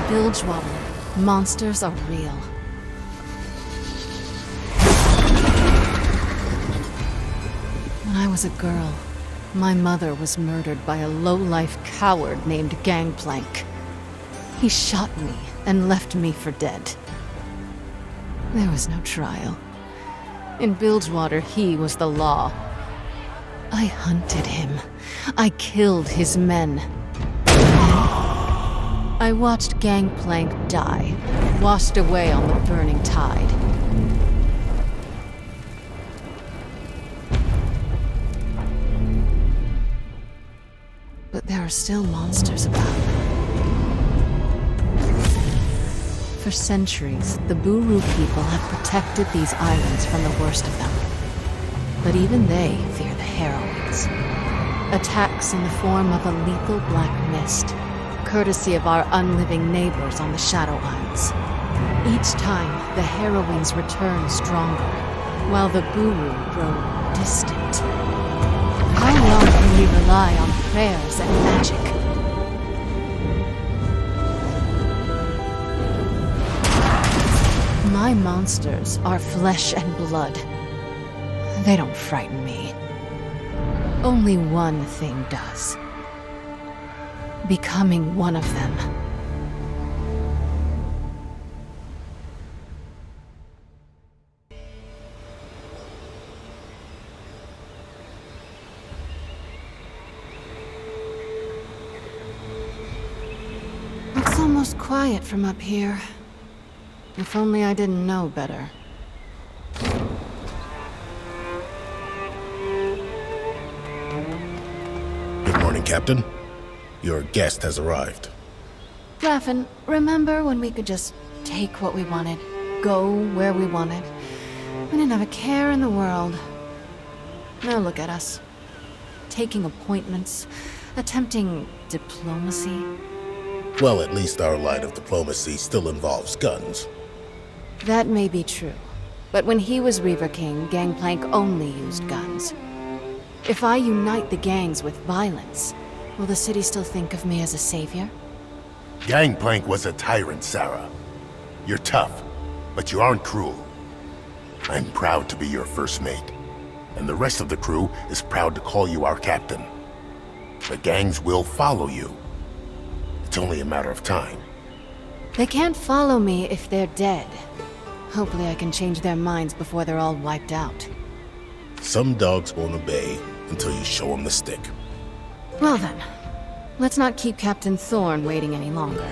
Bilgewater, monsters are real. When I was a girl, my mother was murdered by a low-life coward named Gangplank. He shot me and left me for dead. There was no trial. In Bilgewater, he was the law. I hunted him. I killed his men. I watched Gangplank die, washed away on the burning tide. But there are still monsters about. For centuries, the Buru people have protected these islands from the worst of them. But even they fear the Harrowings. Attacks in the form of a lethal black mist, courtesy of our unliving neighbors on the Shadow Isles. Each time, the Harrowings return stronger, while the Buru grow distant. How long can we rely on prayers and magic? My monsters are flesh and blood. They don't frighten me. Only one thing does. Becoming one of them. It's almost quiet from up here. If only I didn't know better. Good morning, Captain. Your guest has arrived. Raffen, remember when we could just take what we wanted, go where we wanted? We didn't have a care in the world. Now look at us. Taking appointments, attempting diplomacy. Well, at least our line of diplomacy still involves guns. That may be true. But when he was Reaver King, Gangplank only used guns. If I unite the gangs with violence, will the city still think of me as a savior? Gangplank was a tyrant, Sarah. You're tough, but you aren't cruel. I'm proud to be your first mate, and the rest of the crew is proud to call you our captain. The gangs will follow you. It's only a matter of time. They can't follow me if they're dead. Hopefully I can change their minds before they're all wiped out. Some dogs won't obey until you show them the stick. Well then, let's not keep Captain Thorn waiting any longer.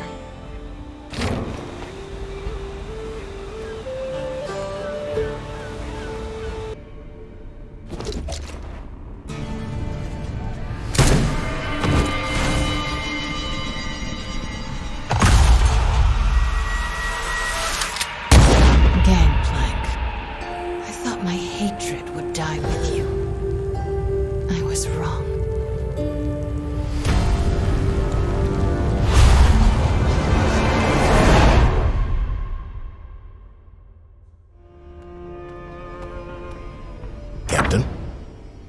Gangplank. I thought my hatred would die with you. I was wrong. Captain?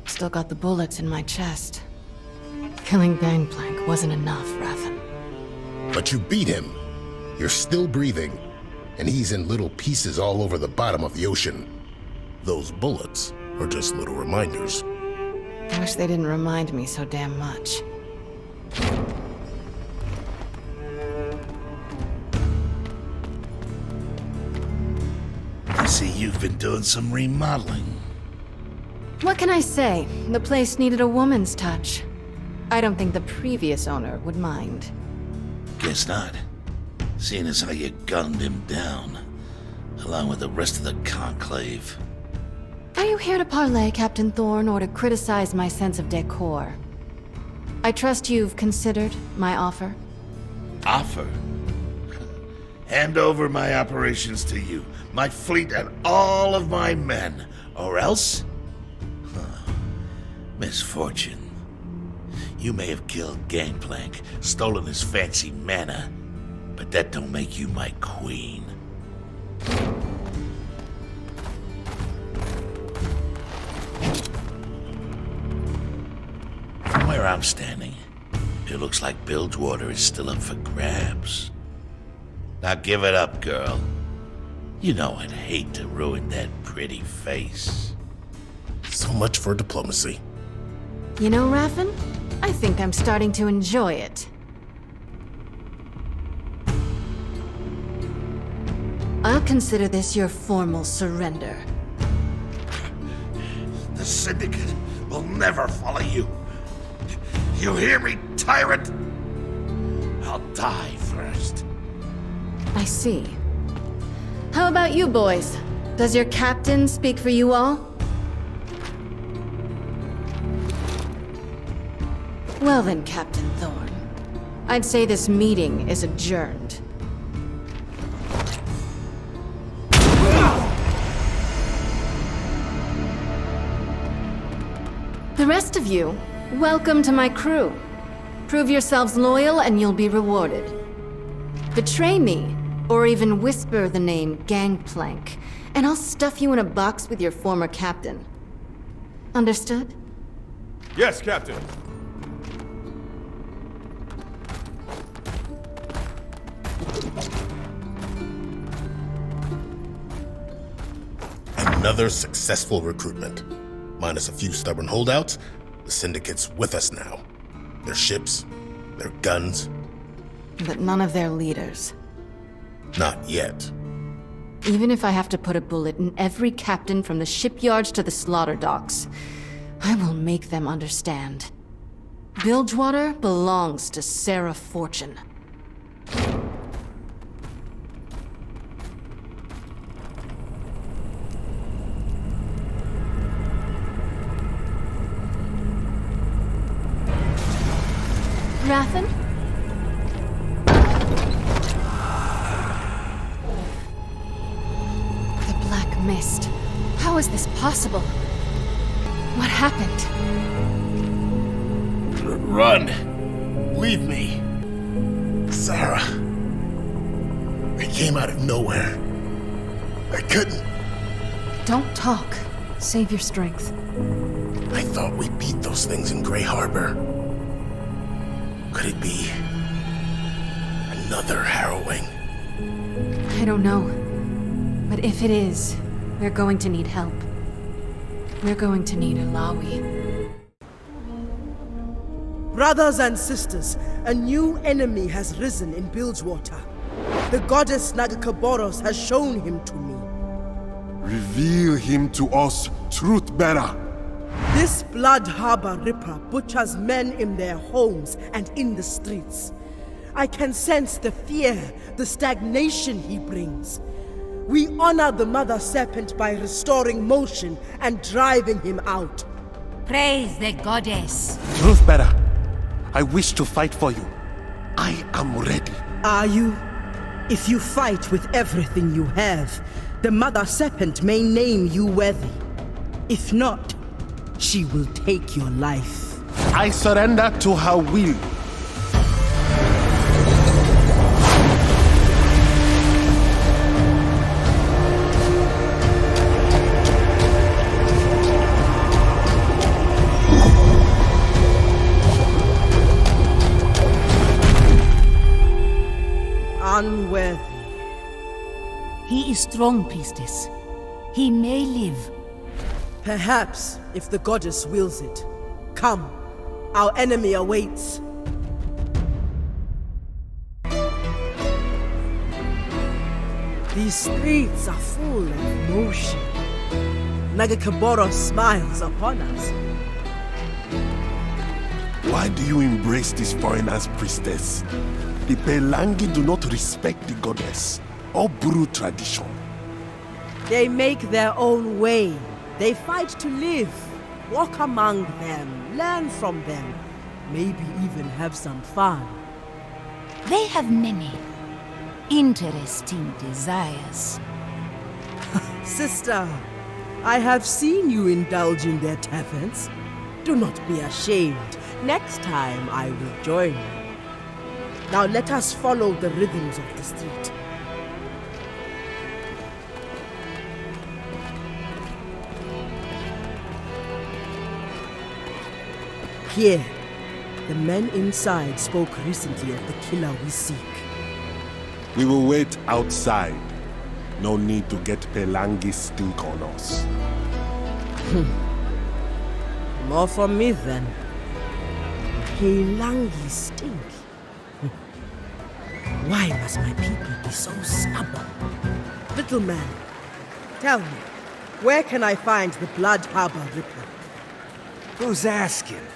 Still got the bullets in my chest. Killing Gangplank wasn't enough, Raffen. But you beat him. You're still breathing, and he's in little pieces all over the bottom of the ocean. Those bullets are just little reminders. I wish they didn't remind me so damn much. I see you've been doing some remodeling. What can I say? The place needed a woman's touch. I don't think the previous owner would mind. Guess not. Seeing as how you gunned him down, along with the rest of the Conclave. Are you here to parley, Captain Thorn, or to criticize my sense of decor? I trust you've considered my offer. Offer? Hand over my operations to you, my fleet and all of my men, or else? Misfortune. You may have killed Gangplank, stolen his fancy mana, but that don't make you my queen. From where I'm standing, it looks like Bilgewater is still up for grabs. Now give it up, girl. You know I'd hate to ruin that pretty face. So much for diplomacy. You know, Raffen, I think I'm starting to enjoy it. I'll consider this your formal surrender. The Syndicate will never follow you. You hear me, tyrant? I'll die first. I see. How about you boys? Does your captain speak for you all? Well then, Captain Thorn. I'd say this meeting is adjourned. The rest of you, welcome to my crew. Prove yourselves loyal and you'll be rewarded. Betray me, or even whisper the name Gangplank, and I'll stuff you in a box with your former captain. Understood? Yes, Captain. Another successful recruitment. Minus a few stubborn holdouts, the Syndicate's with us now. Their ships, their guns. But none of their leaders. Not yet. Even if I have to put a bullet in every captain from the shipyards to the slaughter docks, I will make them understand. Bilgewater belongs to Sarah Fortune. Raffen? The Black Mist. How is this possible? What happened? Run! Leave me! Sarah. They came out of nowhere. I couldn't. Don't talk. Save your strength. I thought we beat those things in Grey Harbor. Could it be another harrowing? I don't know. But if it is, we're going to need help. We're going to need Alawi. Brothers and sisters, a new enemy has risen in Bilgewater. The goddess Nagakaboros has shown him to me. Reveal him to us, Truth-bearer. This Blood Harbor Ripper butchers men in their homes and in the streets. I can sense the fear, the stagnation he brings. We honor the Mother Serpent by restoring motion and driving him out. Praise the goddess. Truth-bearer, I wish to fight for you. I am ready. Are you? If you fight with everything you have, the Mother Serpent may name you worthy. If not, she will take your life. I surrender to her will. Unworthy. He is strong, priestess. He may live. Perhaps, if the goddess wills it. Come, our enemy awaits. These streets are full of motion. Nagakaboros smiles upon us. Why do you embrace these foreigners, priestess? The Pelangi do not respect the goddess or brew tradition. They make their own way. They fight to live. Walk among them, learn from them, maybe even have some fun. They have many interesting desires. Sister, I have seen you indulge in their taverns. Do not be ashamed. Next time I will join you. Now let us follow the rhythms of the street. Here, the men inside spoke recently of the killer we seek. We will wait outside. No need to get Pelangi stink on us. More from me then. Pelangi stink. Why must my people be so stubborn? Little man, tell me, where can I find the Blood Harbor Ripper? Who's asking?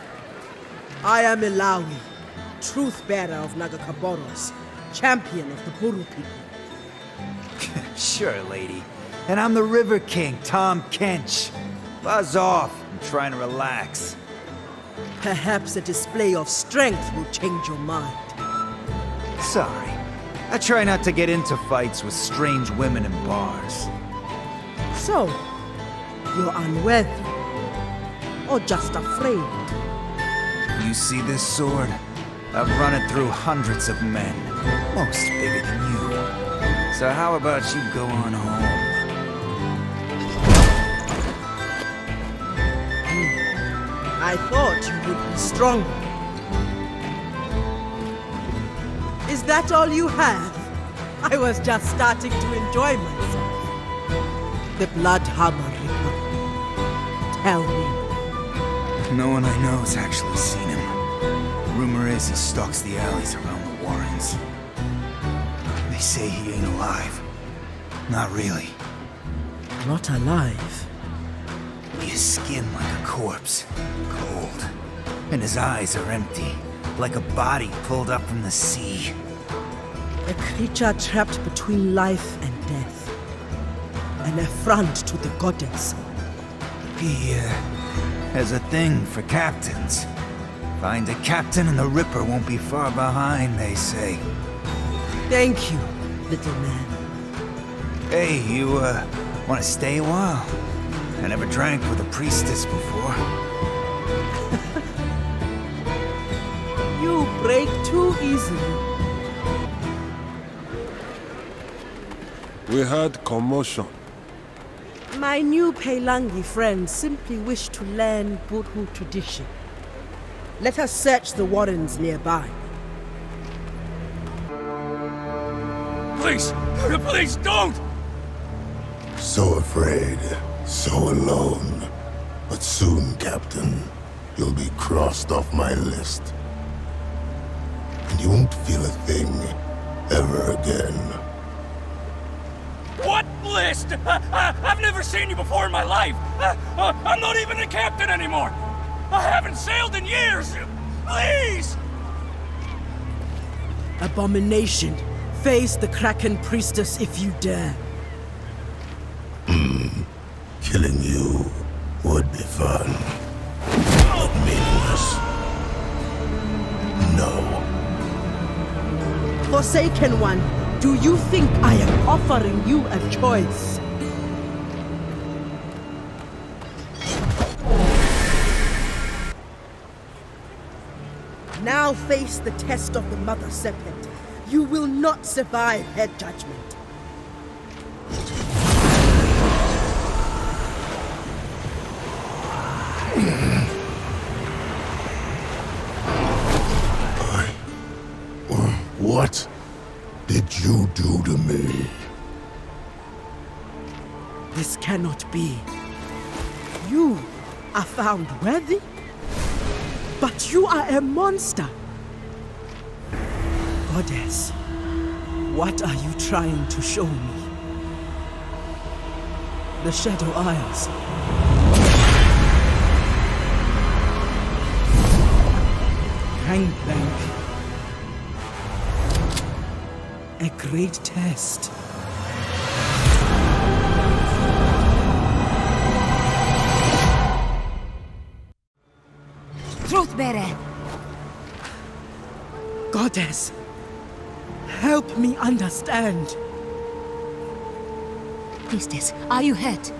I am Ilawi, truth-bearer of Nagakaboros, champion of the Buru people. Sure, lady. And I'm the River King, Tom Kench. Buzz off. I'm trying to relax. Perhaps a display of strength will change your mind. Sorry. I try not to get into fights with strange women in bars. So, you're unworthy? Or just afraid? You see this sword? I've run it through hundreds of men, most bigger than you. So how about you go on home? I thought you would be stronger. Is that all you have? I was just starting to enjoy myself. The Blood Harbor Ripper. Tell me. No one I know has actually seen him. Rumor is he stalks the alleys around the Warrens. They say he ain't alive. Not really. Not alive? His skin like a corpse. Cold. And his eyes are empty. Like a body pulled up from the sea. A creature trapped between life and death. An affront to the goddess. He, has a thing for captains. Find a captain and the Ripper won't be far behind, they say. Thank you, little man. Hey, you, wanna stay a while? I never drank with a priestess before. You break too easily. We heard commotion. My new Pelangi friends simply wish to learn Budhu tradition. Let us search the Warrens nearby. Please! Please don't! So afraid, so alone. But soon, Captain, you'll be crossed off my list. And you won't feel a thing ever again. What list? I've never seen you before in my life. I'm not even a captain anymore. I haven't sailed in years. Please! Abomination. Face the Kraken priestess if you dare. Killing you would be fun. But meaningless. No. Forsaken One, do you think I am offering you a choice? Now face the test of the Mother Serpent. You will not survive her judgment. What did you do to me? This cannot be. You are found worthy? But you are a monster! Goddess, what are you trying to show me? The Shadow Isles. Gangplank. A great test. Truthbearer! Goddess, help me understand. Priestess, are you hurt?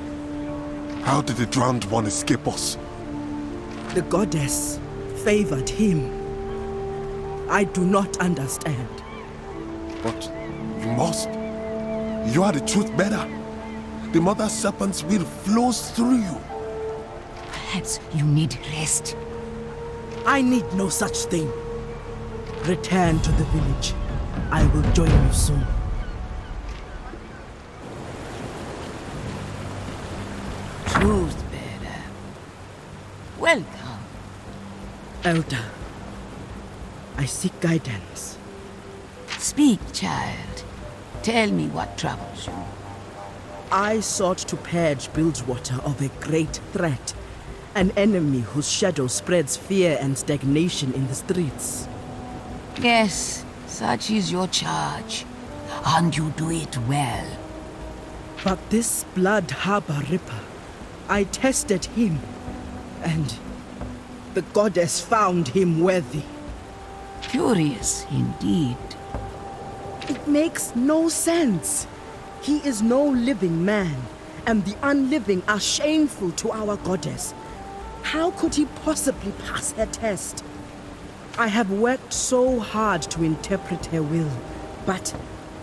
How did the drowned one escape us? The goddess favored him. I do not understand. But you must. You are the truth bearer. The Mother Serpent's will flows through you. Perhaps you need rest. I need no such thing. Return to the village. I will join you soon. Welcome. Elder, I seek guidance. Speak, child. Tell me what troubles you. I sought to purge Bilgewater of a great threat. An enemy whose shadow spreads fear and stagnation in the streets. Yes, such is your charge. And you do it well. But this Blood Harbor Ripper, I tested him, and the goddess found him worthy. Curious indeed. It makes no sense. He is no living man, and the unliving are shameful to our goddess. How could he possibly pass her test? I have worked so hard to interpret her will, but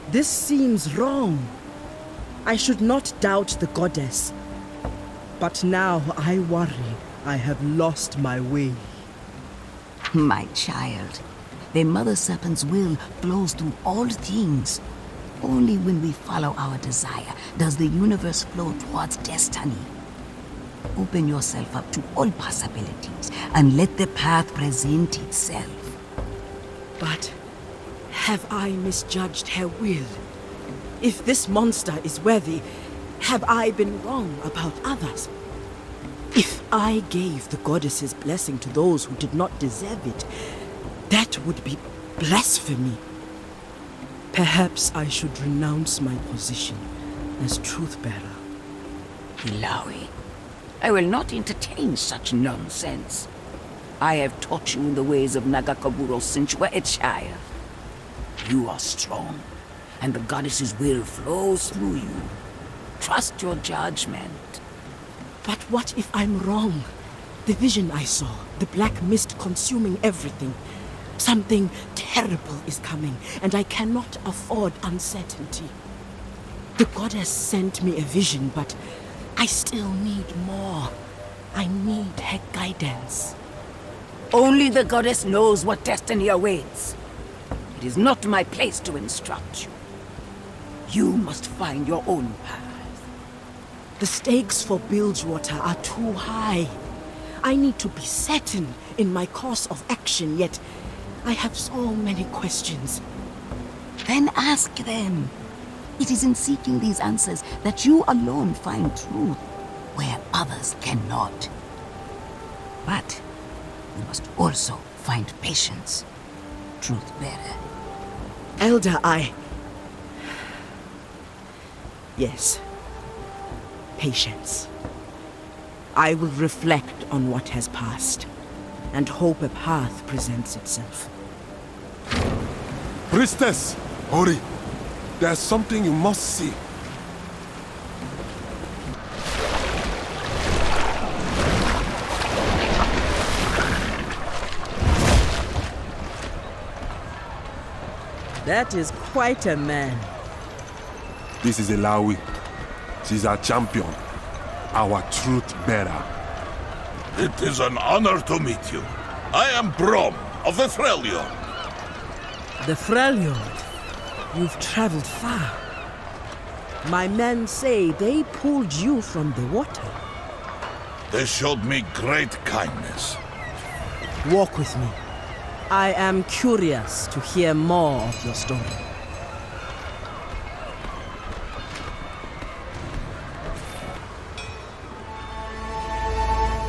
this seems wrong. I should not doubt the goddess, but now I worry I have lost my way. My child, the Mother Serpent's will flows through all things. Only when we follow our desire does the universe flow towards destiny. Open yourself up to all possibilities and let the path present itself. But have I misjudged her will? If this monster is worthy, have I been wrong about others? If I gave the goddess's blessing to those who did not deserve it, that would be blasphemy. Perhaps I should renounce my position as truth-bearer. Illaoi, I will not entertain such nonsense. I have taught you in the ways of Nagakaburo since you were a child. You are strong, and the goddess's will flows through you. Trust your judgment. But what if I'm wrong? The vision I saw, the black mist consuming everything. Something terrible is coming, and I cannot afford uncertainty. The goddess sent me a vision, but I still need more. I need her guidance. Only the goddess knows what destiny awaits. It is not my place to instruct you. You must find your own path. The stakes for Bilgewater are too high. I need to be certain in my course of action, yet I have so many questions. Then ask them. It is in seeking these answers that you alone find truth, where others cannot. But you must also find patience, truth-bearer. Elder, Yes. Patience. I will reflect on what has passed, and hope a path presents itself. Priestess! Hurry! There's something you must see. That is quite a man. This is Illaoi. She's our champion. Our truth bearer. It is an honor to meet you. I am Brom of the Freljord. The Freljord? You've traveled far. My men say they pulled you from the water. They showed me great kindness. Walk with me. I am curious to hear more of your story.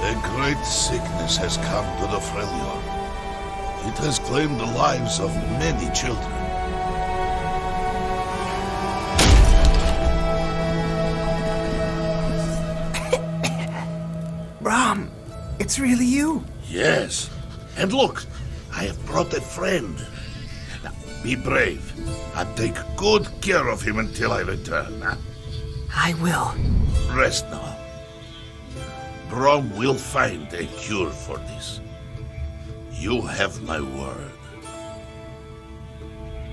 A great sickness has come to the Freljord. It has claimed the lives of many children. Brom, it's really you. Yes. And look, I have brought a friend. Now, be brave and take good care of him until I return. Huh? I will. Rest now. Brom will find a cure for this. You have my word.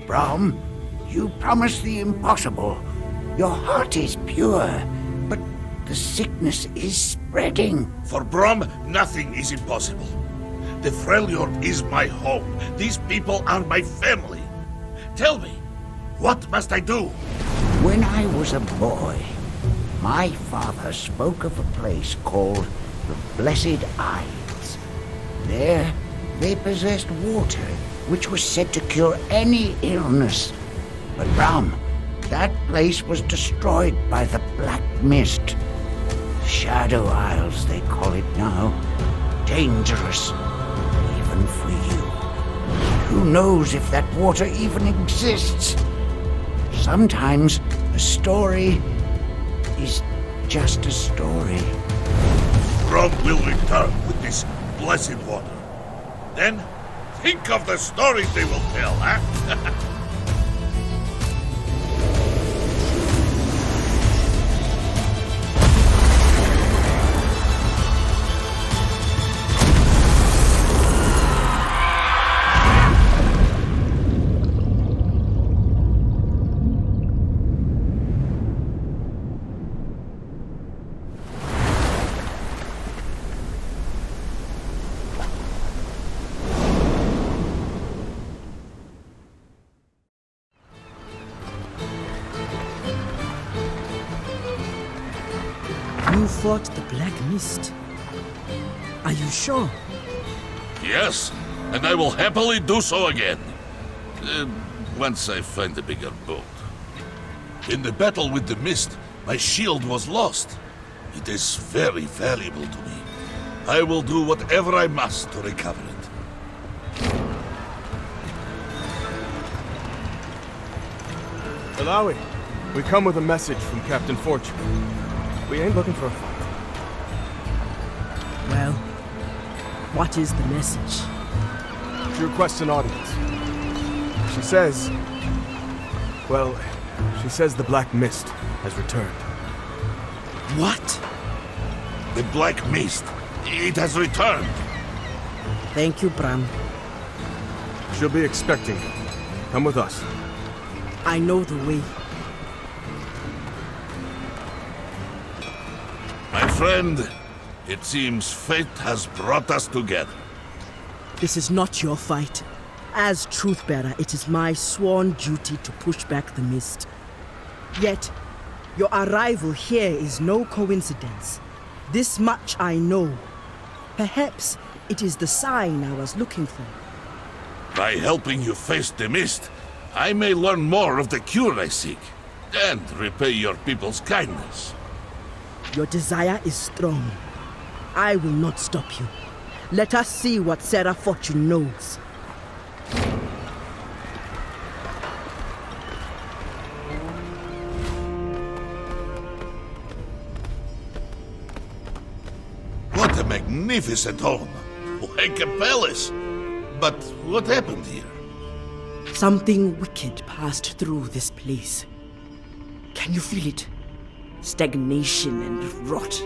Brom, you promised the impossible. Your heart is pure, but the sickness is spreading. For Brom, nothing is impossible. The Freljord is my home. These people are my family. Tell me, what must I do? When I was a boy, my father spoke of a place called the Blessed Isles. There, they possessed water, which was said to cure any illness. But Ram, that place was destroyed by the Black Mist. Shadow Isles, they call it now. Dangerous, even for you. Who knows if that water even exists? Sometimes a story is just a story. Rom will return with this blessed water. Then, think of the stories they will tell, huh? You fought the Black Mist. Are you sure? Yes, and I will happily do so again. Once I find a bigger boat. In the battle with the Mist, my shield was lost. It is very valuable to me. I will do whatever I must to recover it. Alawi, we come with a message from Captain Fortune. We ain't looking for a fight. Well, what is the message? She requests an audience. She says... Well, she says the Black Mist has returned. What? The Black Mist. It has returned. Thank you, Bram. She'll be expecting you. Come with us. I know the way. My friend, it seems fate has brought us together. This is not your fight. As Truthbearer, it is my sworn duty to push back the Mist. Yet, your arrival here is no coincidence. This much I know. Perhaps it is the sign I was looking for. By helping you face the Mist, I may learn more of the cure I seek, and repay your people's kindness. Your desire is strong. I will not stop you. Let us see what Sarah Fortune knows. What a magnificent home! Like a palace! But what happened here? Something wicked passed through this place. Can you feel it? Stagnation and rot.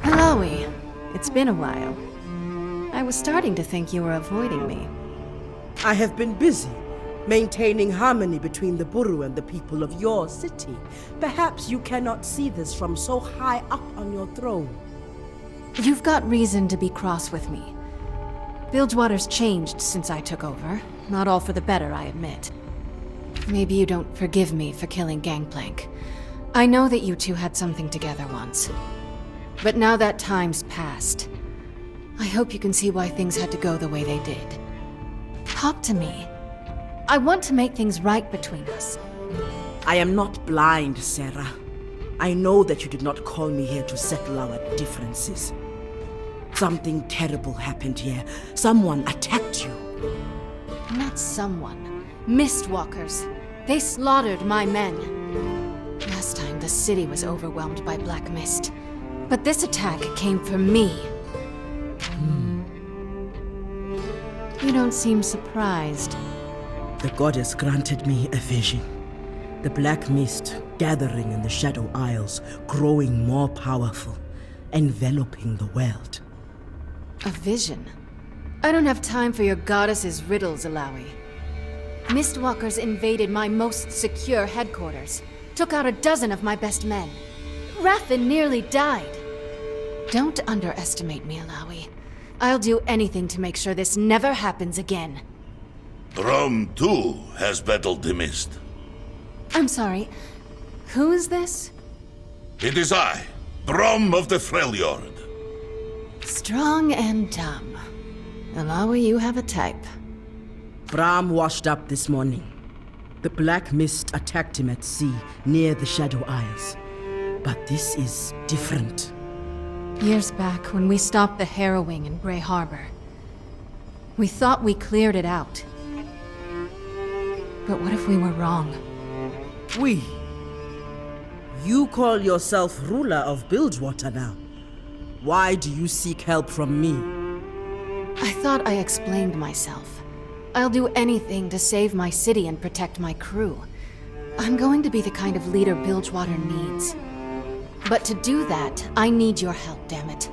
Alawi, it's been a while. I was starting to think you were avoiding me. I have been busy maintaining harmony between the Buru and the people of your city. Perhaps you cannot see this from so high up on your throne. You've got reason to be cross with me. Bilgewater's changed since I took over. Not all for the better, I admit. Maybe you don't forgive me for killing Gangplank. I know that you two had something together once. But now that time's passed. I hope you can see why things had to go the way they did. Talk to me. I want to make things right between us. I am not blind, Sarah. I know that you did not call me here to settle our differences. Something terrible happened here. Someone attacked you. Not someone. Mistwalkers. They slaughtered my men. Last time, the city was overwhelmed by Black Mist. But this attack came for me. You don't seem surprised. The goddess granted me a vision. The Black Mist gathering in the Shadow Isles, growing more powerful, enveloping the world. A vision? I don't have time for your goddess's riddles, Alawi. Mistwalkers invaded my most secure headquarters, took out a dozen of my best men. Rathin nearly died. Don't underestimate me, Alawi. I'll do anything to make sure this never happens again. Rome, too, has battled the Mist. I'm sorry. Who is this? It is I, Brom of the Freljord. Strong and dumb. Alawi, you have a type. Bram washed up this morning. The Black Mist attacked him at sea, near the Shadow Isles. But this is different. Years back, when we stopped the harrowing in Grey Harbor, we thought we cleared it out. But what if we were wrong? We? You call yourself ruler of Bilgewater now. Why do you seek help from me? I thought I explained myself. I'll do anything to save my city and protect my crew. I'm going to be the kind of leader Bilgewater needs. But to do that, I need your help, damn it.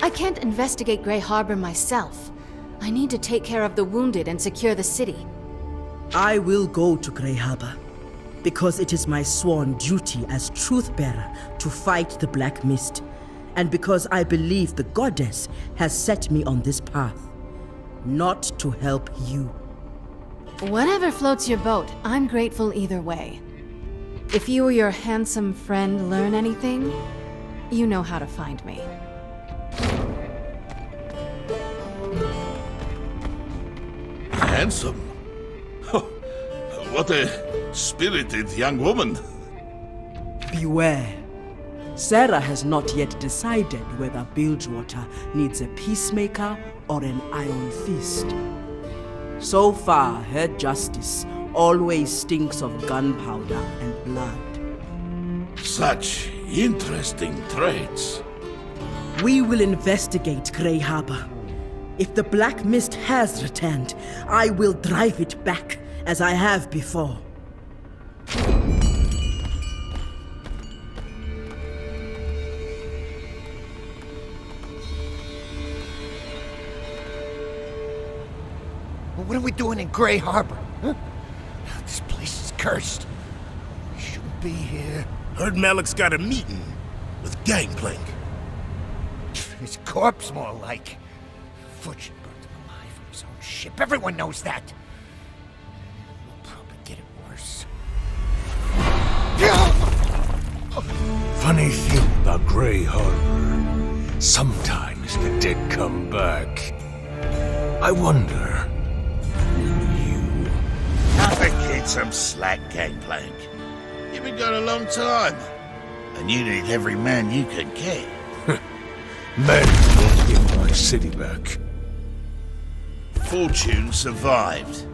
I can't investigate Grey Harbor myself. I need to take care of the wounded and secure the city. I will go to Grey Harbor, because it is my sworn duty as Truthbearer to fight the Black Mist, and because I believe the Goddess has set me on this path, not to help you. Whatever floats your boat, I'm grateful either way. If you or your handsome friend learn anything, you know how to find me. Handsome? What a spirited young woman. Beware. Sarah has not yet decided whether Bilgewater needs a peacemaker or an iron fist. So far, her justice always stinks of gunpowder and blood. Such interesting traits. We will investigate Grey Harbor. If the Black Mist has returned, I will drive it back, as I have before. What are we doing in Grey Harbor? Huh? This place is cursed. We shouldn't be here. Heard Malik's got a meeting with Gangplank. His corpse, more like. Futch burned him alive from his own ship. Everyone knows that. We'll probably get it worse. Funny thing about Grey Harbor. Sometimes the dead come back. I wonder, will you? Nothing, kid, some slack, Gangplank. You've been gone a long time, and you need every man you can get. Men won't get my city back. Fortune survived.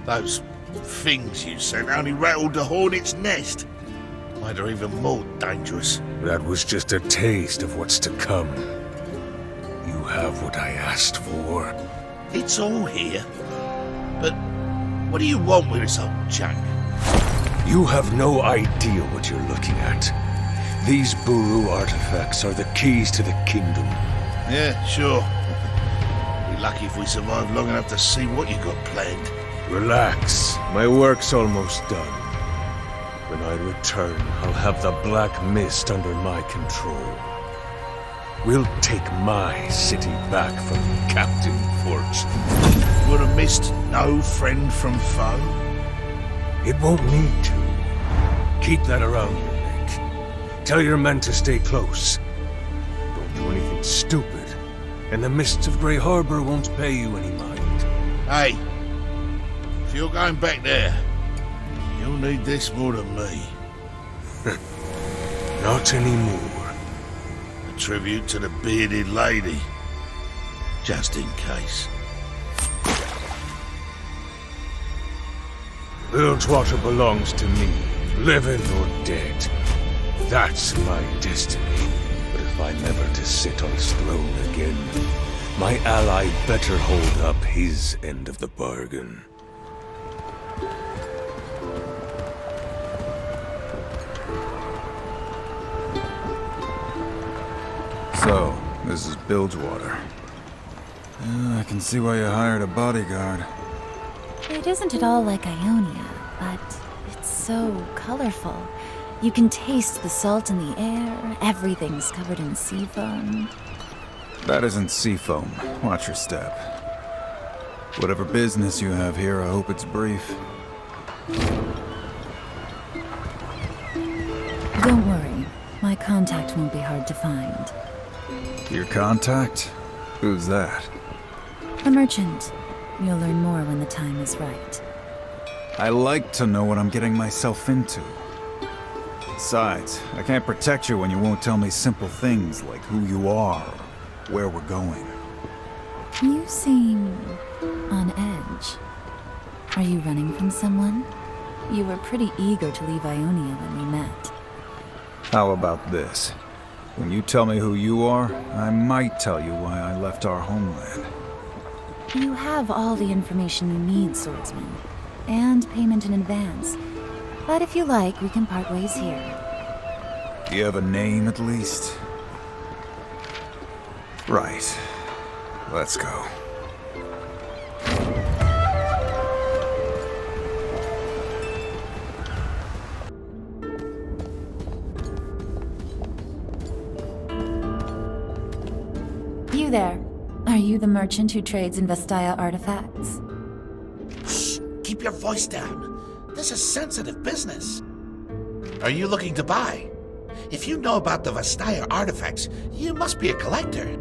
Those things you sent only rattled the hornet's nest. Made her even more dangerous. That was just a taste of what's to come. You have what I asked for. It's all here. But what do you want with this old junk? You have no idea what you're looking at. These Buru artifacts are the keys to the kingdom. Yeah, sure. Be lucky if we survive long enough to see what you got planned. Relax. My work's almost done. When I return, I'll have the Black Mist under my control. We'll take my city back from Captain Forge. Would have missed no friend from foe? It won't need to. Keep that around your neck. Tell your men to stay close. Don't do anything stupid, and the mists of Grey Harbor won't pay you any mind. Hey, if you're going back there, you'll need this more than me. Not anymore. A tribute to the bearded lady. Just in case. Bilgewater belongs to me, living or dead. That's my destiny. But if I'm ever to sit on his throne again, my ally better hold up his end of the bargain. So, this is Bilgewater. I can see why you hired a bodyguard. It isn't at all like Ionia, but it's so colorful. You can taste the salt in the air, everything's covered in sea foam. That isn't sea foam. Watch your step. Whatever business you have here, I hope it's brief. Don't worry. My contact won't be hard to find. Your contact? Who's that? A merchant. You'll learn more when the time is right. I like to know what I'm getting myself into. Besides, I can't protect you when you won't tell me simple things like who you are or where we're going. You seem on edge. Are you running from someone? You were pretty eager to leave Ionia when we met. How about this? When you tell me who you are, I might tell you why I left our homeland. You have all the information you need, swordsman. And payment in advance. But if you like, we can part ways here. Do you have a name at least? Right. Let's go. You there. Are you the merchant who trades in Vestaya artifacts? Shh! Keep your voice down. This is sensitive business. Are you looking to buy? If you know about the Vestaya artifacts, you must be a collector.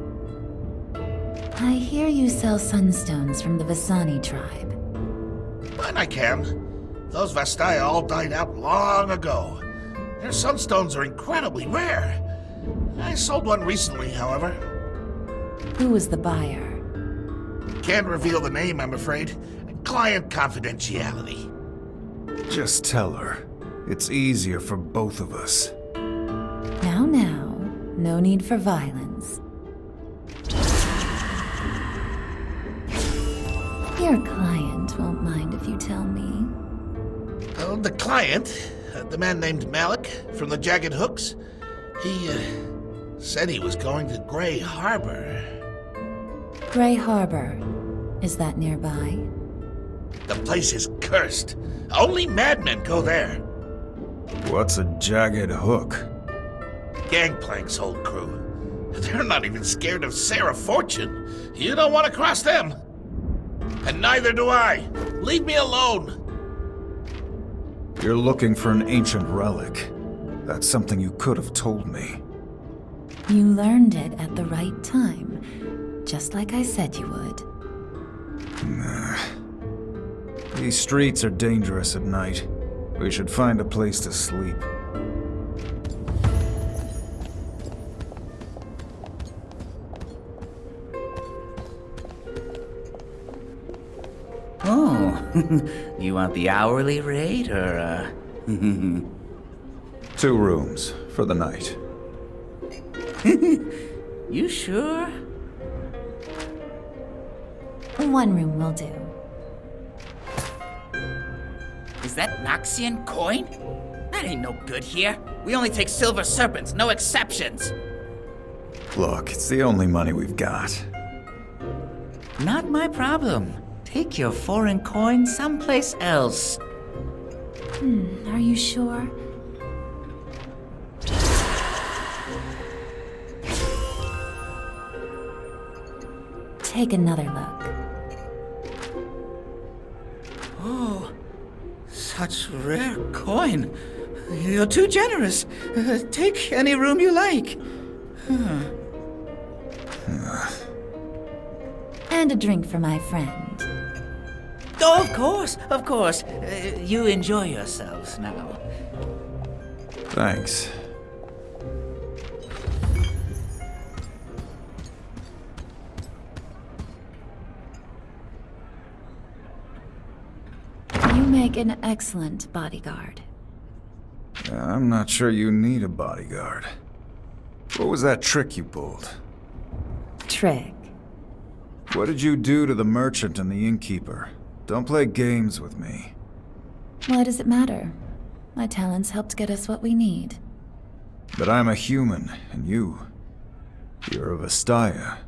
I hear you sell sunstones from the Vistani tribe. When I can. Those Vestaya all died out long ago. Their sunstones are incredibly rare. I sold one recently, however. Who was the buyer? Can't reveal the name, I'm afraid. Client confidentiality. Just tell her. It's easier for both of us. Now, no need for violence. Your client won't mind if you tell me. The client, the man named Malik from the Jagged Hooks, he said he was going to Grey Harbor. Grey Harbor. Is that nearby? The place is cursed. Only madmen go there. What's a Jagged Hook? Gangplank's whole crew. They're not even scared of Sarah Fortune. You don't want to cross them. And neither do I. Leave me alone. You're looking for an ancient relic. That's something you could have told me. You learned it at the right time, just like I said you would. Nah. These streets are dangerous at night. We should find a place to sleep. Oh, you want the hourly rate, or, 2 rooms for the night. You sure? 1 room will do. Is that Noxian coin? That ain't no good here. We only take silver serpents, no exceptions. Look, it's the only money we've got. Not my problem. Take your foreign coin someplace else. Are you sure? Take another look. Oh, such rare coin. You're too generous. Take any room you like. And a drink for my friend. Oh, of course, of course. You enjoy yourselves now. Thanks. You make an excellent bodyguard. I'm not sure you need a bodyguard. What was that trick you pulled? Trick? What did you do to the merchant and the innkeeper? Don't play games with me. Why does it matter? My talents helped get us what we need. But I'm a human, and you're a Vestaya.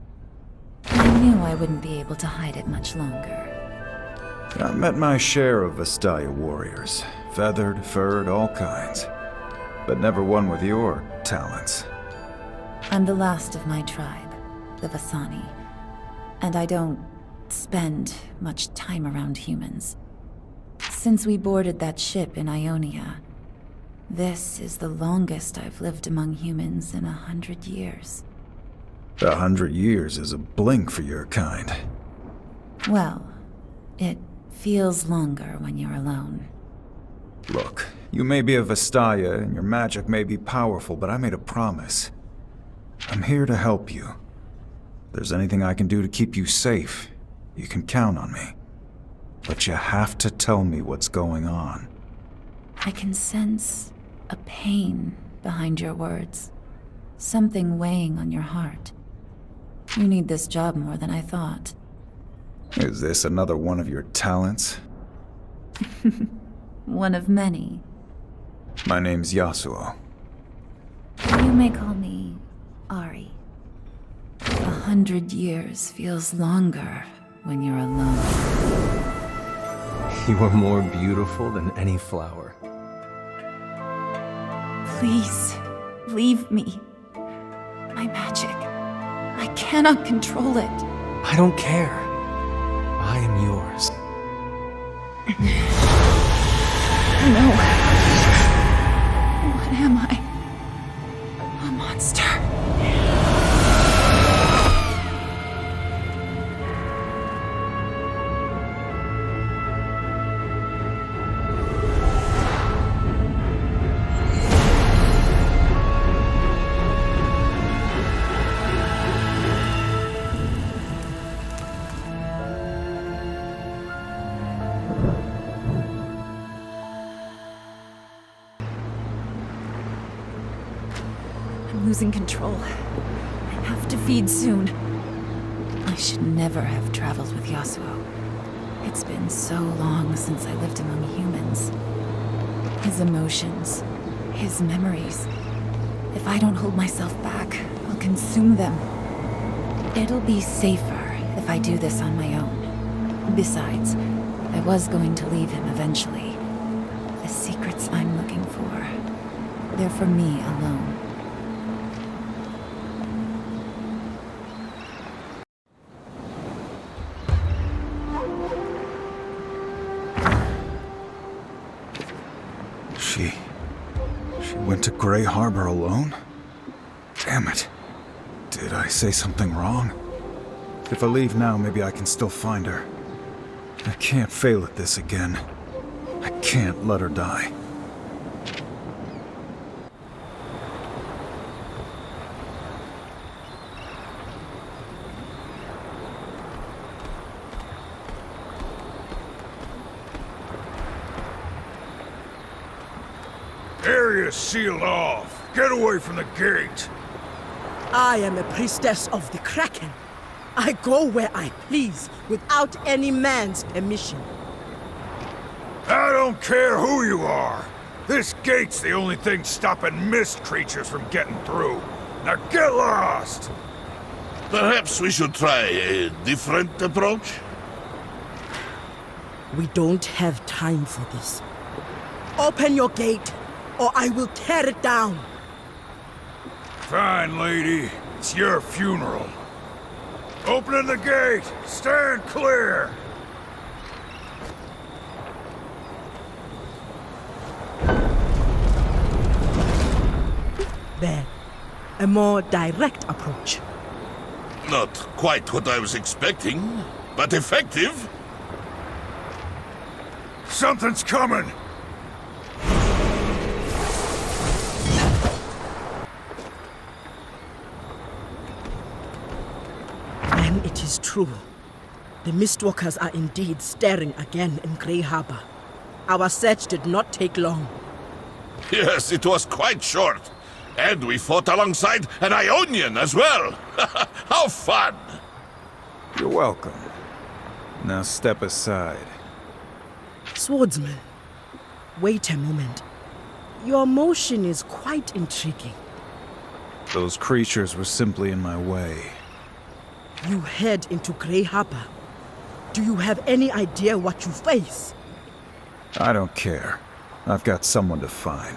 I knew I wouldn't be able to hide it much longer. I met my share of Vestaya warriors. Feathered, furred, all kinds. But never one with your talents. I'm the last of my tribe, the Vistani. And I don't spend much time around humans. Since we boarded that ship in Ionia, This is the longest I've lived among humans in 100 years. 100 years is a blink for your kind. Well, it feels longer when you're alone. Look, you may be a Vestaya and your magic may be powerful, but I made a promise. I'm here to help you. If there's anything I can do to keep you safe, you can count on me. But you have to tell me what's going on. I can sense a pain behind your words. Something weighing on your heart. You need this job more than I thought. Is this another one of your talents? One of many. My name's Yasuo. You may call me Ari. 100 years feels longer when you're alone. You are more beautiful than any flower. Please, leave me. My magic. I cannot control it. I don't care. I am yours. No. What am I? A monster. I'm losing control. I have to feed soon. I should never have traveled with Yasuo. It's been so long since I lived among humans. His emotions, his memories. If I don't hold myself back, I'll consume them. It'll be safer if I do this on my own. Besides, I was going to leave him eventually. The secrets I'm looking for, they're for me alone. She went to Grey Harbor alone? Damn it. Did I say something wrong? If I leave now, maybe I can still find her. I can't fail at this again. I can't let her die. Area's sealed off. Get away from the gate. I am a priestess of the Kraken. I go where I please, without any man's permission. I don't care who you are. This gate's the only thing stopping mist creatures from getting through. Now get lost! Perhaps we should try a different approach? We don't have time for this. Open your gate, or I will tear it down. Fine, lady. It's your funeral. Opening the gate! Stand clear! There. A more direct approach. Not quite what I was expecting, but effective. Something's coming! Then it is true. The Mistwalkers are indeed stirring again in Grey Harbor. Our search did not take long. Yes, it was quite short. And we fought alongside an Ionian as well. How fun! You're welcome. Now step aside. Swordsman, wait a moment. Your motion is quite intriguing. Those creatures were simply in my way. You head into Grey Harbor. Do you have any idea what you face? I don't care. I've got someone to find.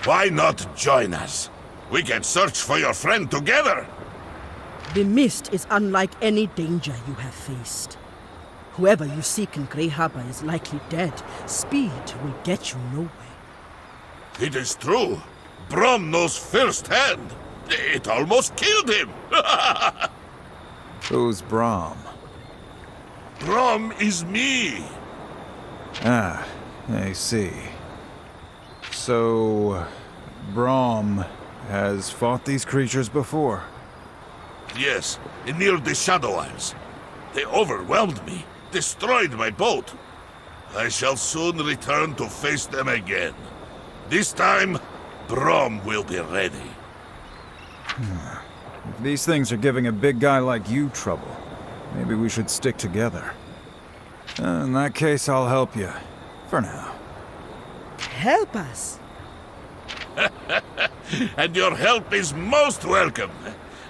Why not join us? We can search for your friend together. The mist is unlike any danger you have faced. Whoever you seek in Grey Harbor is likely dead. Speed will get you nowhere. It is true. Brom knows firsthand. It almost killed him. Who's Brom? Brom is me. Ah, I see. So, Brom has fought these creatures before? Yes, near the Shadow Isles. They overwhelmed me, destroyed my boat. I shall soon return to face them again. This time, Brom will be ready. If these things are giving a big guy like you trouble, maybe we should stick together. In that case, I'll help you. For now. Help us? And your help is most welcome.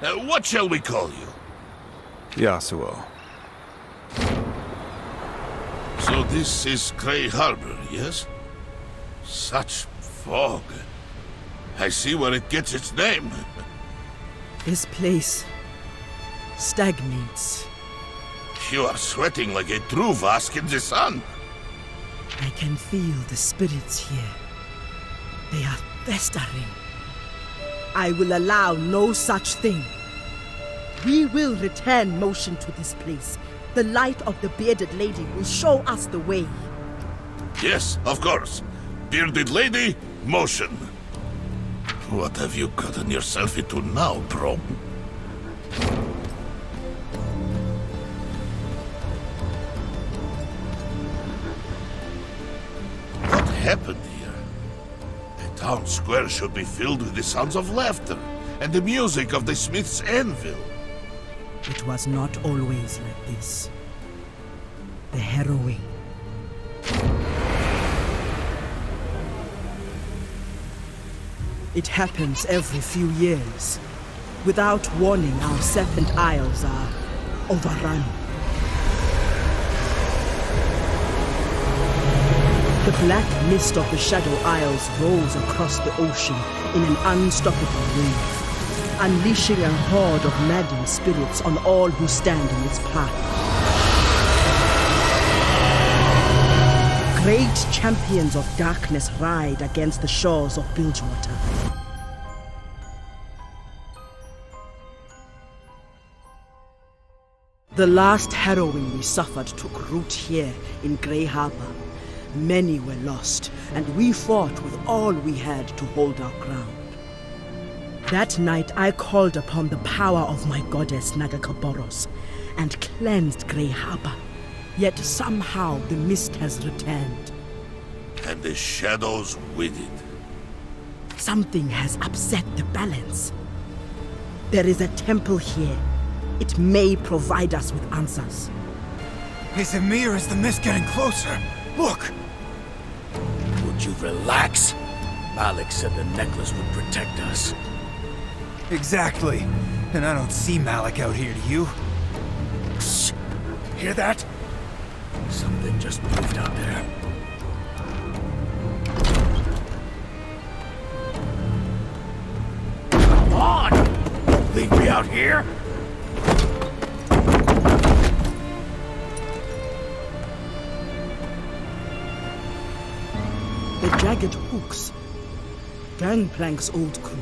What shall we call you? Yasuo. So this is Grey Harbor, yes? Such fog. I see where it gets its name. This place stagnates. You are sweating like a true Vask in the sun. I can feel the spirits here. They are festering. I will allow no such thing. We will return motion to this place. The light of the bearded lady will show us the way. Yes, of course. Bearded lady, motion. What have you gotten yourself into now, Brom? What happened here? The town square should be filled with the sounds of laughter and the music of the smith's anvil. It was not always like this. The harrowing. It happens every few years. Without warning, our Serpent Isles are overrun. The black mist of the Shadow Isles rolls across the ocean in an unstoppable wave, unleashing a horde of maddened spirits on all who stand in its path. Great champions of darkness ride against the shores of Bilgewater. The last harrowing we suffered took root here in Grey Harbor. Many were lost, and we fought with all we had to hold our ground. That night I called upon the power of my goddess Nagakaboros and cleansed Grey Harbor. Yet somehow the mist has returned. And the shadows with it. Something has upset the balance. There is a temple here. It may provide us with answers. Is it me or is the mist getting closer? Look! Would you relax? Malik said the necklace would protect us. Exactly. And I don't see Malik out here, do you? Shh! Hear that? Something just moved out there. Come on! Leave me out here? The Jagged Hooks. Gangplank's old crew.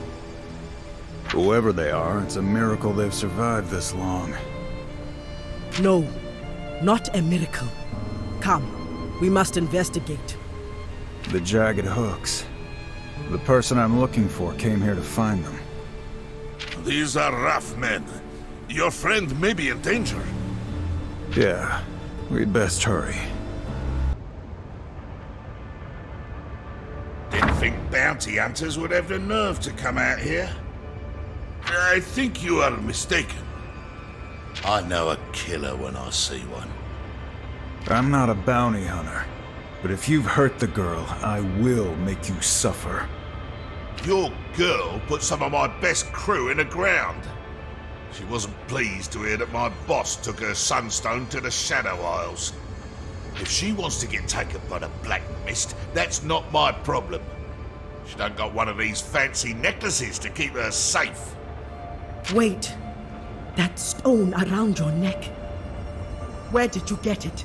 Whoever they are, it's a miracle they've survived this long. No, not a miracle. Come, we must investigate. The Jagged Hooks. The person I'm looking for came here to find them. These are rough men. Your friend may be in danger. Yeah, we'd best hurry. Didn't think bounty hunters would have the nerve to come out here. I think you are mistaken. I know a killer when I see one. I'm not a bounty hunter, but if you've hurt the girl, I will make you suffer. Your girl put some of my best crew in the ground. She wasn't pleased to hear that my boss took her sunstone to the Shadow Isles. If she wants to get taken by the Black Mist, that's not my problem. She done got one of these fancy necklaces to keep her safe. Wait. That stone around your neck. Where did you get it?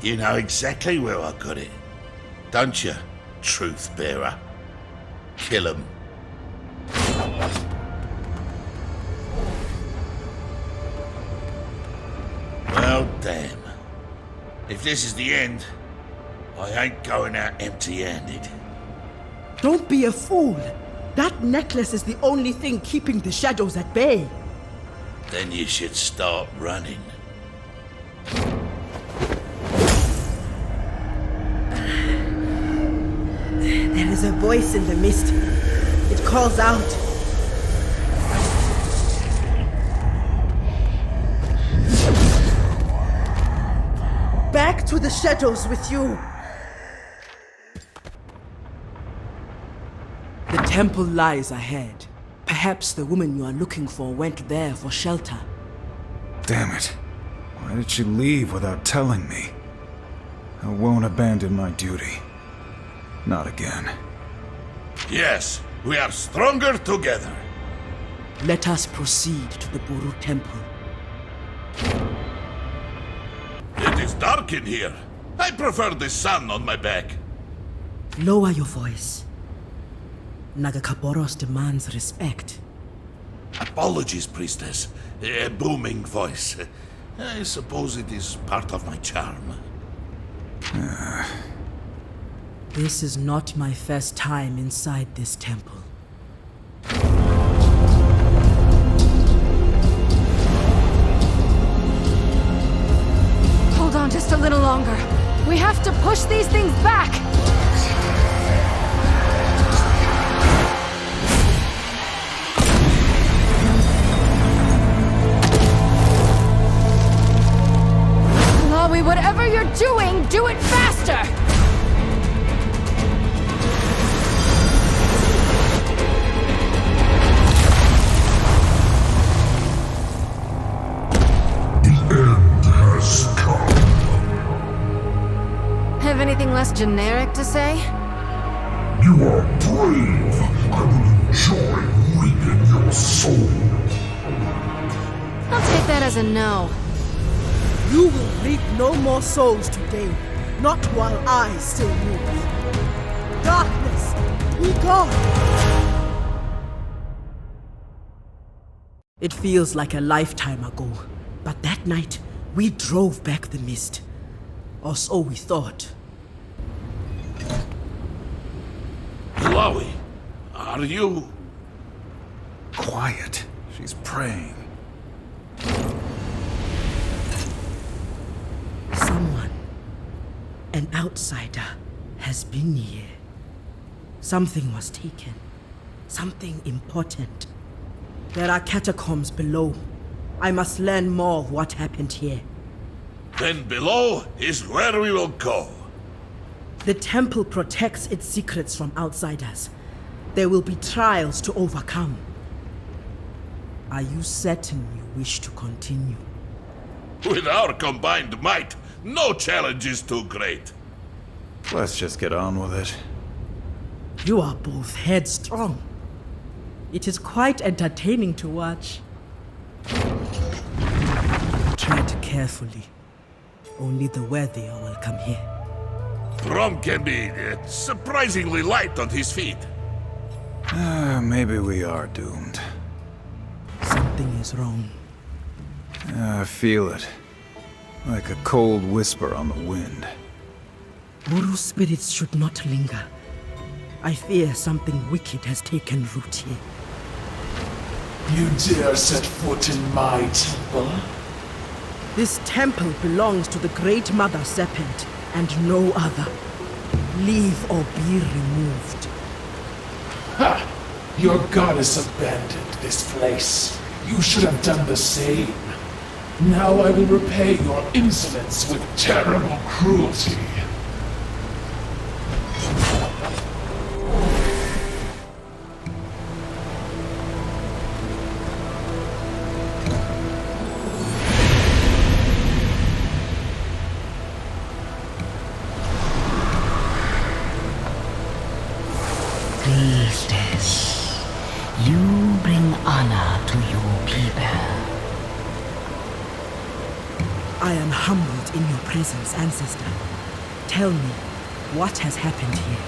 You know exactly where I got it. Don't you, truth bearer? Kill him. Well, damn. If this is the end, I ain't going out empty-handed. Don't be a fool. That necklace is the only thing keeping the shadows at bay. Then you should start running. There is a voice in the mist. It calls out. Back to the shadows with you. The temple lies ahead. Perhaps the woman you are looking for went there for shelter. Damn it. Why did she leave without telling me? I won't abandon my duty. Not again. Yes, we are stronger together. Let us proceed to the Buru Temple. It is dark in here. I prefer the sun on my back. Lower your voice. Nagakaboros demands respect. Apologies, priestess. A booming voice. I suppose it is part of my charm. This is not my first time inside this temple. Hold on just a little longer. We have to push these things back! Alawi, whatever you're doing, do it faster! Have anything less generic to say? You are brave. I will enjoy reaping your soul. I'll take that as a no. You will reap no more souls today, not while I still move. Darkness, be gone! It feels like a lifetime ago, but that night, we drove back the mist. Or so we thought. Alawi, are you... Quiet. She's praying. Someone, an outsider, has been here. Something was taken. Something important. There are catacombs below. I must learn more of what happened here. Then below is where we will go. The temple protects its secrets from outsiders. There will be trials to overcome. Are you certain you wish to continue? With our combined might, no challenge is too great. Let's just get on with it. You are both headstrong. It is quite entertaining to watch. Tread carefully. Only the worthy are welcome here. Brom can be surprisingly light on his feet. Maybe we are doomed. Something is wrong. I feel it. Like a cold whisper on the wind. Buru spirits should not linger. I fear something wicked has taken root here. You dare set foot in my temple? This temple belongs to the Great Mother Serpent, and no other. Leave or be removed. Ha! Your goddess abandoned this place. You should have done the same. Now I will repay your insolence with terrible cruelty. Priestess, you bring honor to your people. I am humbled in your presence, ancestor. Tell me, What has happened here?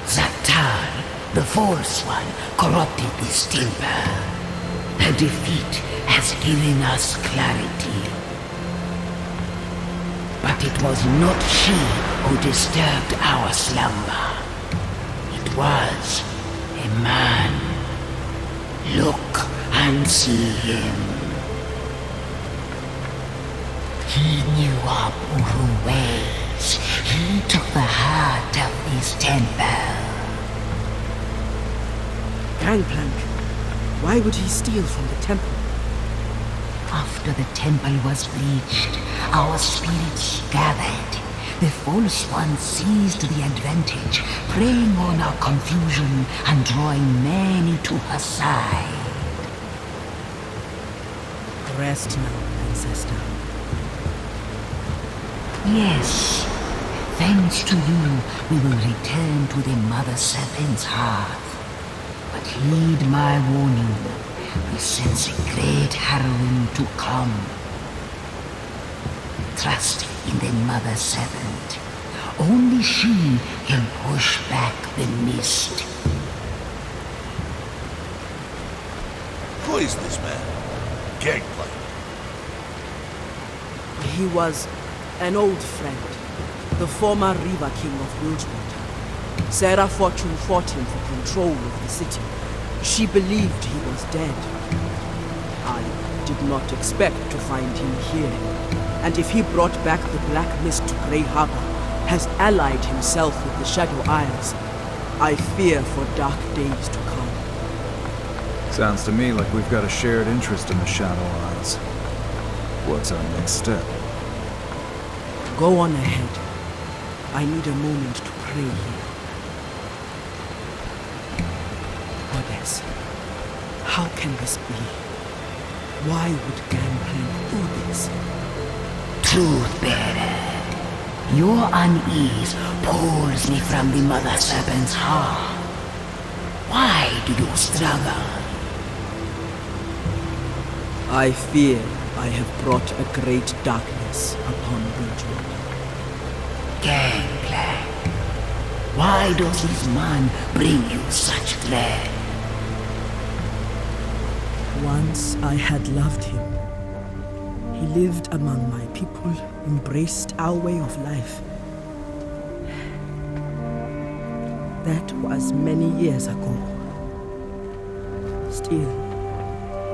Zaktar, the false one, corrupted this temple. Her defeat has given us clarity. But it was not she who disturbed our slumber. It was a man. Look and see him. He knew our Buru ways. He took the heart of this temple. Gangplank, why would he steal from the temple? After the temple was breached, our spirits gathered. The false one seized the advantage, preying on our confusion and drawing many to her side. Rest now, Ancestor. Yes. Thanks to you, we will return to the Mother Serpent's hearth. But heed my warning. We sense a great heroine to come. Trust in the Mother Serpent. Only she can push back the mist. Who is this man? Gangplank. He was an old friend, the former River King of Bilgewater. Sarah Fortune fought him for control of the city. She believed he was dead. I did not expect to find him here. And if he brought back the Black Mist to Grey Harbor, has allied himself with the Shadow Isles, I fear for dark days to come. Sounds to me like we've got a shared interest in the Shadow Isles. What's our next step? Go on ahead. I need a moment to pray here. Goddess, how can this be? Why would Gangplank do this? Truth-bearer, your unease pulls me from the Mother Serpent's heart. Why do you struggle? I fear I have brought a great darkness upon Bilgewater. Gangplank, why does this man bring you such dread? Once I had loved him. He lived among my people, embraced our way of life. That was many years ago. Still,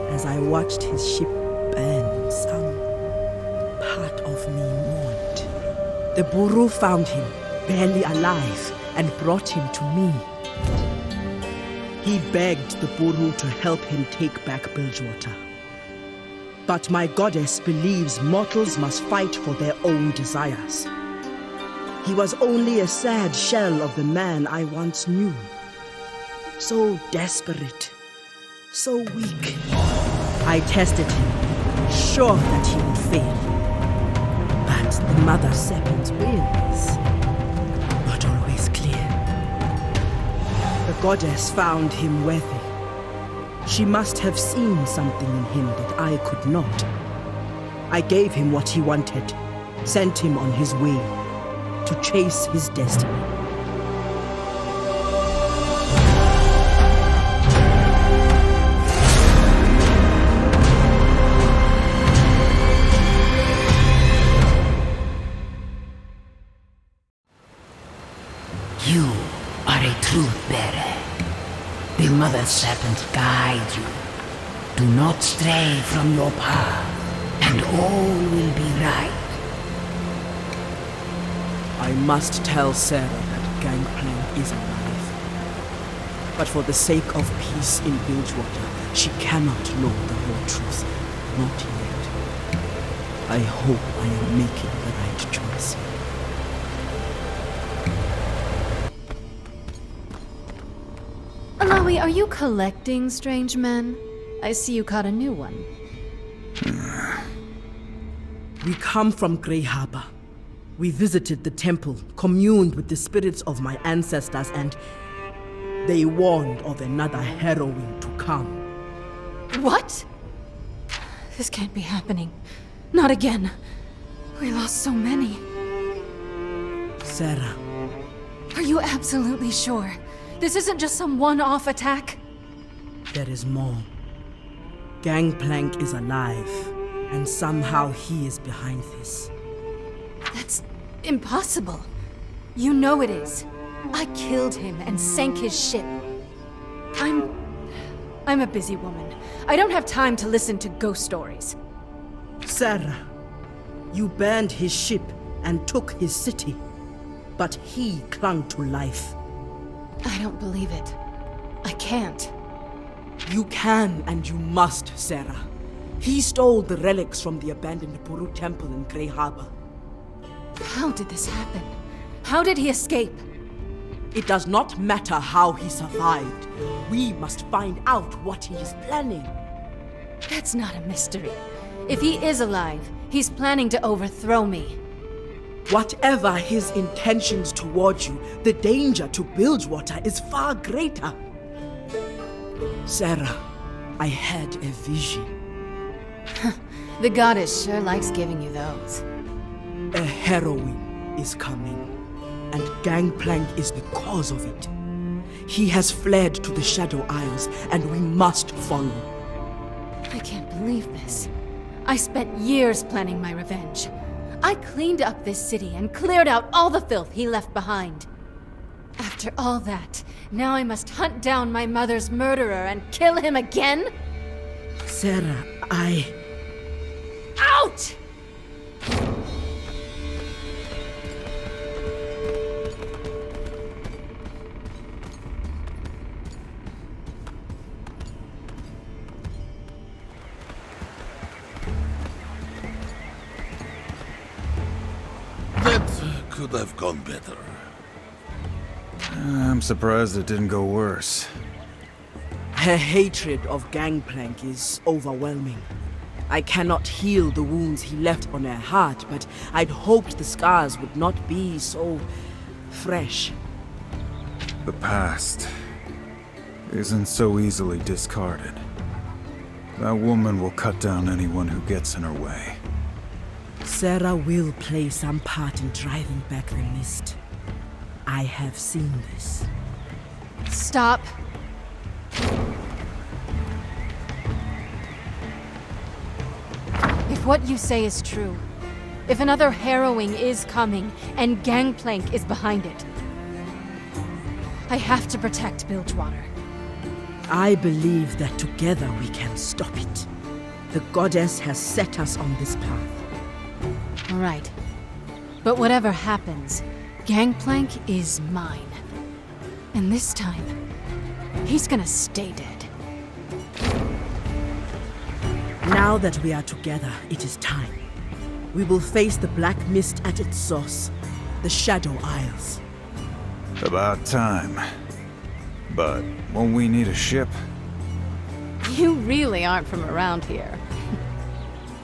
as I watched his ship burn, some part of me mourned. The Buru found him, barely alive, and brought him to me. He begged the Buru to help him take back Bilgewater. But my goddess believes mortals must fight for their own desires. He was only a sad shell of the man I once knew. So desperate, so weak. I tested him, sure that he would fail. But the Mother Serpent's will is not always clear. The goddess found him worthy. She must have seen something in him that I could not. I gave him what he wanted, sent him on his way to chase his destiny. You are a truth-bearer. The Mother Serpent guides you. Do not stray from your path, and all will be right. I must tell Sarah that Gangplank is alive. But for the sake of peace in Bilgewater, she cannot know the whole truth. Not yet. I hope I am making the right choice. Alawi, are you collecting strange men? I see you caught a new one. We come from Grey Harbor. We visited the temple, communed with the spirits of my ancestors, and they warned of another heroine to come. What? This can't be happening. Not again. We lost so many. Sarah, Are you absolutely sure? This isn't just some one-off attack? There is more. Gangplank is alive, and somehow he is behind this. That's impossible. You know it is. I killed him and sank his ship. I'm a busy woman. I don't have time to listen to ghost stories. Sarah, you burned his ship and took his city, but he clung to life. I don't believe it. I can't. You can and you must, Sarah. He stole the relics from the abandoned Buru Temple in Grey Harbor. How did this happen? How did he escape? It does not matter how he survived. We must find out what he is planning. That's not a mystery. If he is alive, he's planning to overthrow me. Whatever his intentions toward you, the danger to Bilgewater is far greater. Sarah, I had a vision. The goddess sure likes giving you those. A heroine is coming, and Gangplank is the cause of it. He has fled to the Shadow Isles, and we must follow. I can't believe this. I spent years planning my revenge. I cleaned up this city and cleared out all the filth he left behind. After all that, now I must hunt down my mother's murderer and kill him again? Sarah, Out! That could have gone better. I'm surprised it didn't go worse. Her hatred of Gangplank is overwhelming. I cannot heal the wounds he left on her heart, but I'd hoped the scars would not be so fresh. The past isn't so easily discarded. That woman will cut down anyone who gets in her way. Sarah will play some part in driving back the mist. I have seen this. Stop. If what you say is true, if another harrowing is coming and Gangplank is behind it, I have to protect Bilgewater. I believe that together we can stop it. The goddess has set us on this path. Right. But whatever happens, Gangplank is mine. And this time, he's gonna stay dead. Now that we are together, it is time. We will face the Black Mist at its source, the Shadow Isles. About time. But won't we need a ship? You really aren't from around here.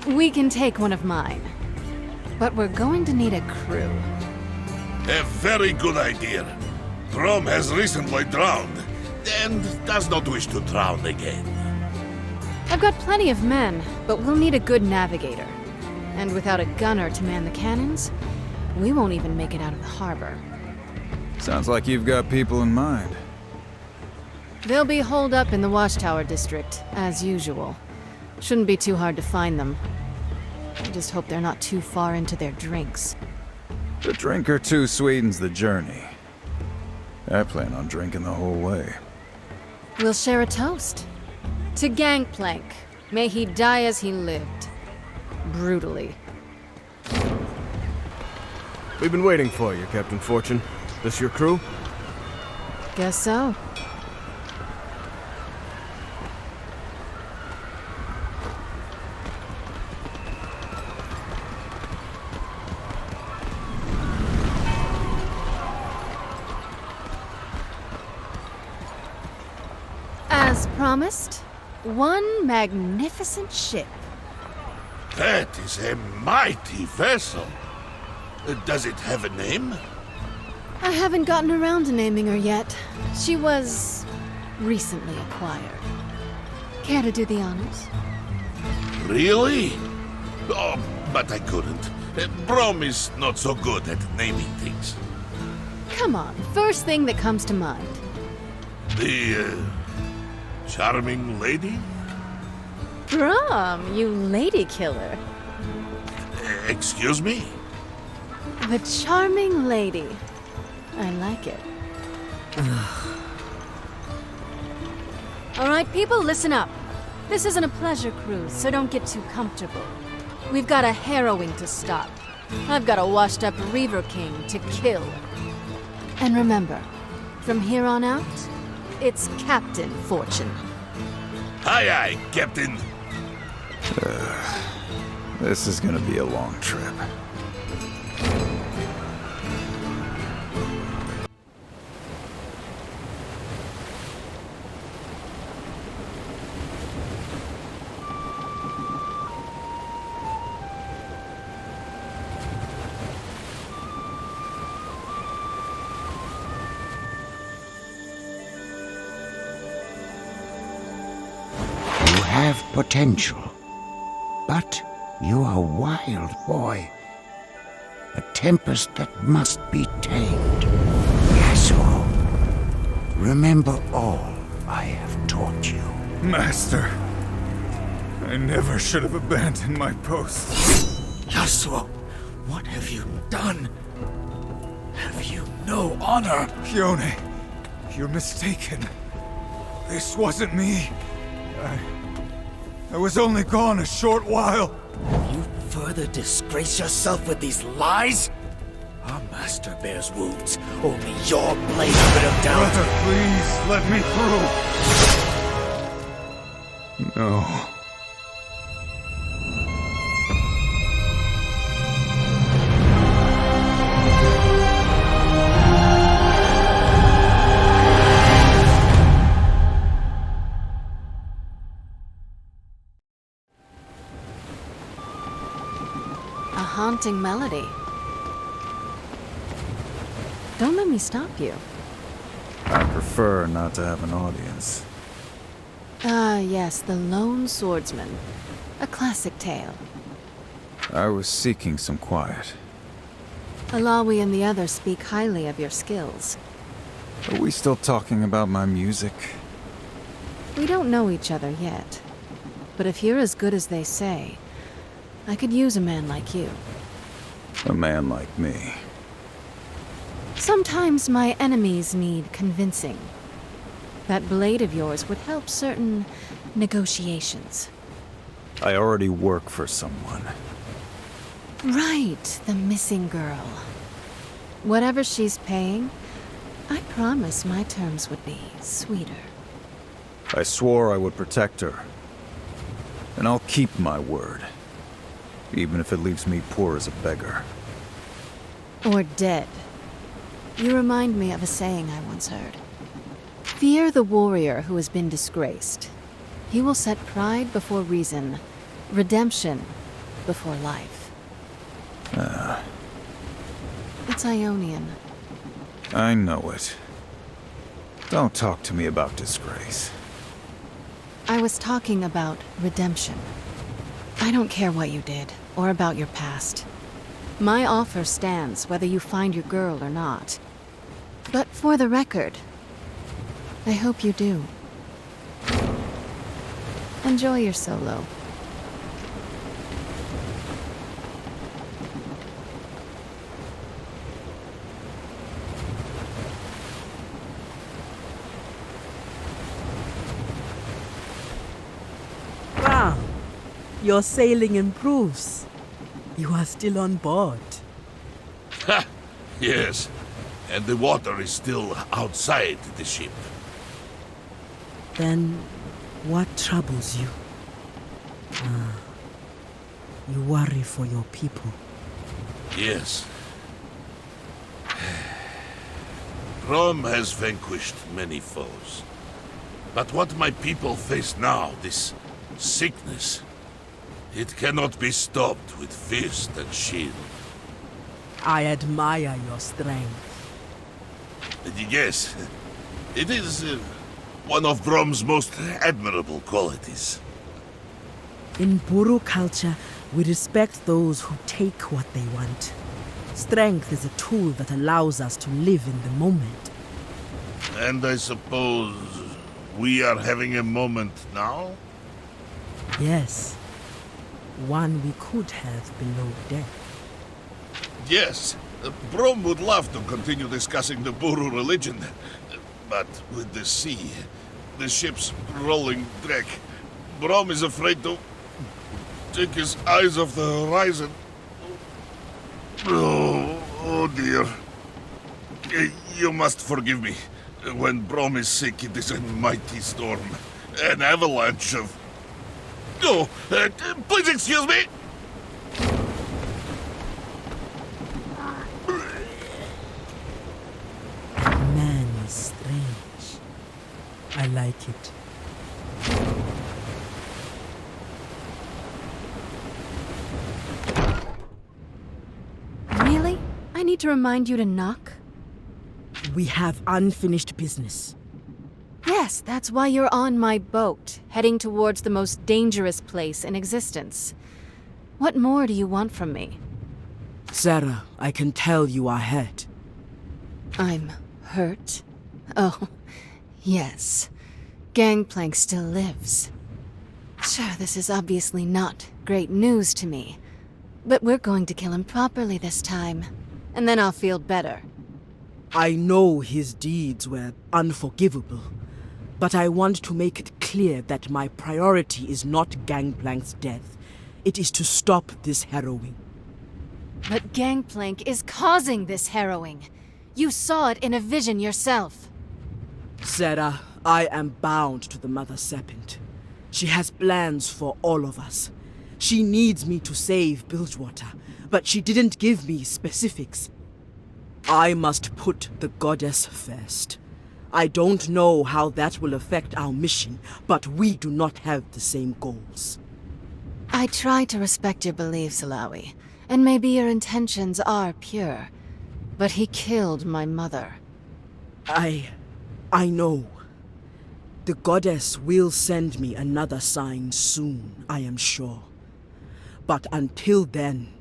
We can take one of mine. But we're going to need a crew. A very good idea. Brom has recently drowned, and does not wish to drown again. I've got plenty of men, but we'll need a good navigator. And without a gunner to man the cannons, we won't even make it out of the harbor. Sounds like you've got people in mind. They'll be holed up in the Watchtower district, as usual. Shouldn't be too hard to find them. I just hope they're not too far into their drinks. The drink or two sweetens the journey. I plan on drinking the whole way. We'll share a toast. To Gangplank. May he die as he lived. Brutally. We've been waiting for you, Captain Fortune. This your crew? Guess so. As promised, one magnificent ship. That is a mighty vessel. Does it have a name? I haven't gotten around to naming her yet. She was recently acquired. Care to do the honors? Really? Oh, but I couldn't. Brom is not so good at naming things. Come on, first thing that comes to mind. The, charming lady? Brom, you lady killer. Excuse me? The charming lady. I like it. All right, people, listen up. This isn't a pleasure cruise, so don't get too comfortable. We've got a harrowing to stop. I've got a washed-up Reaver King to kill. And remember, from here on out, it's Captain Fortune. Aye, aye, Captain. This is gonna be a long trip. You have potential, but you are a wild boy. A tempest that must be tamed. Yasuo, remember all I have taught you. Master, I never should have abandoned my post. Yasuo, what have you done? Have you no honor? Yone, you're mistaken. This wasn't me. I was only gone a short while. You further disgrace yourself with these lies? Our master bears wounds. Only your blade could have dealt. Brother, please, let me through. No. A haunting melody. Don't let me stop you. I prefer not to have an audience. Ah, yes, the Lone Swordsman. A classic tale. I was seeking some quiet. Alawi and the others speak highly of your skills. Are we still talking about my music? We don't know each other yet. But if you're as good as they say, I could use a man like you. A man like me. Sometimes my enemies need convincing. That blade of yours would help certain negotiations. I already work for someone. Right, the missing girl. Whatever she's paying, I promise my terms would be sweeter. I swore I would protect her. And I'll keep my word. Even if it leaves me poor as a beggar. Or dead. You remind me of a saying I once heard. Fear the warrior who has been disgraced. He will set pride before reason, redemption before life. It's Ionian. I know it. Don't talk to me about disgrace. I was talking about redemption. I don't care what you did, or about your past. My offer stands whether you find your girl or not. But for the record, I hope you do. Enjoy your solo. Wow, your sailing improves. You are still on board. Ha! Yes. And the water is still outside the ship. Then, what troubles you? You worry for your people. Yes. Rome has vanquished many foes. But what my people face now, this sickness, it cannot be stopped with fist and shield. I admire your strength. Yes, it is one of Brom's most admirable qualities. In Buru culture, we respect those who take what they want. Strength is a tool that allows us to live in the moment. And I suppose we are having a moment now? Yes. One we could have below deck. Yes. Brom would love to continue discussing the Buru religion. But with the sea, the ship's rolling deck, Brom is afraid to take his eyes off the horizon. Oh dear. You must forgive me. When Brom is sick, it is a mighty storm. An avalanche of... Oh, please excuse me! Man is strange. I like it. Really? I need to remind you to knock? We have unfinished business. Yes, that's why you're on my boat, heading towards the most dangerous place in existence. What more do you want from me? Sarah, I can tell you are hurt. I'm hurt? Oh, yes. Gangplank still lives. Sure, this is obviously not great news to me. But we're going to kill him properly this time. And then I'll feel better. I know his deeds were unforgivable. But I want to make it clear that my priority is not Gangplank's death. It is to stop this harrowing. But Gangplank is causing this harrowing. You saw it in a vision yourself. Sarah, I am bound to the Mother Serpent. She has plans for all of us. She needs me to save Bilgewater, but she didn't give me specifics. I must put the goddess first. I don't know how that will affect our mission, but we do not have the same goals. I try to respect your beliefs, Alawi, and maybe your intentions are pure. But he killed my mother. I know. The goddess will send me another sign soon, I am sure. But until then...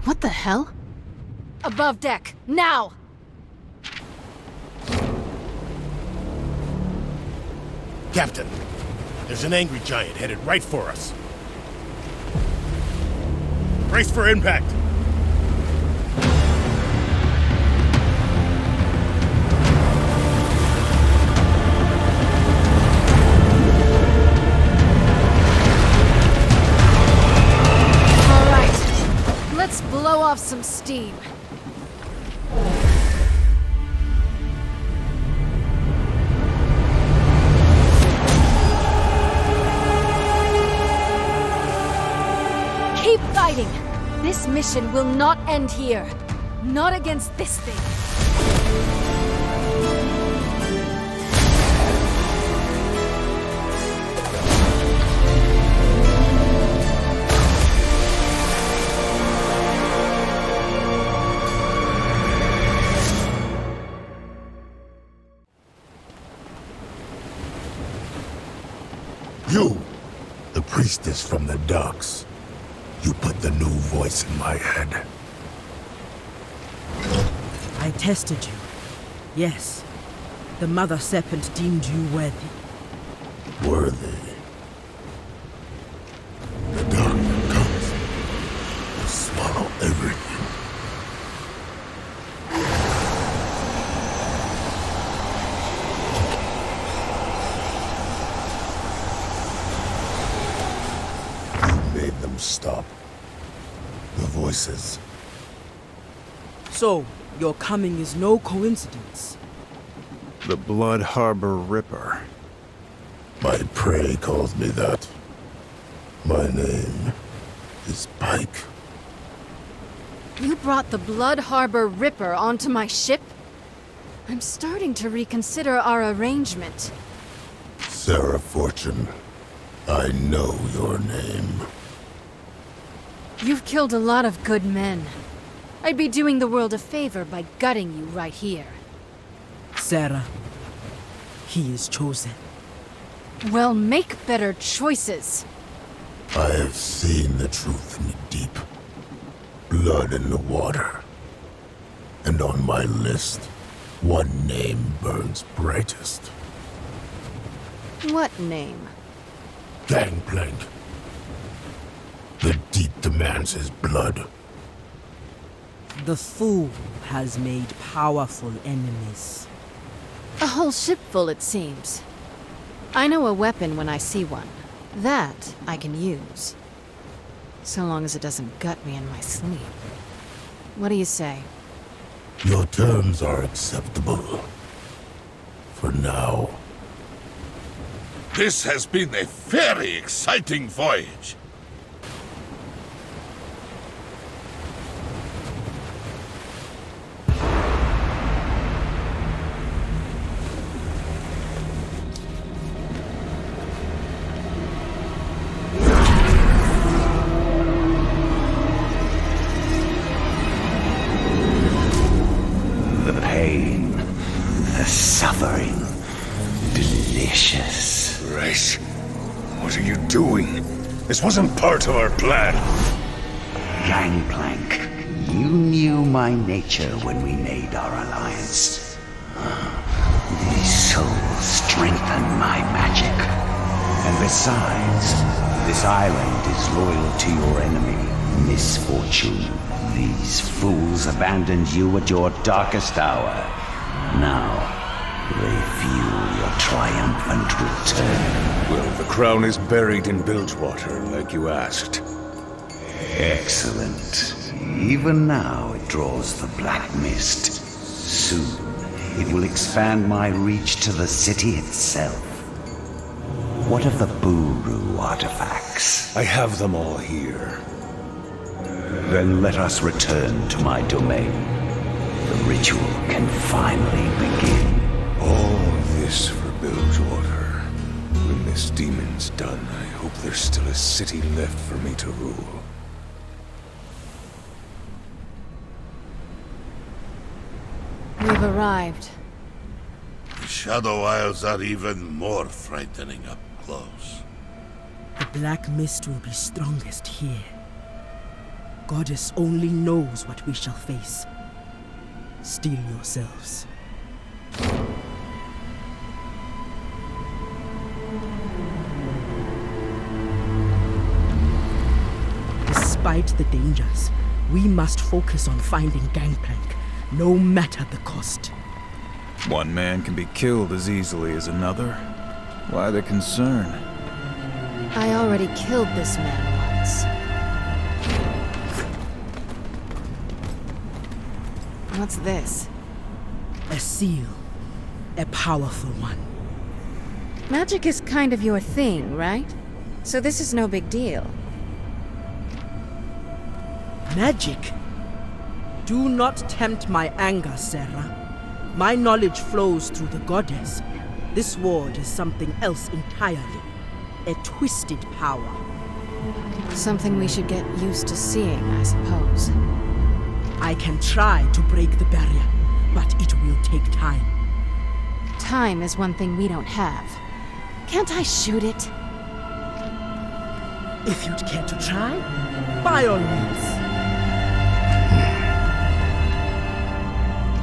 What the hell? Above deck, now! Captain, there's an angry giant headed right for us. Brace for impact! All right, let's blow off some steam. Keep fighting! This mission will not end here. Not against this thing. You, the priestess from the docks. You put the new voice in my head. I tested you. Yes. The Mother Serpent deemed you worthy. Worthy. The dark that comes will swallow everything. You made them stop. The voices. So, your coming is no coincidence. The Blood Harbor Ripper. My prey calls me that. My name is Pike. You brought the Blood Harbor Ripper onto my ship? I'm starting to reconsider our arrangement. Sarah Fortune, I know your name. You've killed a lot of good men. I'd be doing the world a favor by gutting you right here. Sarah, he is chosen. Well, make better choices. I have seen the truth in the deep. Blood in the water. And on my list, one name burns brightest. What name? Gangplank. The deep demands his blood. The fool has made powerful enemies. A whole ship full, it seems. I know a weapon when I see one. That I can use. So long as it doesn't gut me in my sleep. What do you say? Your terms are acceptable. For now. This has been a very exciting voyage. The pain, the suffering, delicious. Race, what are you doing? This wasn't part of our plan. Gangplank, you knew my nature when we made our alliance. These souls strengthen my magic. And besides, this island is loyal to your enemy, Misfortune. These fools abandoned you at your darkest hour. Now, they fuel your triumphant return. Well, the crown is buried in Bilgewater, like you asked. Excellent. Even now it draws the black mist. Soon, it will expand my reach to the city itself. What of the Buru artifacts? I have them all here. Then let us return to my domain. The ritual can finally begin. All this for Bilgewater. When this demon's done, I hope there's still a city left for me to rule. We've arrived. The Shadow Isles are even more frightening up close. The black mist will be strongest here. Goddess only knows what we shall face. Steel yourselves. Despite the dangers, we must focus on finding Gangplank, no matter the cost. One man can be killed as easily as another. Why the concern? I already killed this man once. What's this? A seal. A powerful one. Magic is kind of your thing, right? So this is no big deal. Magic? Do not tempt my anger, Sarah. My knowledge flows through the goddess. This ward is something else entirely. A twisted power. Something we should get used to seeing, I suppose. I can try to break the barrier, but it will take time. Time is one thing we don't have. Can't I shoot it? If you'd care to try, by all means.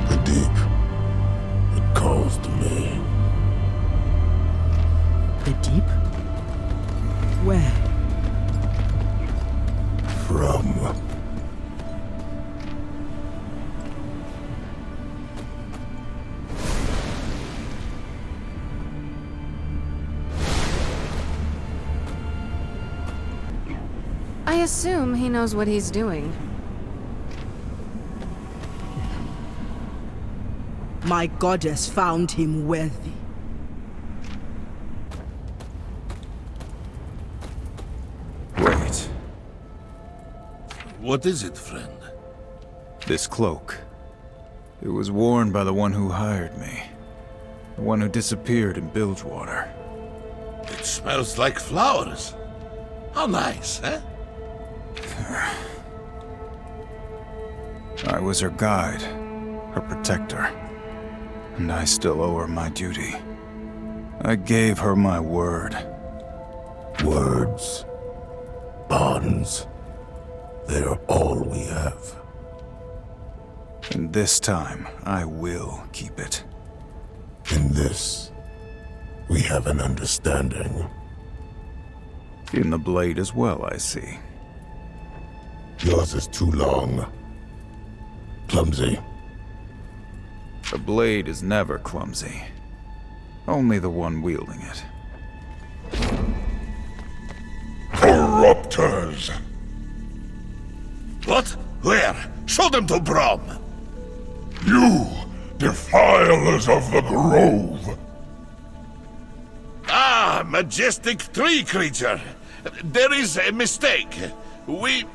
The deep. It calls to me. The deep? Where? From. I assume he knows what he's doing. My goddess found him worthy. Wait. What is it, friend? This cloak. It was worn by the one who hired me. The one who disappeared in Bilgewater. It smells like flowers. How nice, eh? I was her guide, her protector, and I still owe her my duty. I gave her my word. Words. bonds. They're all we have. And this time, I will keep it. In this, we have an understanding. In the blade as well, I see. Yours is too long. Clumsy. The blade is never clumsy. Only the one wielding it. Corruptors! What? Where? Show them to Brom! You, defilers of the grove! Ah, majestic tree creature! There is a mistake. We...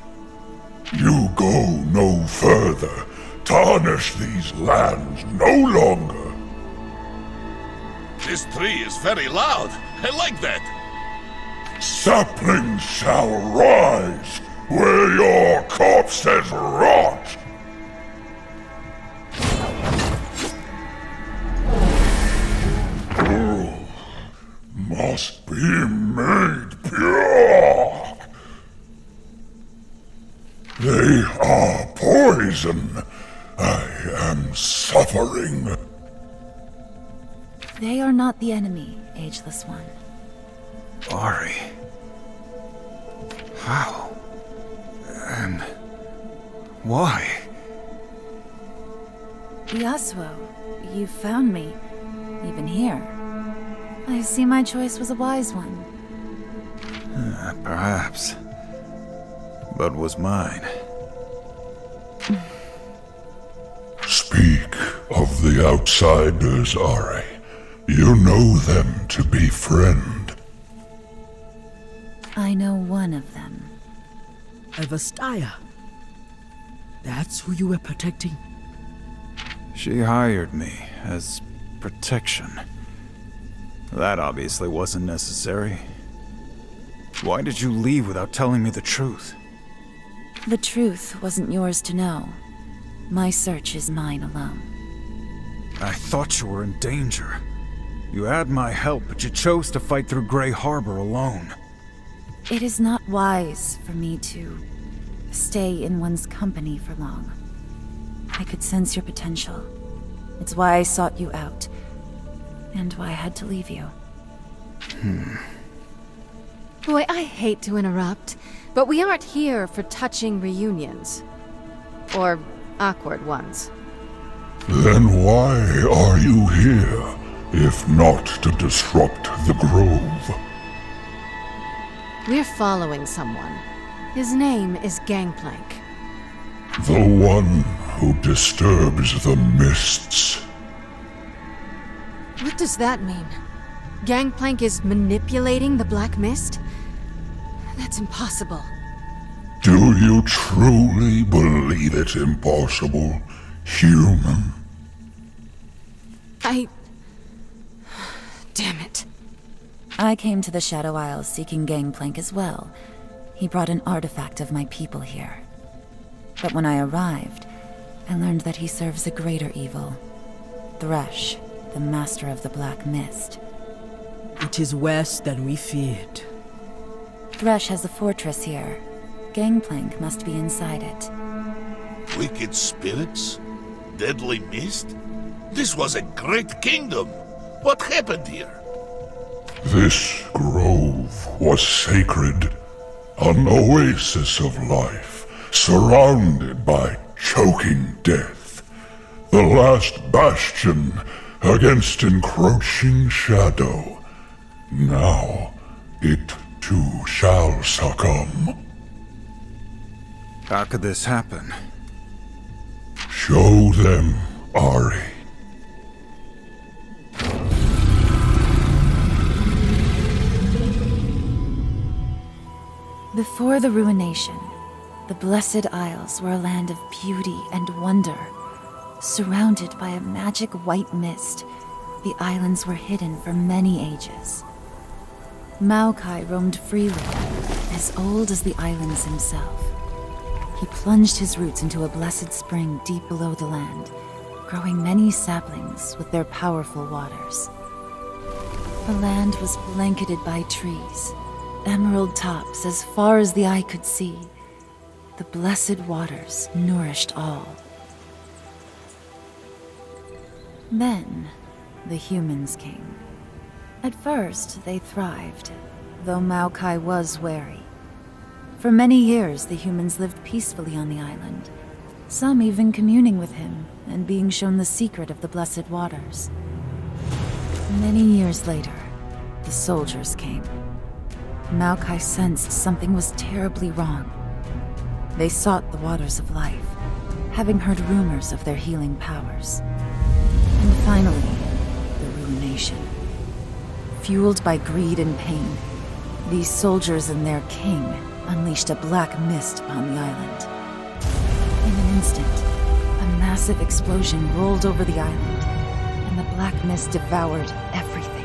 You go no further. Tarnish these lands no longer. This tree is very loud. I like that. Saplings shall rise where your corpses rot. Must be made pure. They are poison. I am suffering. They are not the enemy, Ageless One. Ari. How? And why? Yasuo, you found me, even here. I see my choice was a wise one. Perhaps. But was mine. Speak of the outsiders, Ari. You know them to be friend. I know one of them. Evastaya. That's who you were protecting? She hired me as protection. That obviously wasn't necessary. Why did you leave without telling me the truth? The truth wasn't yours to know. My search is mine alone. I thought you were in danger. You had my help, but you chose to fight through Grey Harbor alone. It is not wise for me to stay in one's company for long. I could sense your potential. It's why I sought you out, and why I had to leave you. Boy, I hate to interrupt, but we aren't here for touching reunions. Or awkward ones. Then why are you here, if not to disrupt the grove? We're following someone. His name is Gangplank. The one who disturbs the mists. What does that mean? Gangplank is manipulating the Black Mist? That's impossible. Do you truly believe it impossible, human? Damn it. I came to the Shadow Isles seeking Gangplank as well. He brought an artifact of my people here. But when I arrived, I learned that he serves a greater evil. Thresh, the master of the Black Mist. It is worse than we feared. Thresh has a fortress here. Gangplank must be inside it. Wicked spirits? Deadly mist? This was a great kingdom. What happened here? This grove was sacred. An oasis of life, surrounded by choking death. The last bastion against encroaching shadow. Now, it too shall succumb. How could this happen? Show them, Ari. Before the ruination, the Blessed Isles were a land of beauty and wonder. Surrounded by a magic white mist, the islands were hidden for many ages. Maokai roamed freely, as old as the islands himself. He plunged his roots into a blessed spring deep below the land, growing many saplings with their powerful waters. The land was blanketed by trees, emerald tops as far as the eye could see. The blessed waters nourished all. Then, the humans came. At first, they thrived, though Maokai was wary. For many years, the humans lived peacefully on the island, some even communing with him and being shown the secret of the blessed waters. Many years later, the soldiers came. Maokai sensed something was terribly wrong. They sought the waters of life, having heard rumors of their healing powers. And finally, the Ruination. Fueled by greed and pain, these soldiers and their king unleashed a black mist upon the island. In an instant, a massive explosion rolled over the island, and the black mist devoured everything.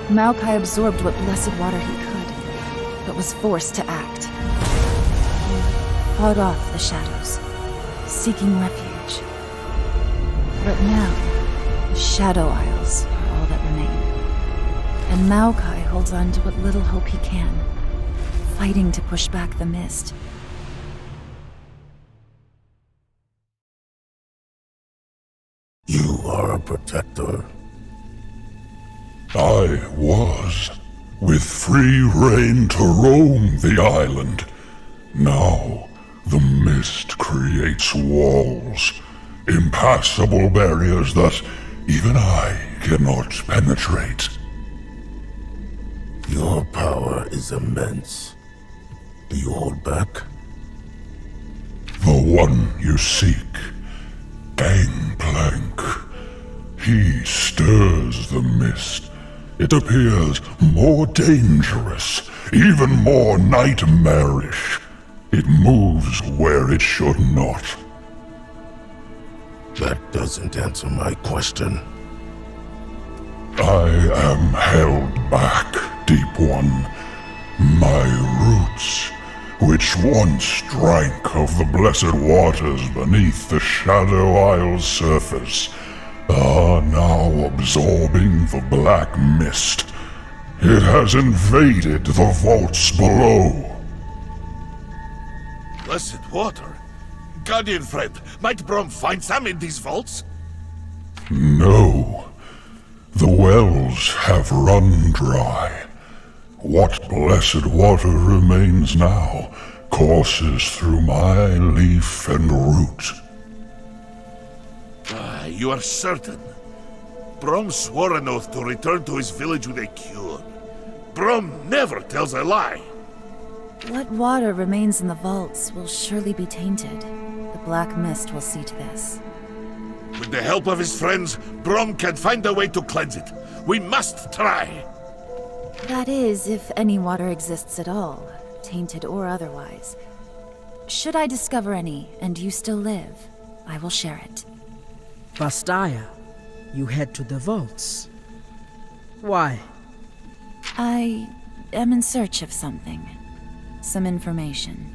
Maokai absorbed what blessed water he could, but was forced to act. He fought off the shadows, seeking refuge. But now, the Shadow Isles are all that remain. And Maokai holds on to what little hope he can, fighting to push back the mist. You are a protector. I was, with free rein to roam the island. Now, the mist creates walls, impassable barriers that even I cannot penetrate. Your power is immense. Do you hold back? The one you seek, Gangplank. He stirs the mist. It appears more dangerous, even more nightmarish. It moves where it should not. That doesn't answer my question. I am held back, Deep One. My roots, which once drank of the blessed waters beneath the Shadow Isle's surface, are now absorbing the black mist. It has invaded the vaults below. Blessed water? Guardian friend, might Brom find some in these vaults? No. The wells have run dry. What blessed water remains now courses through my leaf and root. You are certain? Brom swore an oath to return to his village with a cure. Brom never tells a lie. What water remains in the vaults will surely be tainted. The Black Mist will see to this. With the help of his friends, Brom can find a way to cleanse it. We must try! That is, if any water exists at all, tainted or otherwise. Should I discover any, and you still live, I will share it. Bastaya, you head to the vaults. Why? I am in search of something. Some information.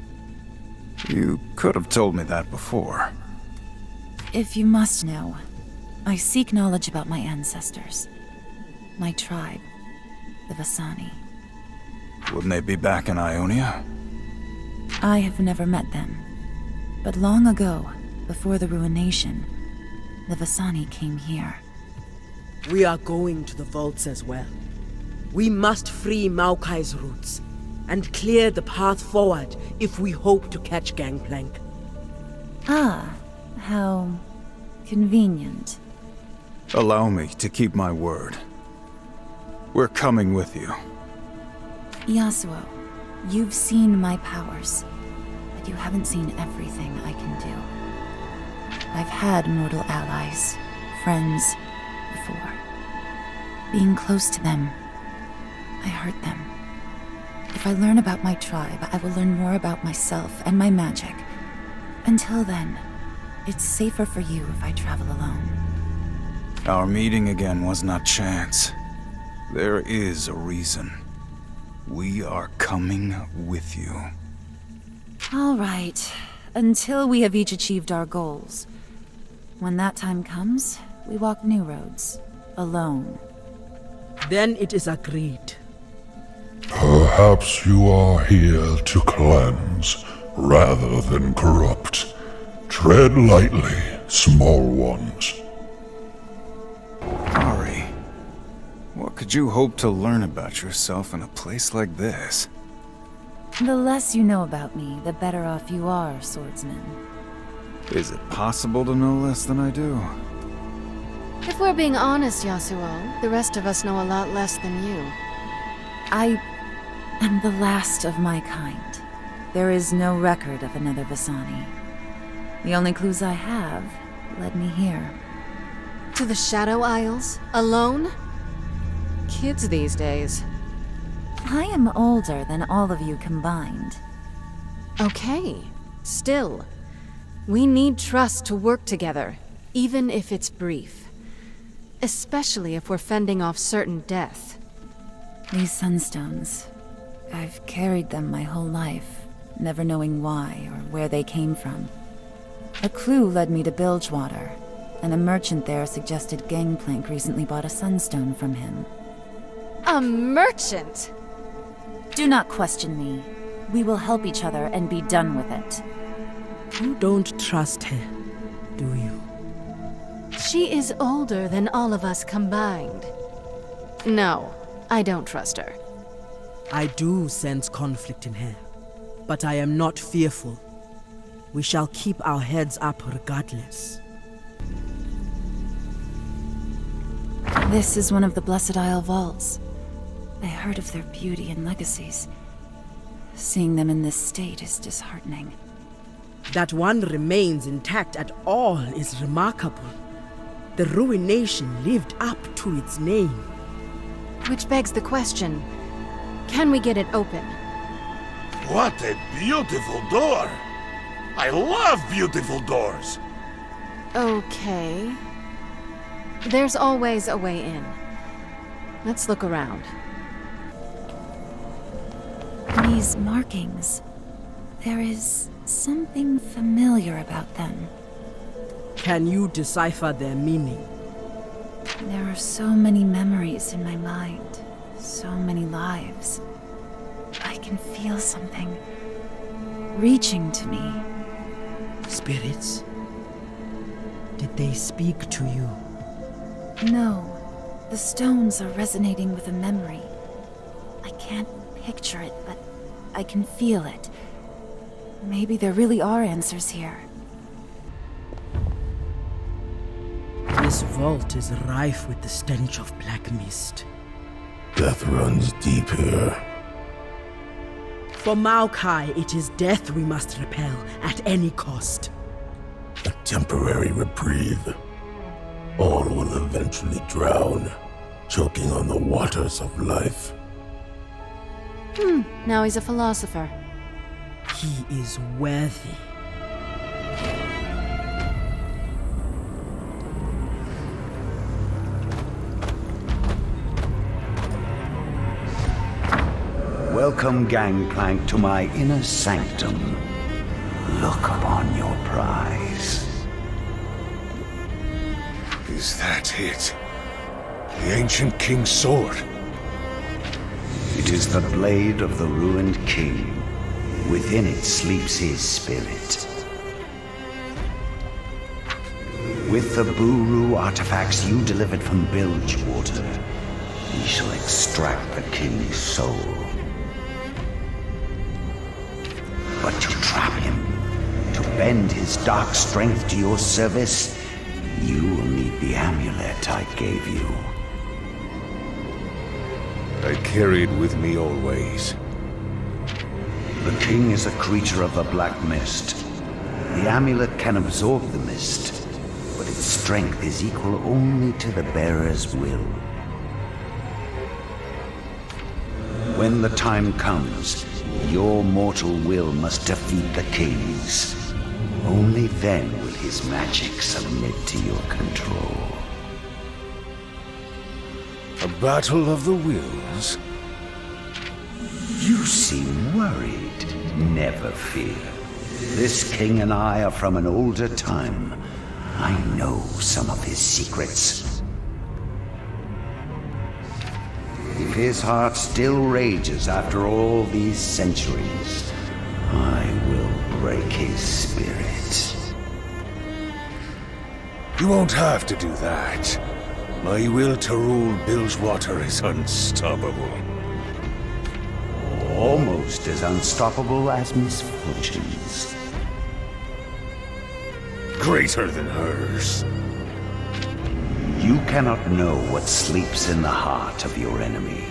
You could have told me that before. If you must know, I seek knowledge about my ancestors. My tribe, the Vistani. Wouldn't they be back in Ionia? I have never met them. But long ago, before the Ruination, the Vistani came here. We are going to the vaults as well. We must free Maokai's roots and clear the path forward if we hope to catch Gangplank. Ah, how convenient. Allow me to keep my word. We're coming with you. Yasuo, you've seen my powers, but you haven't seen everything I can do. I've had mortal allies, friends, before. Being close to them, I hurt them. If I learn about my tribe, I will learn more about myself and my magic. Until then, it's safer for you if I travel alone. Our meeting again was not chance. There is a reason. We are coming with you. All right, until we have each achieved our goals. When that time comes, we walk new roads, alone. Then it is agreed. Perhaps you are here to cleanse rather than corrupt. Tread lightly, small ones. Ari, what could you hope to learn about yourself in a place like this? The less you know about me, the better off you are, swordsman. Is it possible to know less than I do? If we're being honest, Yasuo, the rest of us know a lot less than you. I am the last of my kind. There is no record of another Vistani. The only clues I have led me here. To the Shadow Isles? Alone? Kids these days. I am older than all of you combined. Okay. Still. We need trust to work together, even if it's brief. Especially if we're fending off certain death. These sunstones. I've carried them my whole life, never knowing why or where they came from. A clue led me to Bilgewater, and a merchant there suggested Gangplank recently bought a sunstone from him. A merchant? Do not question me. We will help each other and be done with it. You don't trust her, do you? She is older than all of us combined. No, I don't trust her. I do sense conflict in her, but I am not fearful. We shall keep our heads up regardless. This is one of the Blessed Isle vaults. I heard of their beauty and legacies. Seeing them in this state is disheartening. That one remains intact at all is remarkable. The ruination lived up to its name. Which begs the question, can we get it open? What a beautiful door! I love beautiful doors! Okay. There's always a way in. Let's look around. These markings. There is something familiar about them. Can you decipher their meaning? There are so many memories in my mind. So many lives. I can feel something reaching to me. Spirits? Did they speak to you? No. The stones are resonating with a memory. I can't picture it, but I can feel it. Maybe there really are answers here. This vault is rife with the stench of black mist. Death runs deep here. For Maokai, it is death we must repel at any cost. A temporary reprieve. All will eventually drown, choking on the waters of life. Now he's a philosopher. He is worthy. Welcome, Gangplank, to my inner sanctum. Look upon your prize. Is that it? The ancient king's sword? It is the blade of the ruined king. Within it sleeps his spirit. With the Buru artifacts you delivered from Bilgewater, we shall extract the king's soul. But to trap him, to bend his dark strength to your service, you will need the amulet I gave you. I carry it with me always. The king is a creature of the Black Mist. The amulet can absorb the mist, but its strength is equal only to the bearer's will. When the time comes, your mortal will must defeat the king's. Only then will his magic submit to your control. A battle of the wills? You seem worried. Never fear. This king and I are from an older time. I know some of his secrets. If his heart still rages after all these centuries, I will break his spirit. You won't have to do that. My will to rule Bilgewater is unstoppable. Almost as unstoppable as misfortunes. Greater than hers. You cannot know what sleeps in the heart of your enemy.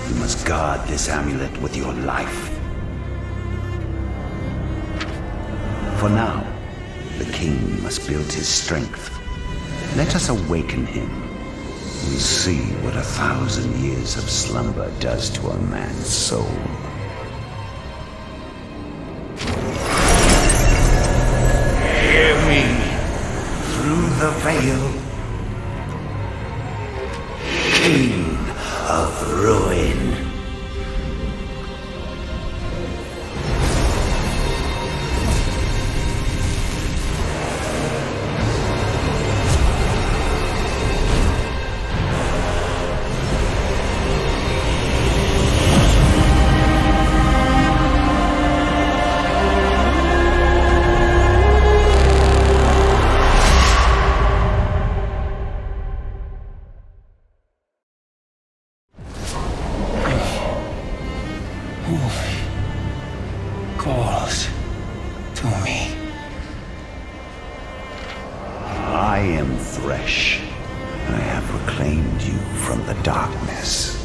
You must guard this amulet with your life. For now, the king must build his strength. Let us awaken him. We'll see what 1,000 years of slumber does to a man's soul. Hear me through the veil. King of Ruin. Calls to me. I am Thresh. I have reclaimed you from the darkness.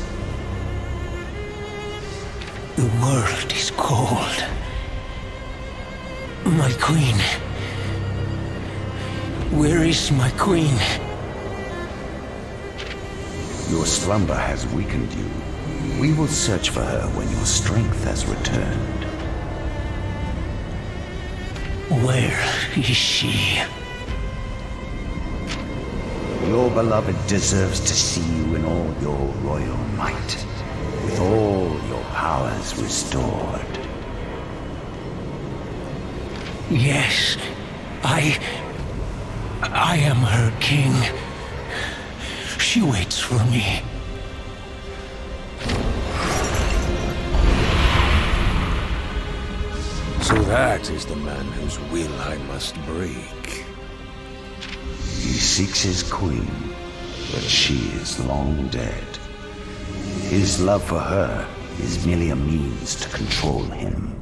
The world is cold. My queen. Where is my queen? Your slumber has weakened you. We will search for her when your strength has returned. Where is she? Your beloved deserves to see you in all your royal might, with all your powers restored. Yes, I am her king. She waits for me. So that is the man whose will I must break. He seeks his queen, but she is long dead. His love for her is merely a means to control him.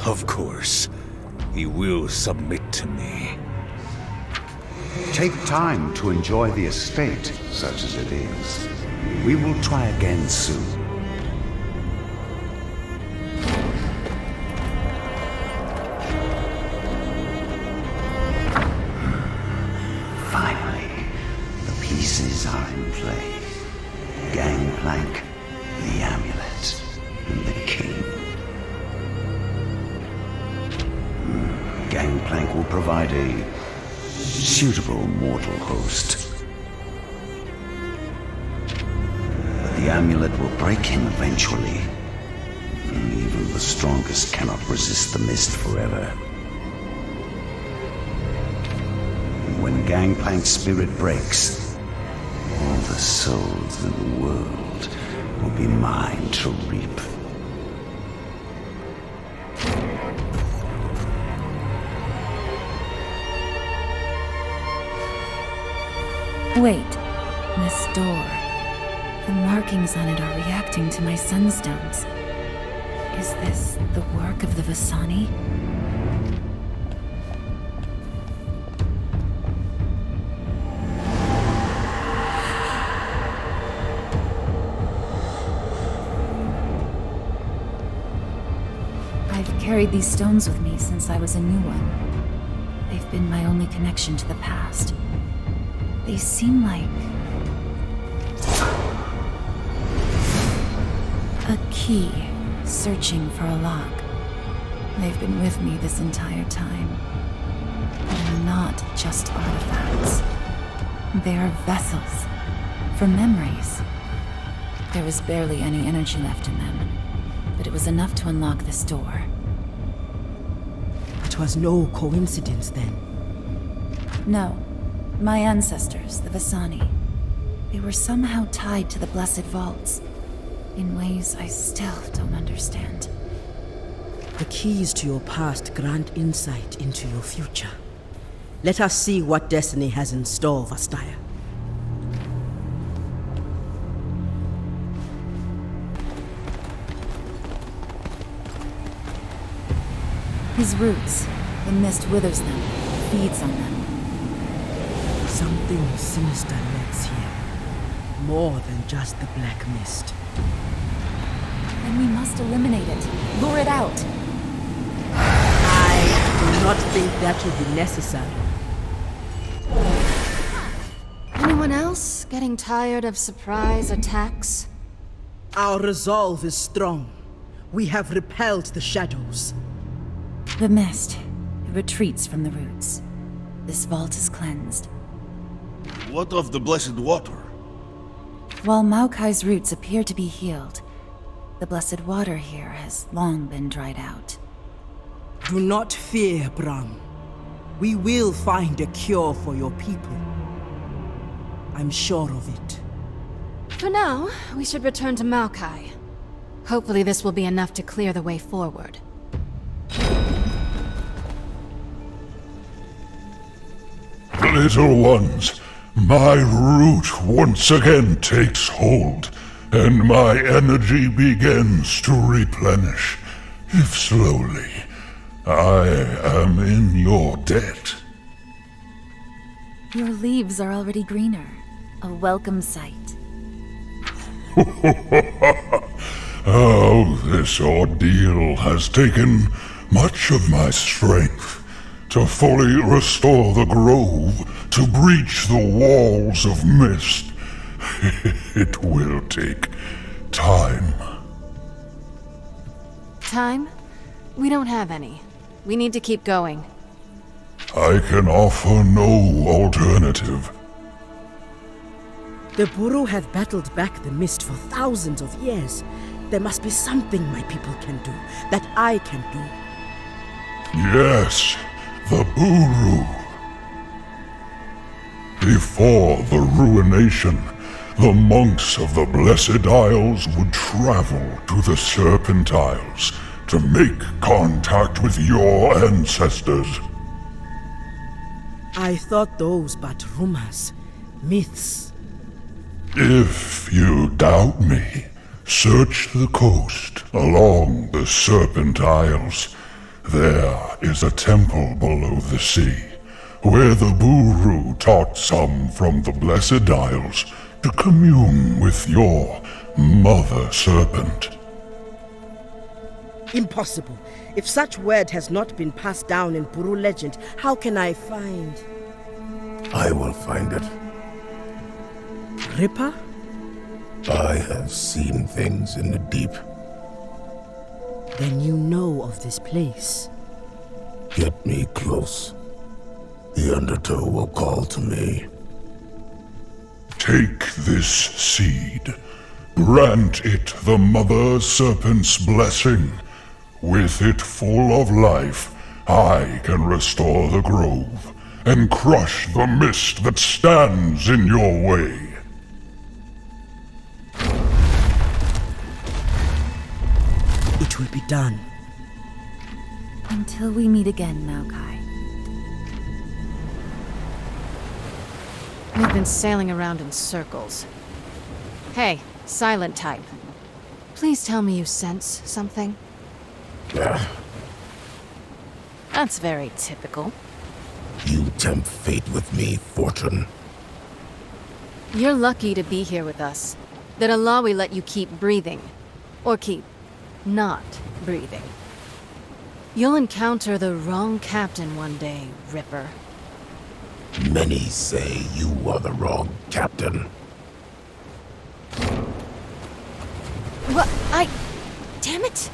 Of course, he will submit to me. Take time to enjoy the estate, such as it is. We will try again soon. Finally, the pieces are in play. Gangplank, the amulet, and the king. Gangplank will provide a suitable mortal host. But the amulet will break him eventually. Even the strongest cannot resist the mist forever. When Gangplank's spirit breaks, all the souls in the world will be mine to reap. Wait, this door. The markings on it are reacting to my sunstones. Is this the work of the Vasani? I've carried these stones with me since I was a new one. They've been my only connection to the past. They seem like a key searching for a lock. They've been with me this entire time. They're not just artifacts. They are vessels for memories. There was barely any energy left in them, but it was enough to unlock this door. It was no coincidence then. No. My ancestors, the Vasani. They were somehow tied to the Blessed Vaults, in ways I still don't understand. The keys to your past grant insight into your future. Let us see what destiny has in store, Vastaya. His roots, the mist withers them, feeds on them. Something sinister lurks here. More than just the black mist. Then we must eliminate it. Lure it out. I do not think that will be necessary. Anyone else getting tired of surprise attacks? Our resolve is strong. We have repelled the shadows. The mist. It retreats from the roots. This vault is cleansed. What of the blessed water? While Maokai's roots appear to be healed, the blessed water here has long been dried out. Do not fear, Brahm. We will find a cure for your people. I'm sure of it. For now, we should return to Maokai. Hopefully this will be enough to clear the way forward. Little ones, my root once again takes hold, and my energy begins to replenish, if slowly. I am in your debt. Your leaves are already greener. A welcome sight. Oh, this ordeal has taken much of my strength. To fully restore the grove, to breach the walls of mist. It will take time. Time? We don't have any. We need to keep going. I can offer no alternative. The Buru have battled back the mist for thousands of years. There must be something my people can do, that I can do. Yes, the Buru. Before the ruination, the monks of the Blessed Isles would travel to the Serpent Isles to make contact with your ancestors. I thought those but rumors, myths. If you doubt me, search the coast along the Serpent Isles. There is a temple below the sea, where the Buru taught some from the Blessed Isles to commune with your Mother Serpent. Impossible. If such word has not been passed down in Buru legend, how can I find... I will find it. Ripper? I have seen things in the deep. Then you know of this place. Get me close. The Undertow will call to me. Take this seed. Grant it the Mother Serpent's blessing. With it full of life, I can restore the grove and crush the mist that stands in your way. It will be done. Until we meet again, Maokai. We've been sailing around in circles. Hey, silent type. Please tell me you sense something. That's very typical. You tempt fate with me, Fortune. You're lucky to be here with us. That Alawi let you keep breathing. Or keep not breathing. You'll encounter the wrong captain one day, Ripper. Many say you are the wrong captain. What? Damn it!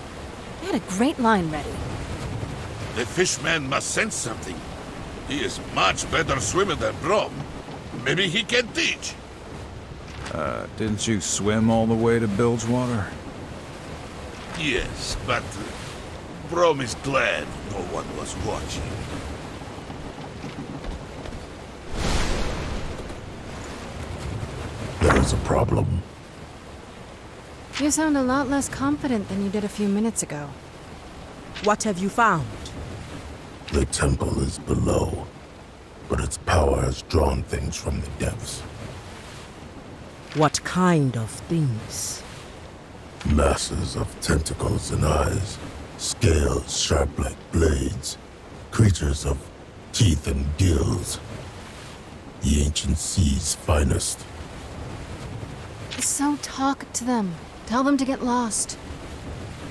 I had a great line ready. The fishman must sense something. He is much better swimmer than Brom. Maybe he can teach. Didn't you swim all the way to Bilgewater? Yes, but Brom is glad no one was watching. there's a problem. You sound a lot less confident than you did a few minutes ago. What have you found? The temple is below, but its power has drawn things from the depths. What kind of things? Masses of tentacles and eyes, scales sharp like blades, creatures of teeth and gills. The ancient sea's finest. So talk to them. Tell them to get lost.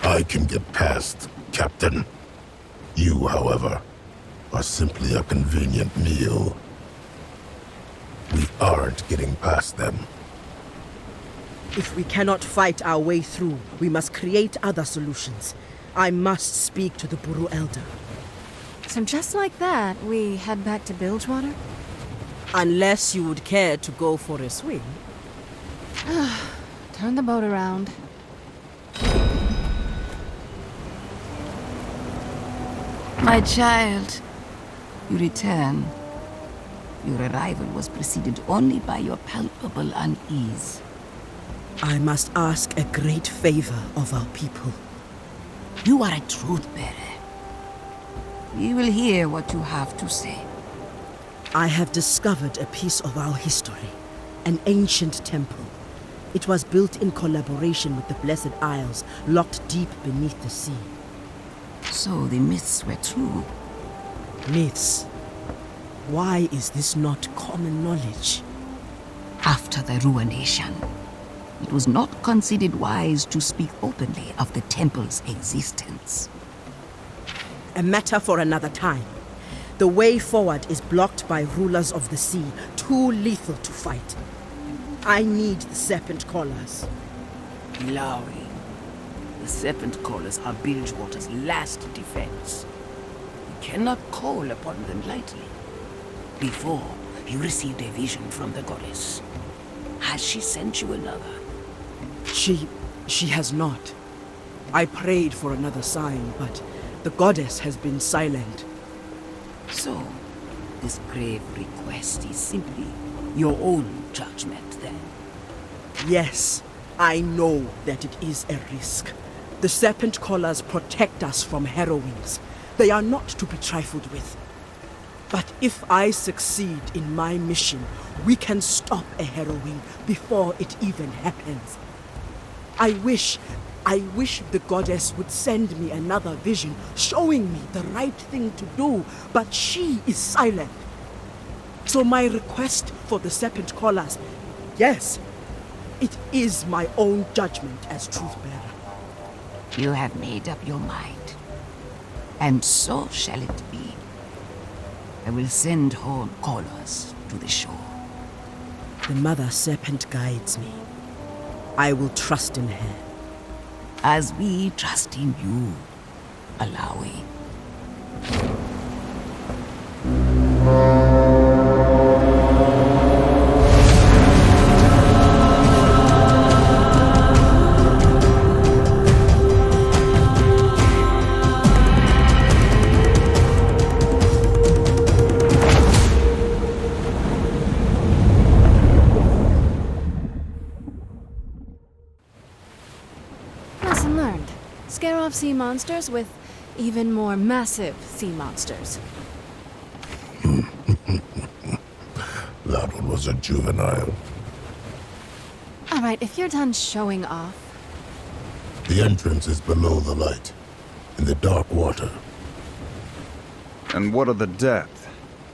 I can get past, Captain. You, however, are simply a convenient meal. We aren't getting past them. If we cannot fight our way through, we must create other solutions. I must speak to the Buru Elder. So just like that, we head back to Bilgewater? Unless you would care to go for a swim. Turn the boat around. My child, you return. Your arrival was preceded only by your palpable unease. I must ask a great favor of our people. You are a truth-bearer. We will hear what you have to say. I have discovered a piece of our history, an ancient temple. It was built in collaboration with the Blessed Isles, locked deep beneath the sea. So the myths were true. Myths? Why is this not common knowledge? After the ruination, it was not considered wise to speak openly of the temple's existence. A matter for another time. The way forward is blocked by rulers of the sea, too lethal to fight. I need the Serpent Callers. Illaoi, the Serpent Callers are Bilgewater's last defense. You cannot call upon them lightly. Before, you received a vision from the goddess. Has she sent you another? She has not. I prayed for another sign, but the goddess has been silent. So, this grave request is simply your own judgment, then? Yes, I know that it is a risk. The Serpent Callers protect us from harrowings. They are not to be trifled with. But if I succeed in my mission, we can stop a harrowing before it even happens. I wish the goddess would send me another vision showing me the right thing to do, but she is silent. So my request for the Serpent Callers, yes, it is my own judgment as Truthbearer. You have made up your mind, and so shall it be. I will send home callers to the shore. The Mother Serpent guides me. I will trust in her. As we trust in you, Illaoi. Lesson learned. Scare off sea monsters with even more massive sea monsters. That one was a juvenile. Alright, if you're done showing off. The entrance is below the light, in the dark water. And what of the depth?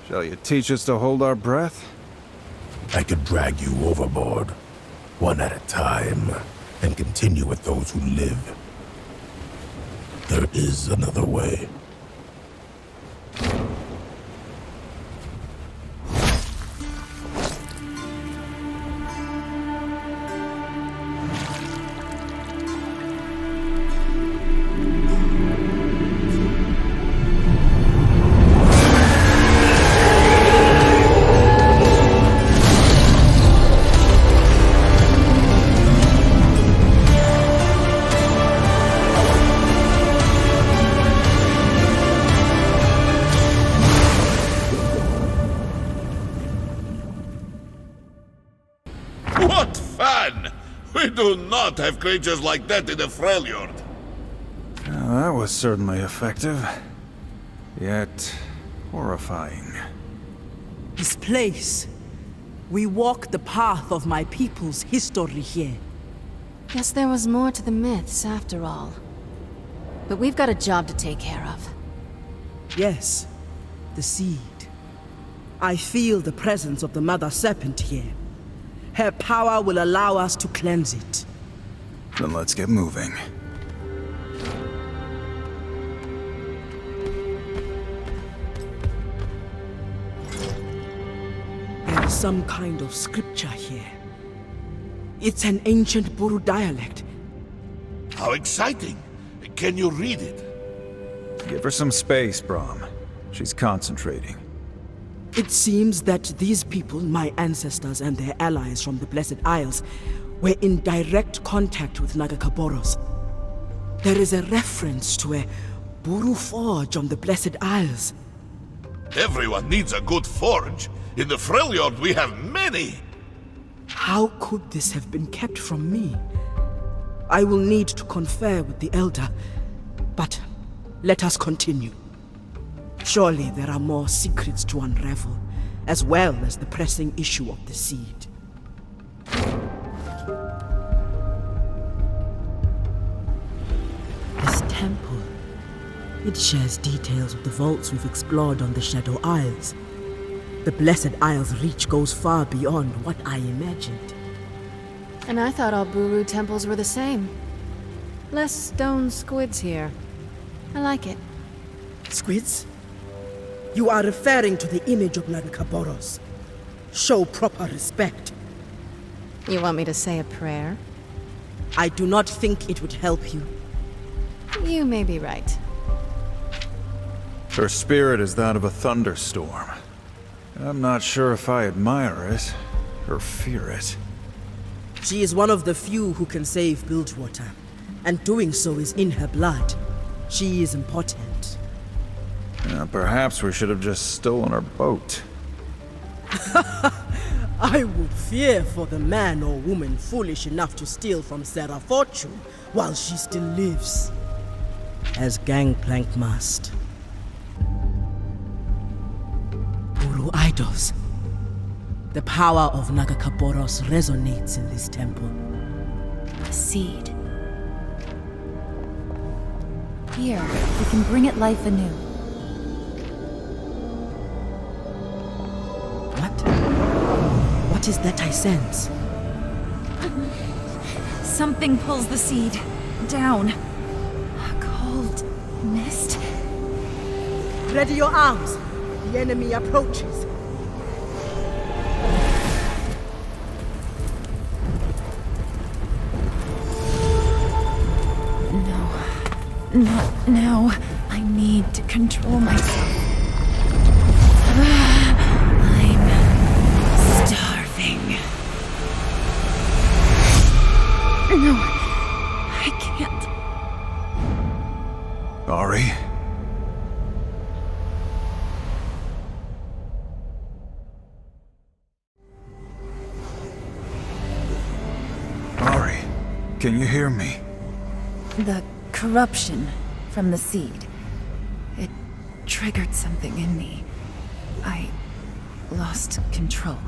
Shall you teach us to hold our breath? I could drag you overboard, one at a time, and continue with those who live. There is another way. do not have creatures like that in the Freljord. That was certainly effective. Yet horrifying. This place. We walk the path of my people's history here. Guess there was more to the myths after all. But we've got a job to take care of. Yes, the seed. I feel the presence of the Mother Serpent here. Her power will allow us to cleanse it. Then let's get moving. There is some kind of scripture here. It's an ancient Buru dialect. How exciting! Can you read it? Give her some space, Braum. She's concentrating. It seems that these people, my ancestors and their allies from the Blessed Isles, were in direct contact with Nagakaboros. There is a reference to a Buru forge on the Blessed Isles. Everyone needs a good forge. In the Freljord we have many. How could this have been kept from me? I will need to confer with the Elder, but let us continue. Surely there are more secrets to unravel, as well as the pressing issue of the seed. This temple, it shares details of the vaults we've explored on the Shadow Isles. The Blessed Isles' reach goes far beyond what I imagined. And I thought all Buru temples were the same. Less stone squids here. I like it. Squids? You are referring to the image of Nagakaboros. Show proper respect. You want me to say a prayer? I do not think it would help you. You may be right. Her spirit is that of a thunderstorm. I'm not sure if I admire it, or fear it. She is one of the few who can save Bilgewater, and doing so is in her blood. She is important. Perhaps we should have just stolen her boat. I would fear for the man or woman foolish enough to steal from Sarah Fortune while she still lives. As Gangplank must. Buru idols. The power of Nagakaboros resonates in this temple. A seed. Here, we can bring it life anew. What is that I sense? Something pulls the seed down. A cold mist. Ready your arms. The enemy approaches. No. Not now. I need to control myself. I'm starving. No, I can't. Ari? Ari, can you hear me? The corruption from the seed. It triggered something in me. I lost control.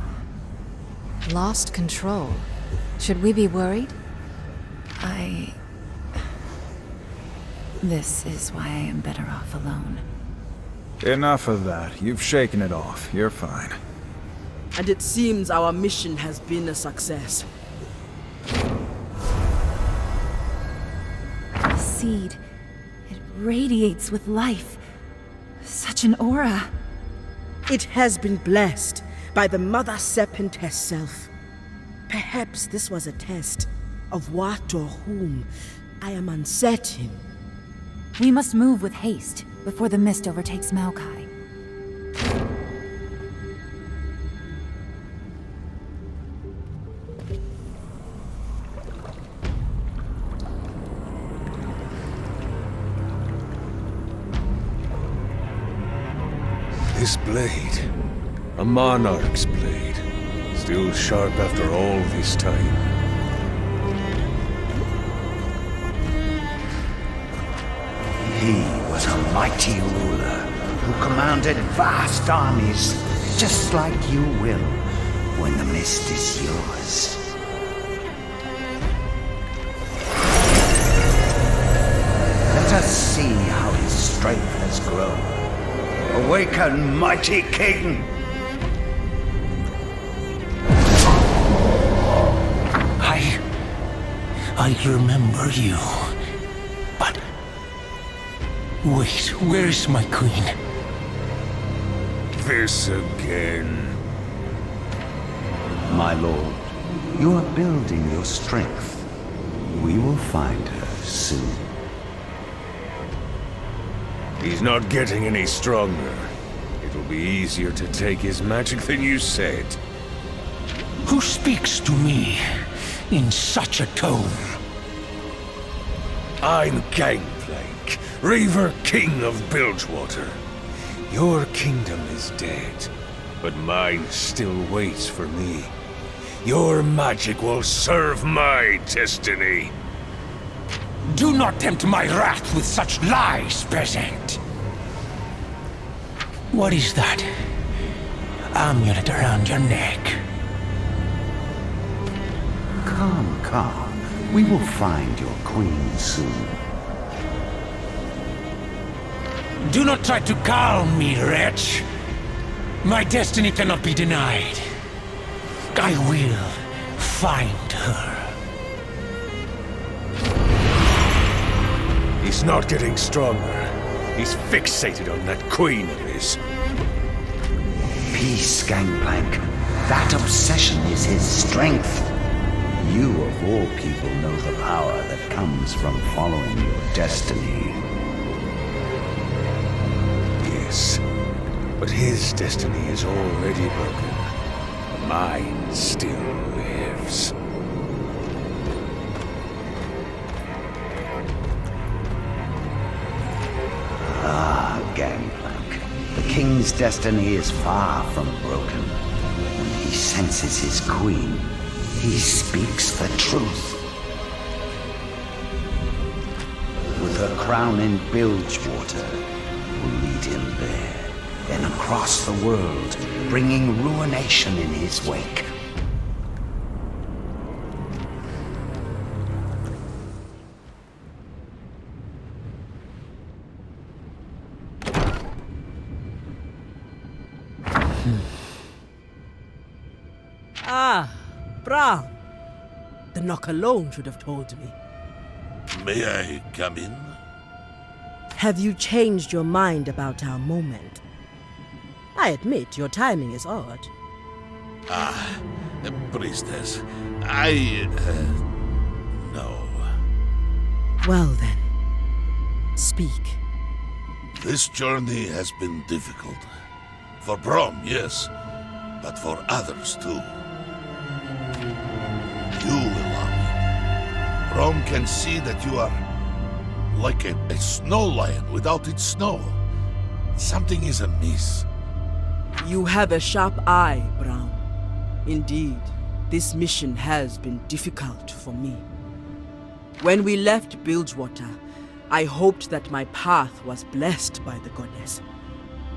Lost control? Should we be worried? This is why I am better off alone. Enough of that. You've shaken it off. You're fine. And it seems our mission has been a success. The seed. It radiates with life. Such an aura. It has been blessed by the Mother Serpent herself. Perhaps this was a test of what or whom. I am uncertain. We must move with haste before the mist overtakes Maokai. This blade, a monarch's blade, still sharp after all this time. He was a mighty ruler who commanded vast armies, just like you will when the mist is yours. Let us see how his strength has grown. Awaken, mighty king! I remember you. But... wait, where's my queen? This again. My lord, you are building your strength. We will find her soon. He's not getting any stronger. It'll be easier to take his magic than you said. Who speaks to me in such a tone? I'm Gangplank, Reaver King of Bilgewater. Your kingdom is dead, but mine still waits for me. Your magic will serve my destiny. Do not tempt my wrath with such lies, peasant. What is that? Amulet around your neck. Calm. We will find your queen soon. Do not try to calm me, wretch. My destiny cannot be denied. I will find her. He's not getting stronger. He's fixated on that queen of his. Peace, Gangplank. That obsession is his strength. You, of all people, know the power that comes from following your destiny. Yes, but his destiny is already broken. Mine still lives. Gangplank. The king's destiny is far from broken. When he senses his queen, he speaks the truth. With her crown in Bilgewater, will lead him there, then across the world, bringing ruination in his wake. Bram. The knock alone should have told me. May I come in? Have you changed your mind about our moment? I admit your timing is odd. Priestess, no. Well then, speak. This journey has been difficult. For Brom, yes, but for others too. You will love me. Brom can see that you are like a snow lion without its snow. Something is amiss. You have a sharp eye, Bram. Indeed, this mission has been difficult for me. When we left Bilgewater, I hoped that my path was blessed by the goddess.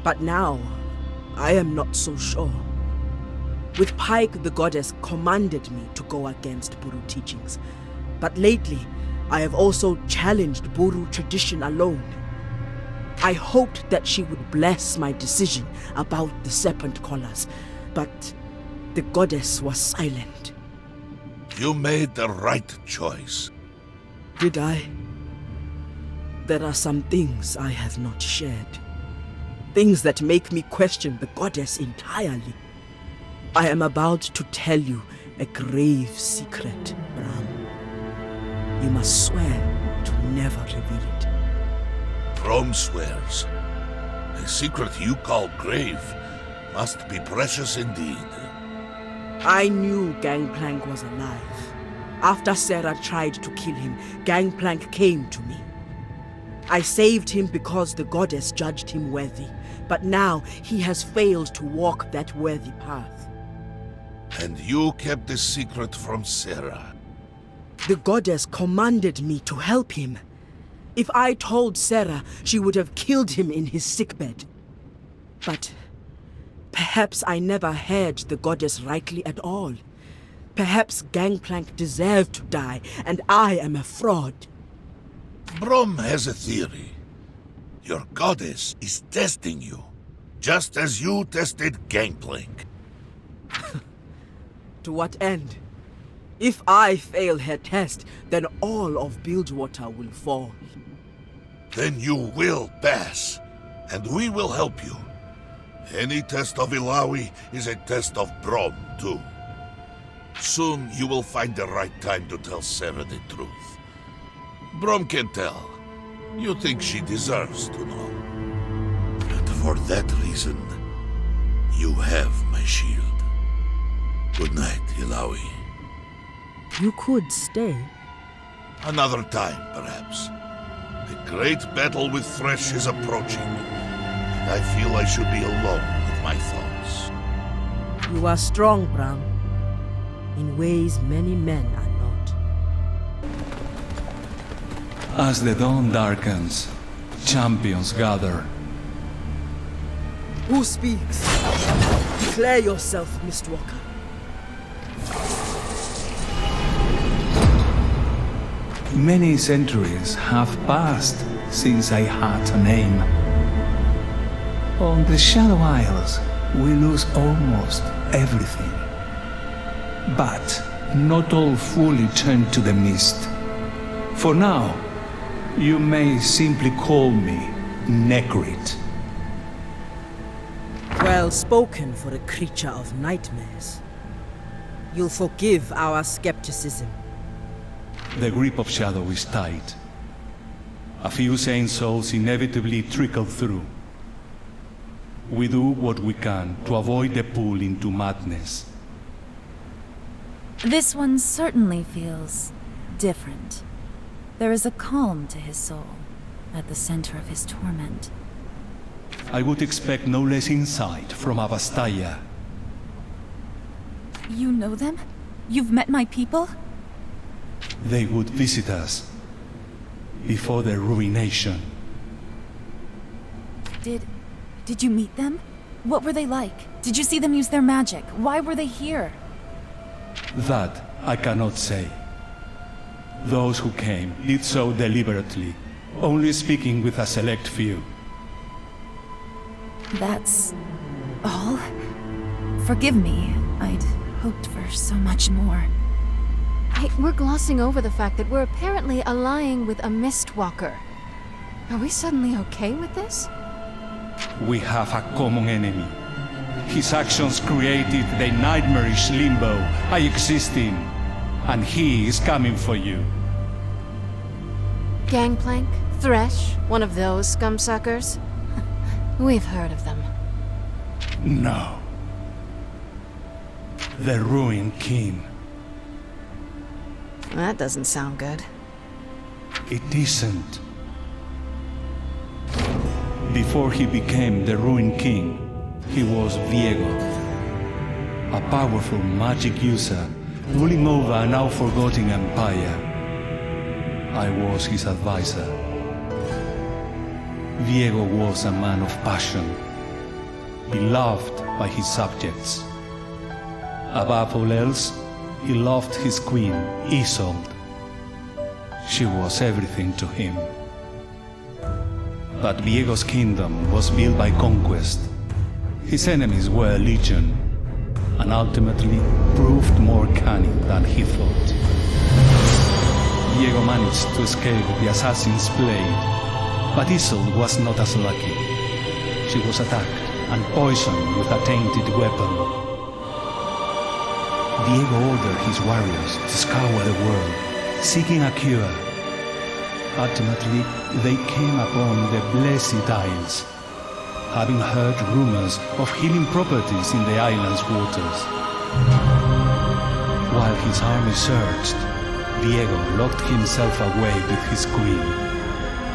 But now, I am not so sure. With Pike, the goddess commanded me to go against Buru teachings. But lately, I have also challenged Buru tradition alone. I hoped that she would bless my decision about the serpent collars, but the goddess was silent. You made the right choice. Did I? There are some things I have not shared. Things that make me question the goddess entirely. I am about to tell you a grave secret, Bram. You must swear to never reveal it. Brom swears. A secret you call grave must be precious indeed. I knew Gangplank was alive. After Sarah tried to kill him, Gangplank came to me. I saved him because the goddess judged him worthy, but now he has failed to walk that worthy path. And you kept the secret from Sarah. The goddess commanded me to help him. If I told Sarah, she would have killed him in his sickbed. But perhaps I never heard the goddess rightly at all. Perhaps Gangplank deserved to die, and I am a fraud. Brom has a theory. Your goddess is testing you, just as you tested Gangplank. To what end? If I fail her test, then all of Bilgewater will fall. Then you will pass, and we will help you. Any test of Illaoi is a test of Brom, too. Soon you will find the right time to tell Sarah the truth. Brom can tell. You think she deserves to know. And for that reason, you have my shield. Good night, Illaoi. You could stay. Another time, perhaps. The great battle with Thresh is approaching, and I feel I should be alone with my thoughts. You are strong, Bram. In ways many men are not. As the dawn darkens, champions gather. Who speaks? Declare yourself, Mistwalker. Many centuries have passed since I had a name. On the Shadow Isles, we lose almost everything. But not all fully turn to the mist. For now, you may simply call me Necrit. Well spoken for a creature of nightmares. You'll forgive our skepticism. The grip of Shadow is tight. A few sane souls inevitably trickle through. We do what we can to avoid the pull into madness. This one certainly feels different. There is a calm to his soul, at the center of his torment. I would expect no less insight from Avastaya. You know them? You've met my people? They would visit us before their ruination. Did you meet them? What were they like? Did you see them use their magic? Why were they here? That I cannot say. Those who came did so deliberately, only speaking with a select few. That's all? Forgive me. I'd hoped for so much more. Hey, we're glossing over the fact that we're apparently allying with a Mistwalker. Are we suddenly okay with this? We have a common enemy. His actions created the nightmarish limbo I exist in, and he is coming for you. Gangplank? Thresh? One of those scumsuckers? We've heard of them. No. The Ruined King. That doesn't sound good. It isn't. Before he became the Ruined King, he was Viego, a powerful magic user ruling over a now forgotten empire. I was his advisor. Viego was a man of passion, beloved by his subjects. Above all else, he loved his queen, Isolde. She was everything to him. But Viego's kingdom was built by conquest. His enemies were legion, and ultimately proved more cunning than he thought. Viego managed to escape the assassin's blade, but Isolde was not as lucky. She was attacked and poisoned with a tainted weapon. Viego ordered his warriors to scour the world, seeking a cure. Ultimately, they came upon the Blessed Isles, having heard rumors of healing properties in the island's waters. While his army searched, Viego locked himself away with his queen.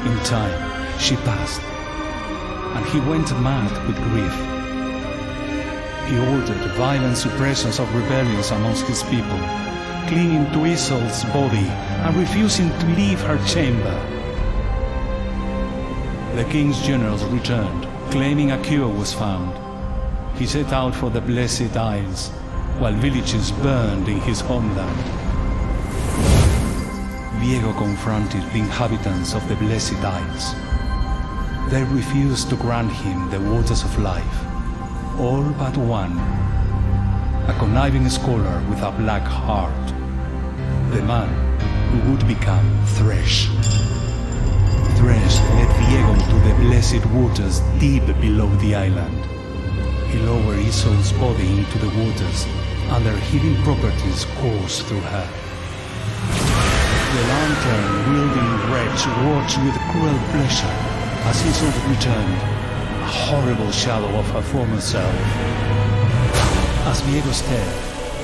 In time, she passed, and he went mad with grief. He ordered violent suppressions of rebellions amongst his people, clinging to Isolde's body and refusing to leave her chamber. the king's generals returned, claiming a cure was found. He set out for the Blessed Isles, while villages burned in his homeland. Viego confronted the inhabitants of the Blessed Isles. They refused to grant him the waters of life, all but one, a conniving scholar with a black heart, the man who would become Thresh. Thresh led Viego to the blessed waters deep below the island. He lowered Isol's body into the waters, and their healing properties coursed through her. The lantern-wielding wretch watched with cruel pleasure as Isolde returned, a horrible shadow of her former self. As Viego stared,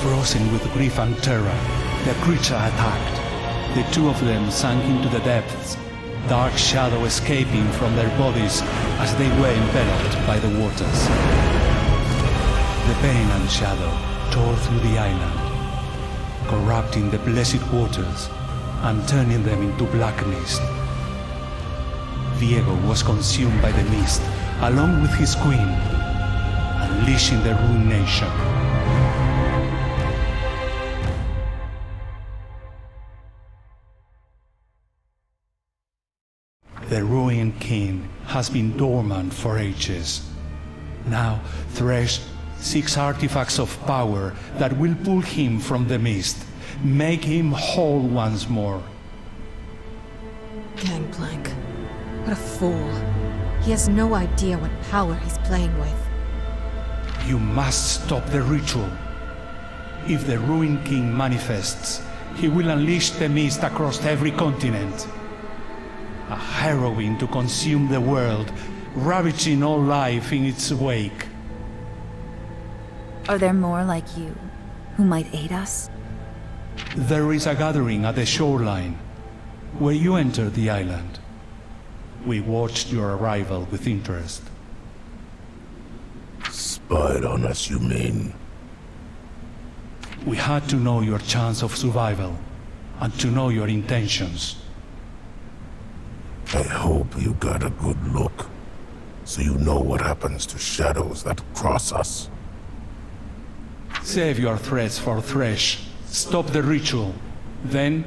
frozen with grief and terror, the creature attacked. The two of them sank into the depths, dark shadow escaping from their bodies as they were enveloped by the waters. The pain and shadow tore through the island, corrupting the blessed waters and turning them into black mist. Viego was consumed by the mist, along with his queen, unleashing the ruination. The ruined king has been dormant for ages. Now, Thresh seeks artifacts of power that will pull him from the mist, make him whole once more. Gangplank. What a fool. He has no idea what power he's playing with. You must stop the ritual. If the ruined king manifests, he will unleash the mist across every continent. A heroine to consume the world, ravaging all life in its wake. Are there more like you, who might aid us? There is a gathering at the shoreline, where you entered the island. We watched your arrival with interest. Spied on us, you mean? We had to know your chance of survival, and to know your intentions. I hope you got a good look, so you know what happens to shadows that cross us. Save your threats for Thresh. Stop the ritual. Then,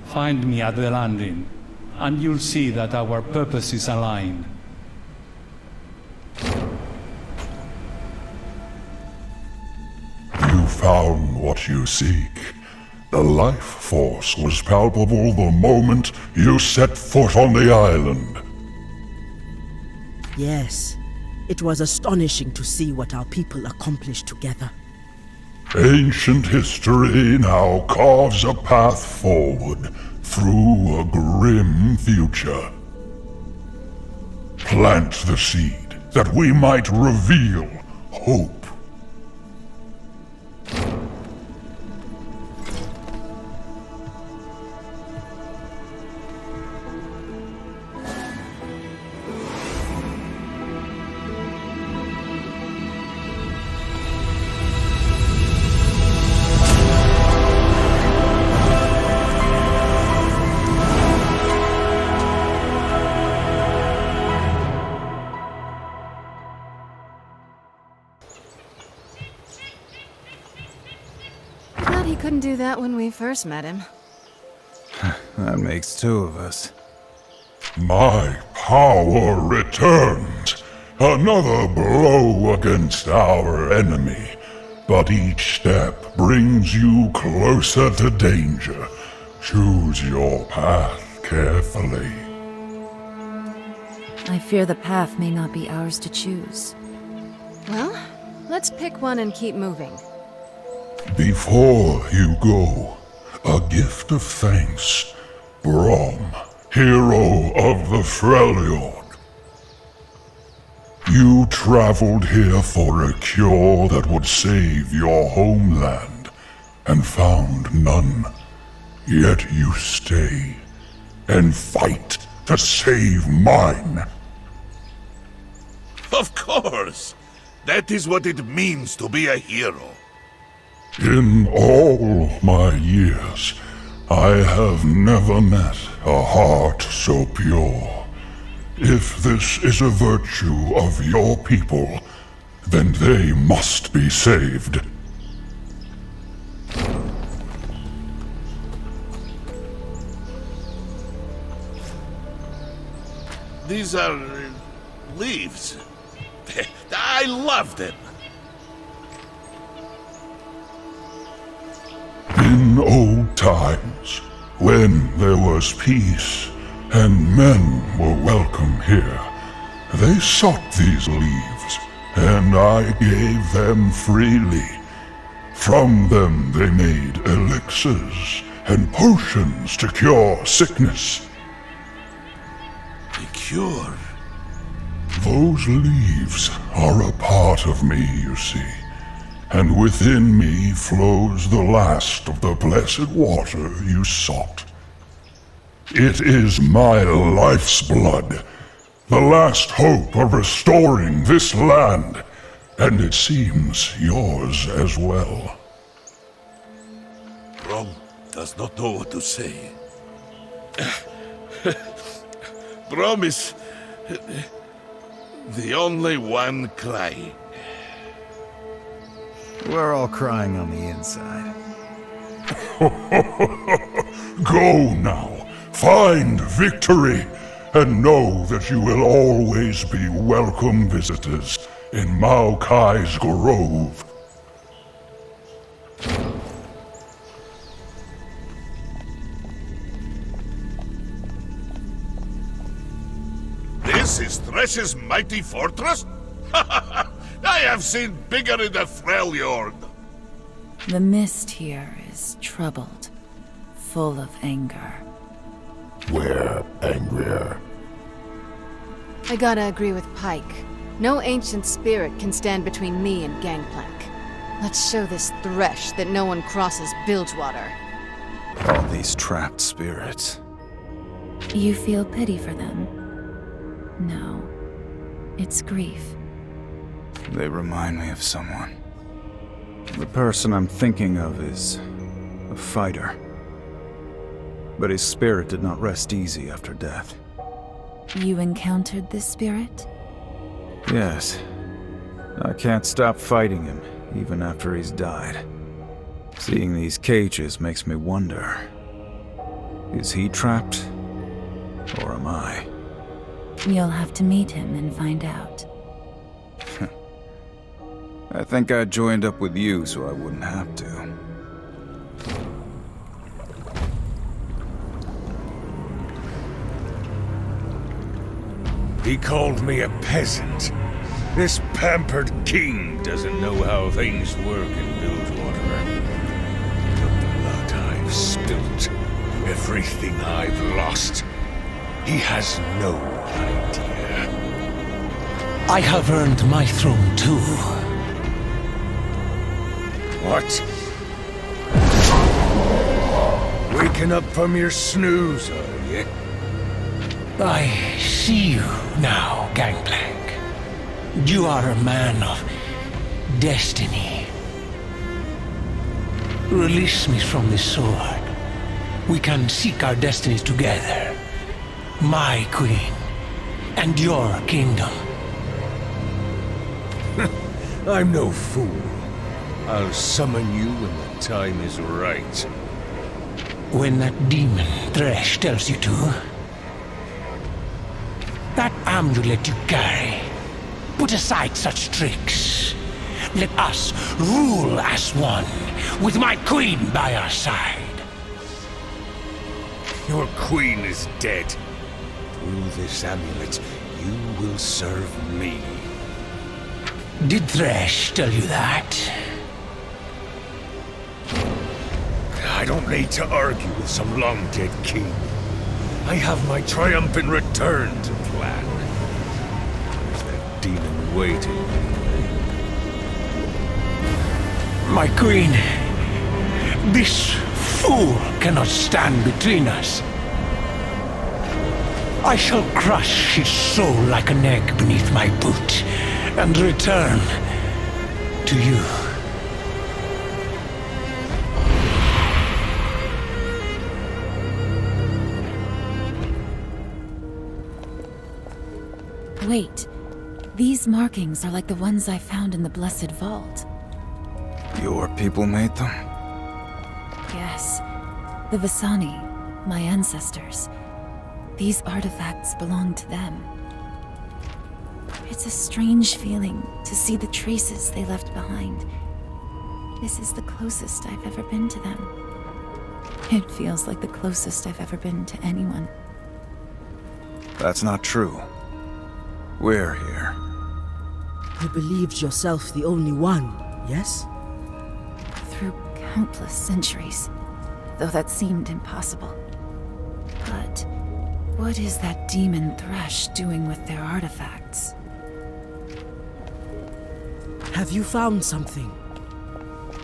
find me at the landing, and you'll see that our purposes align. You found what you seek. The life force was palpable the moment you set foot on the island. Yes, it was astonishing to see what our people accomplished together. Ancient history now carves a path forward through a grim future. Plant the seed that we might reveal hope. He couldn't do that when we first met him. That makes two of us. My power returns. Another blow against our enemy. But each step brings you closer to danger. Choose your path carefully. I fear the path may not be ours to choose. Well, let's pick one and keep moving. Before you go, a gift of thanks. Brom, hero of the Freljord. You traveled here for a cure that would save your homeland, and found none. Yet you stay, and fight to save mine. Of course! That is what it means to be a hero. In all my years, I have never met a heart so pure. If this is a virtue of your people, then they must be saved. These are leaves. I love them. In old times, when there was peace and men were welcome here, they sought these leaves, and I gave them freely. From them they made elixirs and potions to cure sickness. A cure? Those leaves are a part of me, you see, and within me flows the last of the blessed water you sought. It is my life's blood, the last hope of restoring this land, and it seems yours as well. Brom does not know what to say. Brom is the only one crying. We're all crying on the inside. Go now, find victory, and know that you will always be welcome visitors in Maokai's Grove. This is Thresh's mighty fortress? I have seen bigger in the Freljord. The mist here is troubled, full of anger. We're angrier. I gotta agree with Pike. No ancient spirit can stand between me and Gangplank. Let's show this Thresh that no one crosses Bilgewater. All these trapped spirits. You feel pity for them? No. It's grief. They remind me of someone. The person I'm thinking of is a fighter. But his spirit did not rest easy after death. You encountered this spirit? Yes. I can't stop fighting him, even after he's died. Seeing these cages makes me wonder. Is he trapped? Or am I? You'll have to meet him and find out. I think I joined up with you so I wouldn't have to. He called me a peasant. This pampered king doesn't know how things work in Bilgewater. The blood I've spilt, everything I've lost, he has no idea. I have earned my throne too. What? Waking up from your snooze, are you? I see you now, Gangplank. You are a man of destiny. Release me from this sword. We can seek our destinies together. My queen, and your kingdom. I'm no fool. I'll summon you when the time is right. When that demon Thresh tells you to. That amulet you carry. Put aside such tricks. Let us rule as one, with my queen by our side. Your queen is dead. Through this amulet, you will serve me. Did Thresh tell you that? I don't need to argue with some long-dead king. I have my triumphant return to plan. There's that demon waiting. My queen, this fool cannot stand between us. I shall crush his soul like an egg beneath my boot and return to you. Wait. These markings are like the ones I found in the Blessed Vault. Your people made them? Yes. The Vistani, my ancestors. These artifacts belong to them. It's a strange feeling to see the traces they left behind. This is the closest I've ever been to them. It feels like the closest I've ever been to anyone. That's not true. We're here. You believed yourself the only one, yes? Through countless centuries, though that seemed impossible. But what is that demon Thresh doing with their artifacts? Have you found something?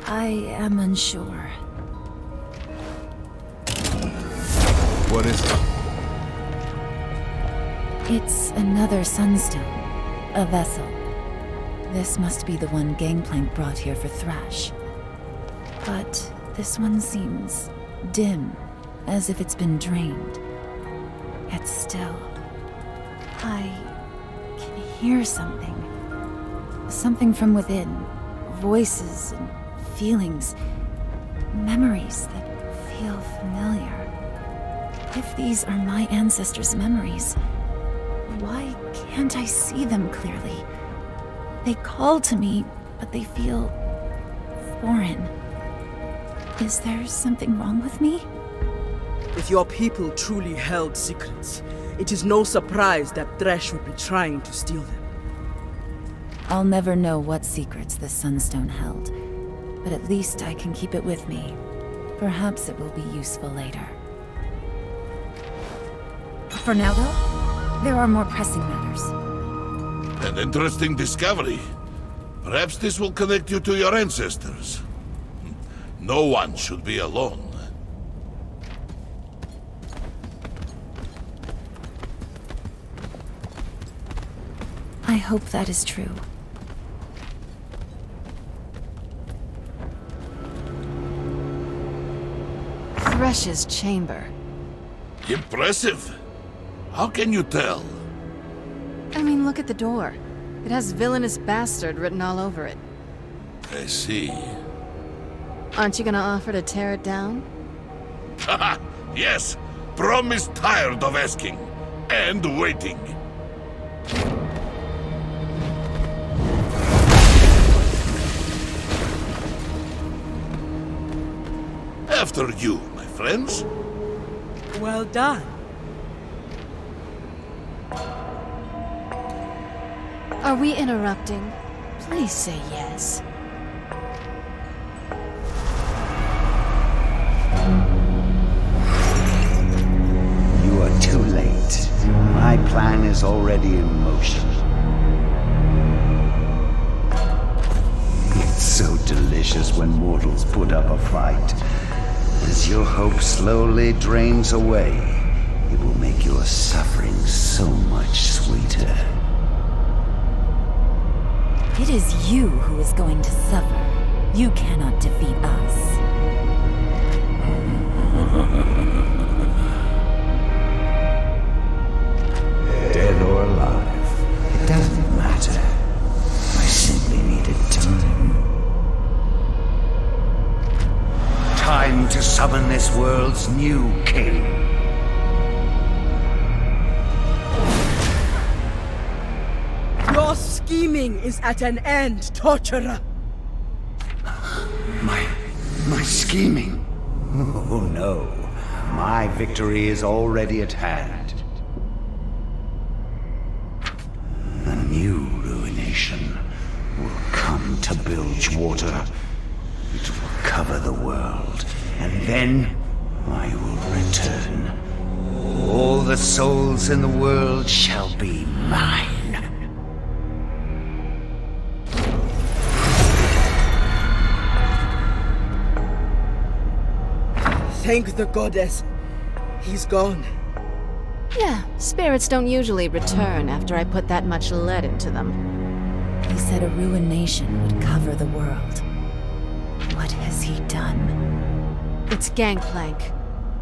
I am unsure. What is it? It's another sunstone. A vessel. This must be the one Gangplank brought here for Thresh. But this one seems dim, as if it's been drained. Yet still, I can hear something. Something from within. Voices and feelings. Memories that feel familiar. If these are my ancestors' memories, why can't I see them clearly? They call to me, but they feel foreign. Is there something wrong with me? If your people truly held secrets, it is no surprise that Thresh would be trying to steal them. I'll never know what secrets this sunstone held, but at least I can keep it with me. Perhaps it will be useful later. For now, though, there are more pressing matters. An interesting discovery. Perhaps this will connect you to your ancestors. No one should be alone. I hope that is true. Thresh's chamber. Impressive. How can you tell? I mean, look at the door. It has villainous bastard written all over it. I see. Aren't you gonna offer to tear it down? Haha, yes. Brom is tired of asking. And waiting. After you, my friends. Well done. Are we interrupting? Please say yes. You are too late. My plan is already in motion. It's so delicious when mortals put up a fight. As your hope slowly drains away, it will make your suffering so much sweeter. It is you who is going to suffer. You cannot defeat us. Dead or alive, it doesn't matter. I simply needed time. Time to summon this world's new king. Your scheming is at an end, torturer. My scheming? Oh no. My victory is already at hand. A new ruination will come to Bilgewater. It will cover the world, and then I will return. All the souls in the world shall be mine. Thank the goddess. He's gone. Yeah, spirits don't usually return after I put that much lead into them. He said a ruination would cover the world. What has he done? It's Gangplank.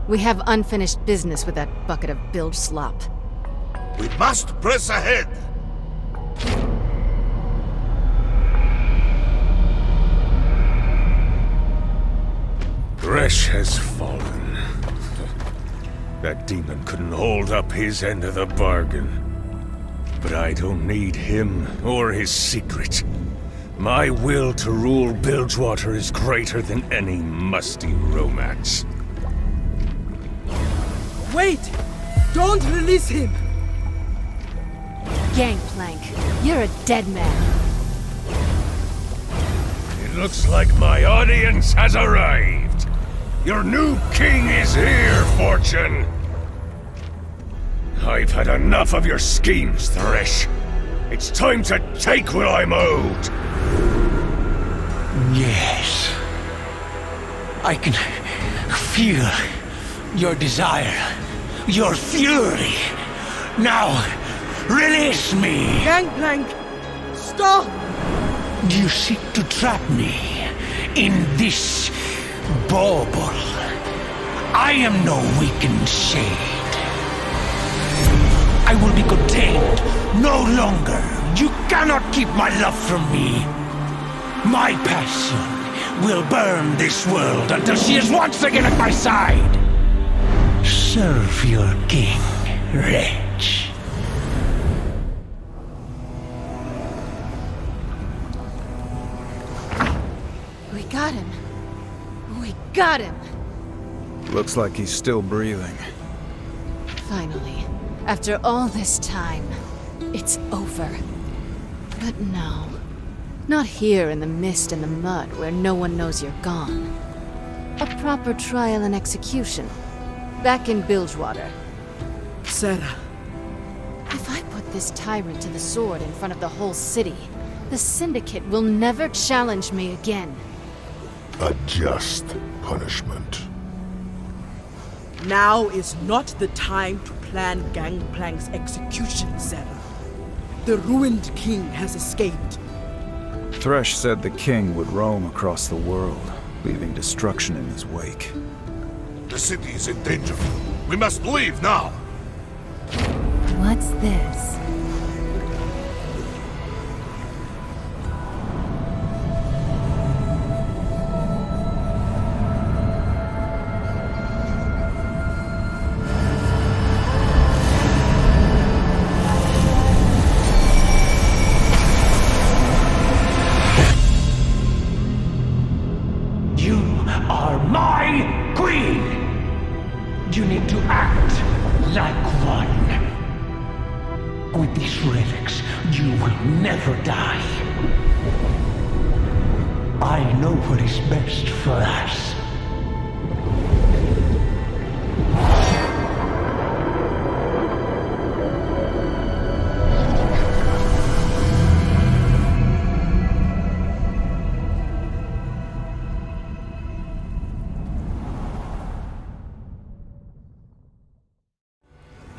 We have unfinished business with that bucket of bilge slop. We must press ahead. Thresh has fallen. That demon couldn't hold up his end of the bargain. But I don't need him or his secret. My will to rule Bilgewater is greater than any musty romance. Wait! Don't release him! Gangplank, you're a dead man. It looks like my audience has arrived. Your new king is here, Fortune. I've had enough of your schemes, Thresh. It's time to take what I'm owed. Yes. I can feel your desire, your fury. Now, release me! Gangplank! Stop! You seek to trap me in this bauble. I am no weakened shade. I will be contained no longer. You cannot keep my love from me. My passion will burn this world until she is once again at my side. Serve your king, wretch. We got him. We got him. Looks like he's still breathing. Finally, after all this time, it's over. But no. Not here in the mist and the mud where no one knows you're gone. A proper trial and execution. Back in Bilgewater. Sarah. If I put this tyrant to the sword in front of the whole city, the Syndicate will never challenge me again. A just punishment. Now is not the time to plan Gangplank's execution, Sarah. The ruined king has escaped. Thresh said the king would roam across the world, leaving destruction in his wake. The city is in danger. We must leave now. What's this? You need to act like one. With these relics, you will never die. I know what is best for us.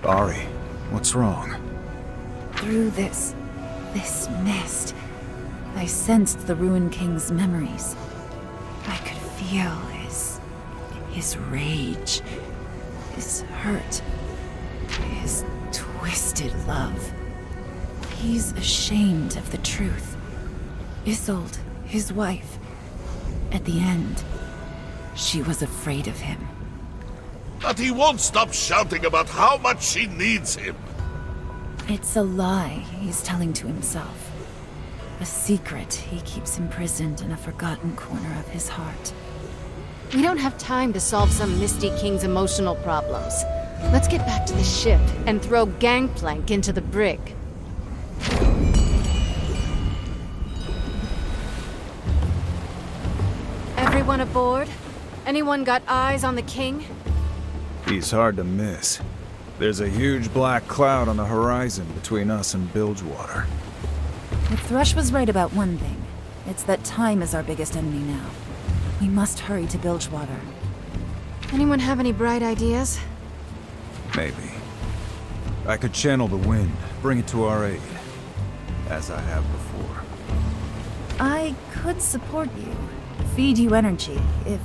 Ari, what's wrong? Through this mist, I sensed the Ruined King's memories. I could feel his rage, his hurt, his twisted love. He's ashamed of the truth. Isolde, his wife, at the end, she was afraid of him. But he won't stop shouting about how much she needs him. It's a lie he's telling to himself. A secret he keeps imprisoned in a forgotten corner of his heart. We don't have time to solve some Misty King's emotional problems. Let's get back to the ship and throw Gangplank into the brig. Everyone aboard? Anyone got eyes on the king? He's hard to miss. There's a huge black cloud on the horizon between us and Bilgewater. If Thresh was right about one thing, it's that time is our biggest enemy now. We must hurry to Bilgewater. Anyone have any bright ideas? Maybe. I could channel the wind, bring it to our aid, as I have before. I could support you, feed you energy, if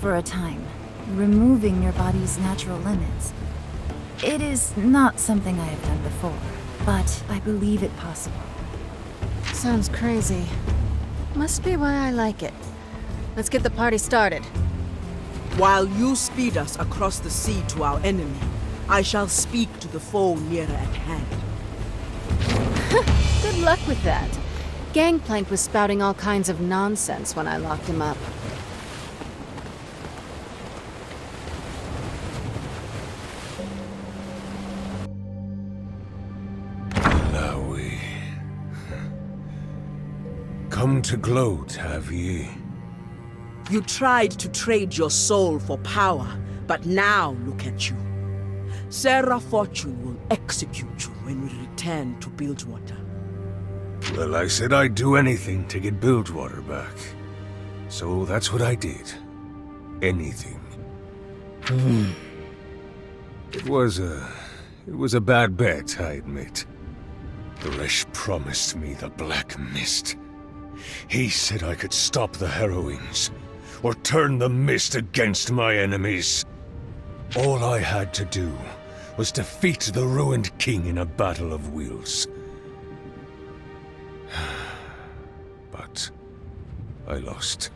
for a time, removing your body's natural limits. It is not something I have done before, but I believe it possible. Sounds crazy. Must be why I like it. Let's get the party started. While you speed us across the sea to our enemy, I shall speak to the foe nearer at hand. Good luck with that. Gangplank was spouting all kinds of nonsense when I locked him up. Illaoi. Come to gloat, have ye? You tried to trade your soul for power, but now look at you. Sarah Fortune will execute you when we return to Bilgewater. Well, I said I'd do anything to get Bilgewater back. So that's what I did. Anything. It was a bad bet, I admit. Thresh promised me the Black Mist. He said I could stop the Harrowings, or turn the Mist against my enemies. All I had to do was defeat the Ruined King in a battle of wills. But I lost.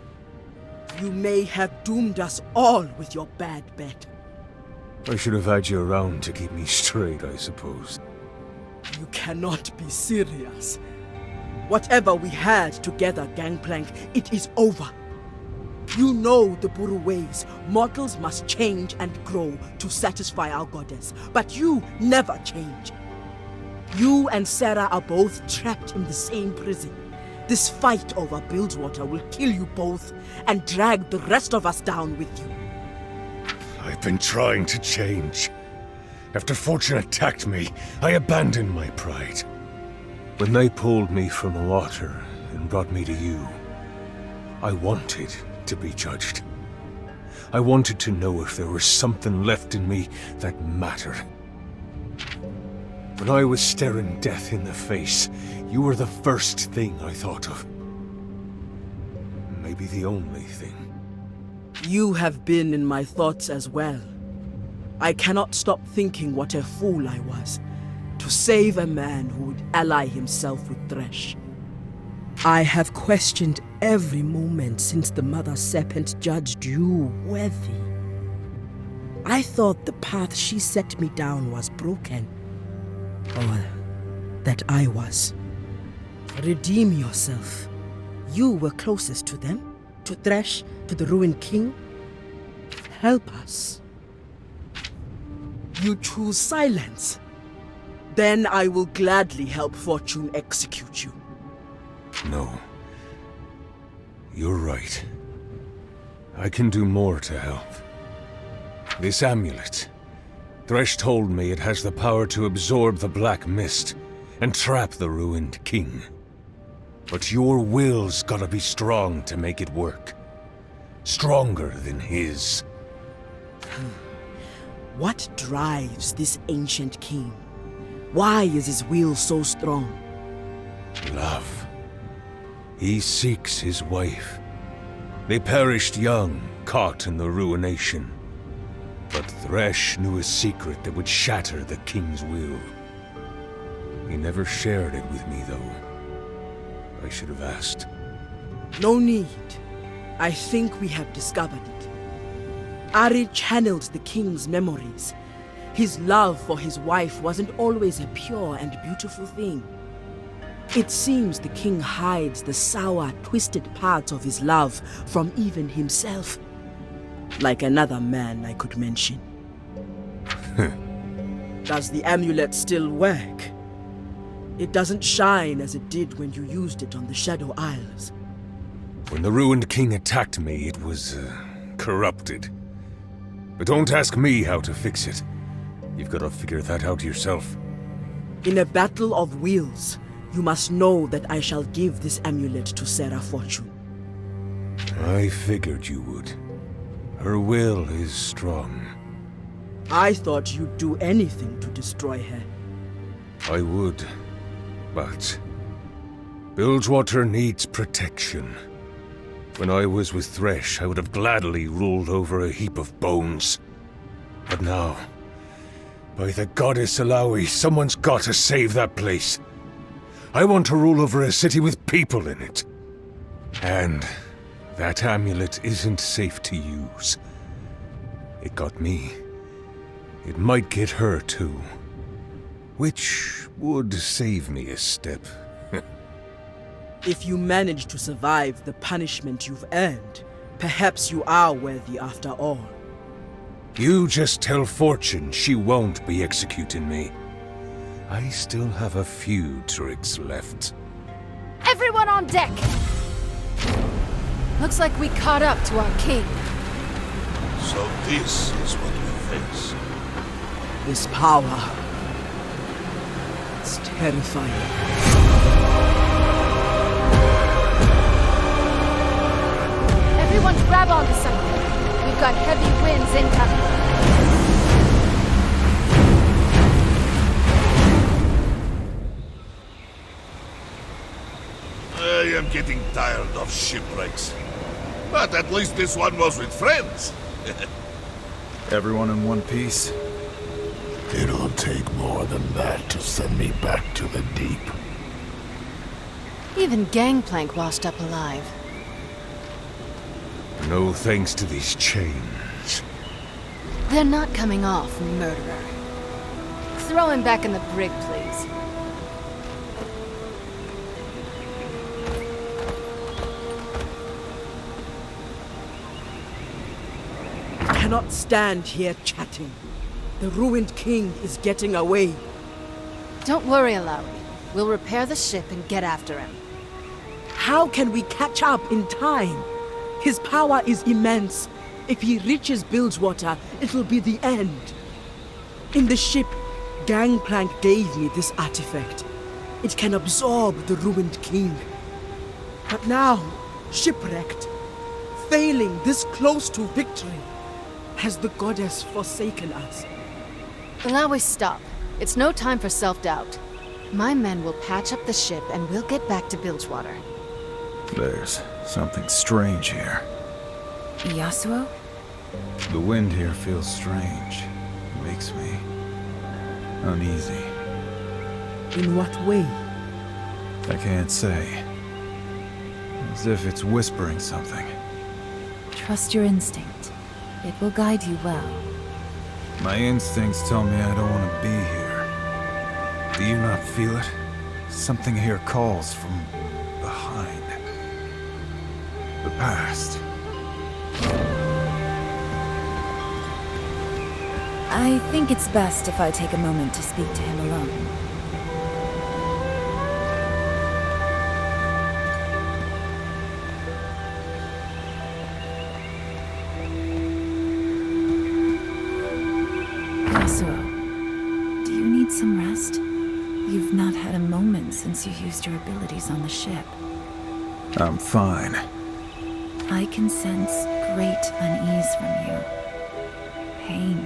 You may have doomed us all with your bad bet. I should have had you around to keep me straight, I suppose. You cannot be serious. Whatever we had together, Gangplank, it is over. You know the Buru ways. Mortals must change and grow to satisfy our goddess. But you never change. You and Sarah are both trapped in the same prison. This fight over Bilgewater will kill you both and drag the rest of us down with you. I've been trying to change. After Fortune attacked me, I abandoned my pride. When they pulled me from the water and brought me to you, I wanted to be judged. I wanted to know if there was something left in me that mattered. When I was staring death in the face, you were the first thing I thought of. Maybe the only thing. You have been in my thoughts as well. I cannot stop thinking what a fool I was to save a man who would ally himself with Thresh. I have questioned every moment since the Mother Serpent judged you worthy. I thought the path she set me down was broken. Or that I was. Redeem yourself. You were closest to them, to Thresh, to the Ruined King. Help us. You choose silence. Then I will gladly help Fortune execute you. No. You're right. I can do more to help. This amulet. Thresh told me it has the power to absorb the Black Mist and trap the Ruined King. But your will's gotta be strong to make it work. Stronger than his. What drives this ancient king? Why is his will so strong? Love. He seeks his wife. They perished young, caught in the ruination. But Thresh knew a secret that would shatter the king's will. He never shared it with me, though. I should have asked. No need. I think we have discovered it. Ari channeled the king's memories. His love for his wife wasn't always a pure and beautiful thing. It seems the king hides the sour, twisted parts of his love from even himself. Like another man I could mention. Does the amulet still work? It doesn't shine as it did when you used it on the Shadow Isles. When the Ruined King attacked me, it was, corrupted. But don't ask me how to fix it. You've got to figure that out yourself. In a battle of wills, you must know that I shall give this amulet to Sarah Fortune. I figured you would. Her will is strong. I thought you'd do anything to destroy her. I would, but Bilgewater needs protection. When I was with Thresh, I would have gladly ruled over a heap of bones. But now, by the goddess Illaoi, someone's got to save that place. I want to rule over a city with people in it. And that amulet isn't safe to use. It got me. It might get her too. Which would save me a step. If you manage to survive the punishment you've earned, perhaps you are worthy after all. You just tell Fortune she won't be executing me. I still have a few tricks left. Everyone on deck! Looks like we caught up to our king. So this is what we face. This power. It's terrifying. Everyone grab onto something. We've got heavy winds incoming. I am getting tired of shipwrecks. But at least this one was with friends. Everyone in one piece? It'll take more than that to send me back to the deep. Even Gangplank washed up alive. No thanks to these chains. They're not coming off, murderer. Throw him back in the brig, please. I cannot stand here chatting. The ruined king is getting away. Don't worry, Alawi. We'll repair the ship and get after him. How can we catch up in time? His power is immense. If he reaches Bilgewater, it'll be the end. In the ship, Gangplank gave me this artifact. It can absorb the ruined king. But now, shipwrecked, failing this close to victory, has the goddess forsaken us? Alawi, stop. It's no time for self-doubt. My men will patch up the ship and we'll get back to Bilgewater. There's something strange here. Yasuo? The wind here feels strange. It makes me uneasy. In what way? I can't say. As if it's whispering something. Trust your instinct. It will guide you well. My instincts tell me I don't want to be here. Do you not feel it? Something here calls from behind. The past. I think it's best if I take a moment to speak to him alone. Yasuo, do you need some rest? You've not had a moment since you used your abilities on the ship. I'm fine. I can sense great unease from you. Pain.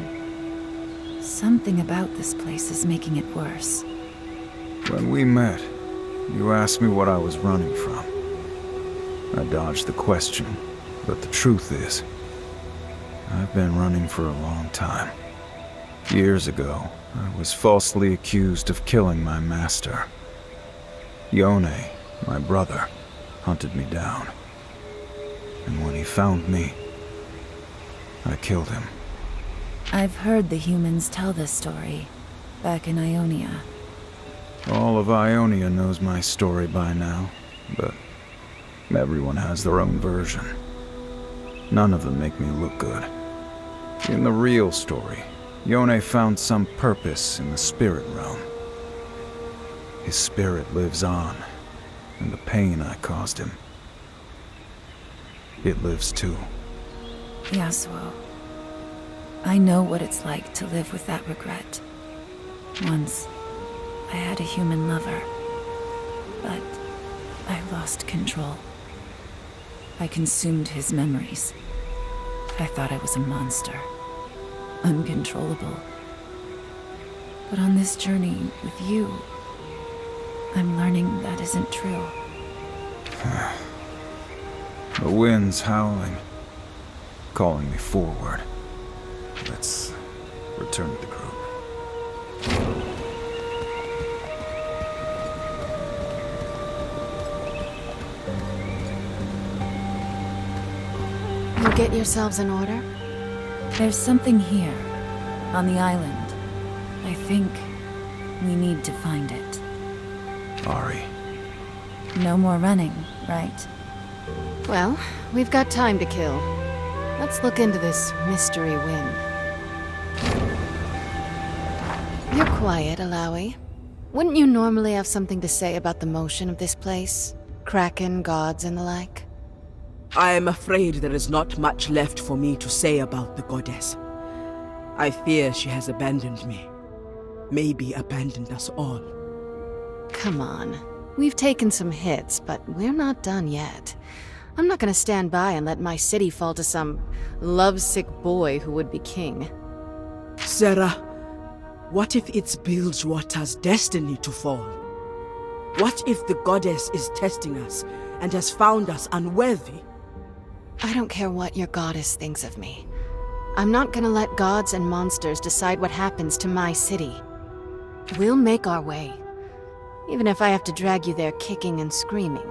Something about this place is making it worse. When we met, you asked me what I was running from. I dodged the question, but the truth is, I've been running for a long time. Years ago, I was falsely accused of killing my master. Yone, my brother, hunted me down. And when he found me, I killed him. I've heard the humans tell this story, back in Ionia. All of Ionia knows my story by now, but everyone has their own version. None of them make me look good. In the real story, Yone found some purpose in the spirit realm. His spirit lives on, and the pain I caused him, it lives too. Yasuo, I know what it's like to live with that regret. Once, I had a human lover, but I lost control. I consumed his memories. I thought I was a monster, uncontrollable. But on this journey with you, I'm learning that isn't true. The wind's howling, calling me forward. Let's return to the group. You get yourselves in order? There's something here, on the island. I think we need to find it. Ari. No more running, right? Well, we've got time to kill. Let's look into this mystery wind. You're quiet, Alawi. Wouldn't you normally have something to say about the motion of this place? Kraken, gods, and the like? I am afraid there is not much left for me to say about the goddess. I fear she has abandoned me. Maybe abandoned us all. Come on. We've taken some hits, but we're not done yet. I'm not gonna stand by and let my city fall to some lovesick boy who would be king. Sarah, what if it's Bilgewater's destiny to fall? What if the goddess is testing us and has found us unworthy? I don't care what your goddess thinks of me. I'm not gonna let gods and monsters decide what happens to my city. We'll make our way, even if I have to drag you there kicking and screaming.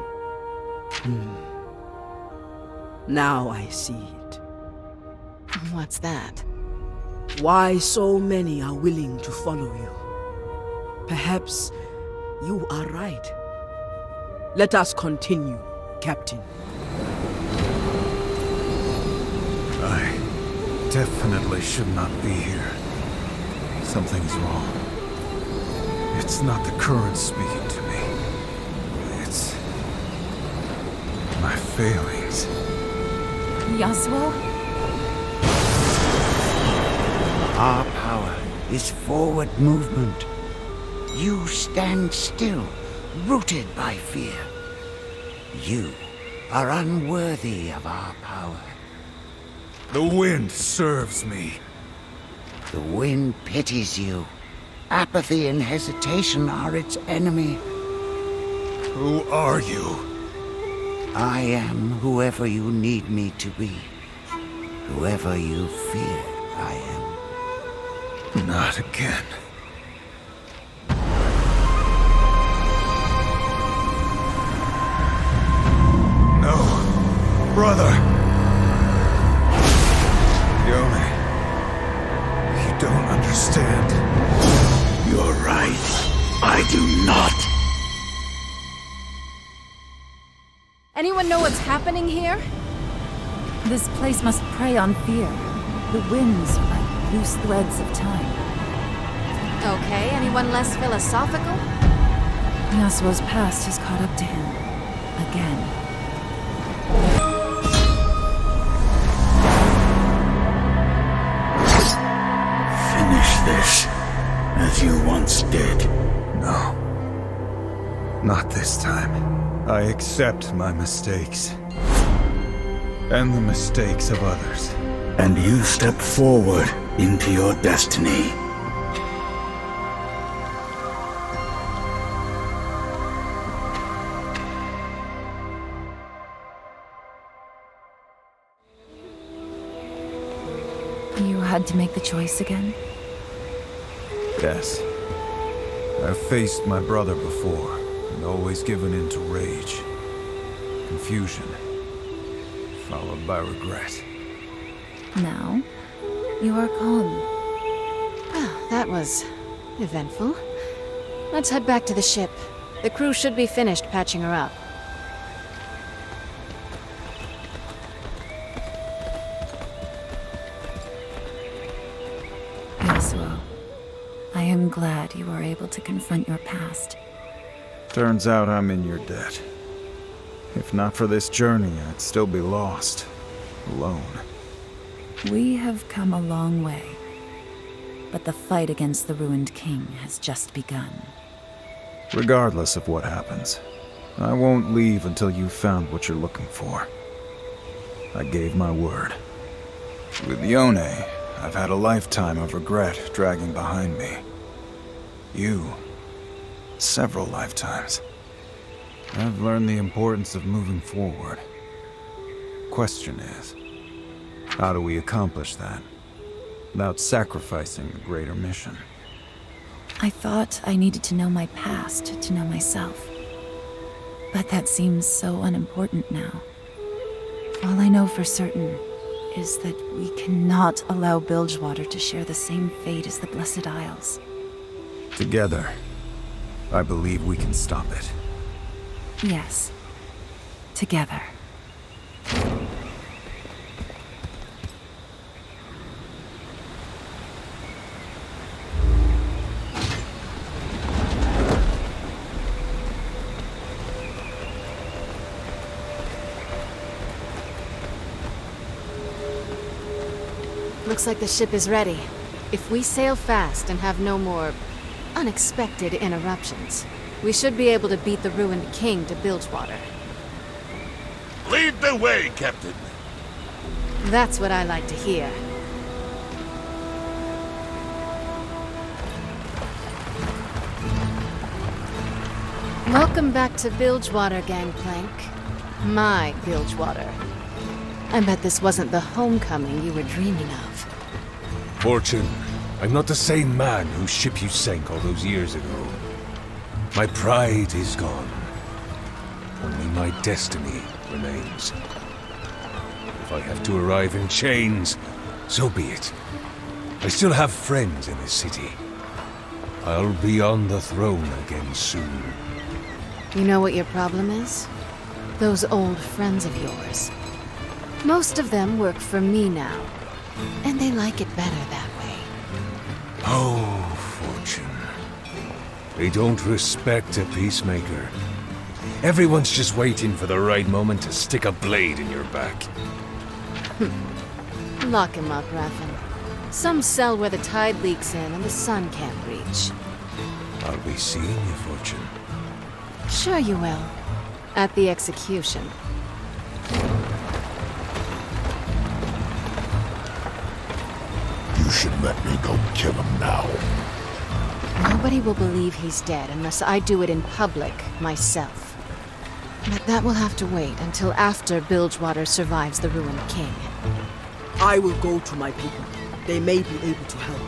Now I see it. What's that? Why so many are willing to follow you. Perhaps you are right. Let us continue, Captain. I definitely should not be here. Something's wrong. It's not the current speaking to me. It's my failings. Yasuo? Our power is forward movement. You stand still, rooted by fear. You are unworthy of our power. The wind serves me. The wind pities you. Apathy and hesitation are its enemy. Who are you? I am whoever you need me to be. Whoever you fear I am. Not again. No, brother. Yone, you don't understand. You're right. I do not. Anyone know what's happening here? This place must prey on fear. The winds are like loose threads of time. Okay, anyone less philosophical? Yasuo's past has caught up to him. Again. Finish this, as you once did. No. Not this time. I accept my mistakes. And the mistakes of others. And you step forward into your destiny. You had to make the choice again? Yes. I've faced my brother before, and always given in to rage. Confusion. Followed by regret. Now, you are calm. Well, that was eventful. Let's head back to the ship. The crew should be finished patching her up. Yasuo, I am glad you were able to confront your past. Turns out I'm in your debt. If not for this journey, I'd still be lost. Alone. We have come a long way. But the fight against the ruined king has just begun. Regardless of what happens, I won't leave until you've found what you're looking for. I gave my word. With Yone, I've had a lifetime of regret dragging behind me. You, several lifetimes. I've learned the importance of moving forward. Question is, how do we accomplish that without sacrificing the greater mission? I thought I needed to know my past to know myself. But that seems so unimportant now. All I know for certain is that we cannot allow Bilgewater to share the same fate as the Blessed Isles. Together, I believe we can stop it. Yes. Together. Looks like the ship is ready. If we sail fast and have no more unexpected interruptions, we should be able to beat the ruined king to Bilgewater. Lead the way, Captain. That's what I like to hear. Welcome back to Bilgewater, Gangplank. My Bilgewater. I bet this wasn't the homecoming you were dreaming of. Fortune, I'm not the same man whose ship you sank all those years ago. My pride is gone. Only my destiny remains. If I have to arrive in chains, so be it. I still have friends in this city. I'll be on the throne again soon. You know what your problem is? Those old friends of yours. Most of them work for me now, and they like it better that way. Oh, Fortune. They don't respect a peacemaker. Everyone's just waiting for the right moment to stick a blade in your back. Lock him up, Raffen. Some cell where the tide leaks in and the sun can't reach. I'll be seeing you, Fortune. Sure you will. At the execution. You should let me go kill him now. Nobody will believe he's dead unless I do it in public, myself. But that will have to wait until after Bilgewater survives the ruined king. I will go to my people. They may be able to help.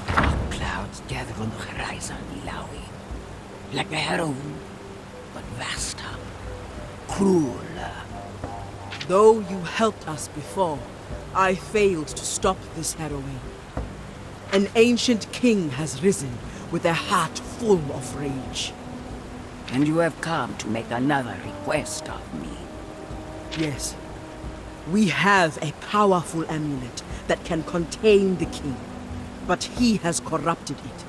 Dark clouds gather on the horizon, Illaoi. Like a heroine, but vaster, crueler. Though you helped us before, I failed to stop this heroine. An ancient king has risen with a heart full of rage. And you have come to make another request of me. Yes. We have a powerful amulet that can contain the king, but he has corrupted it.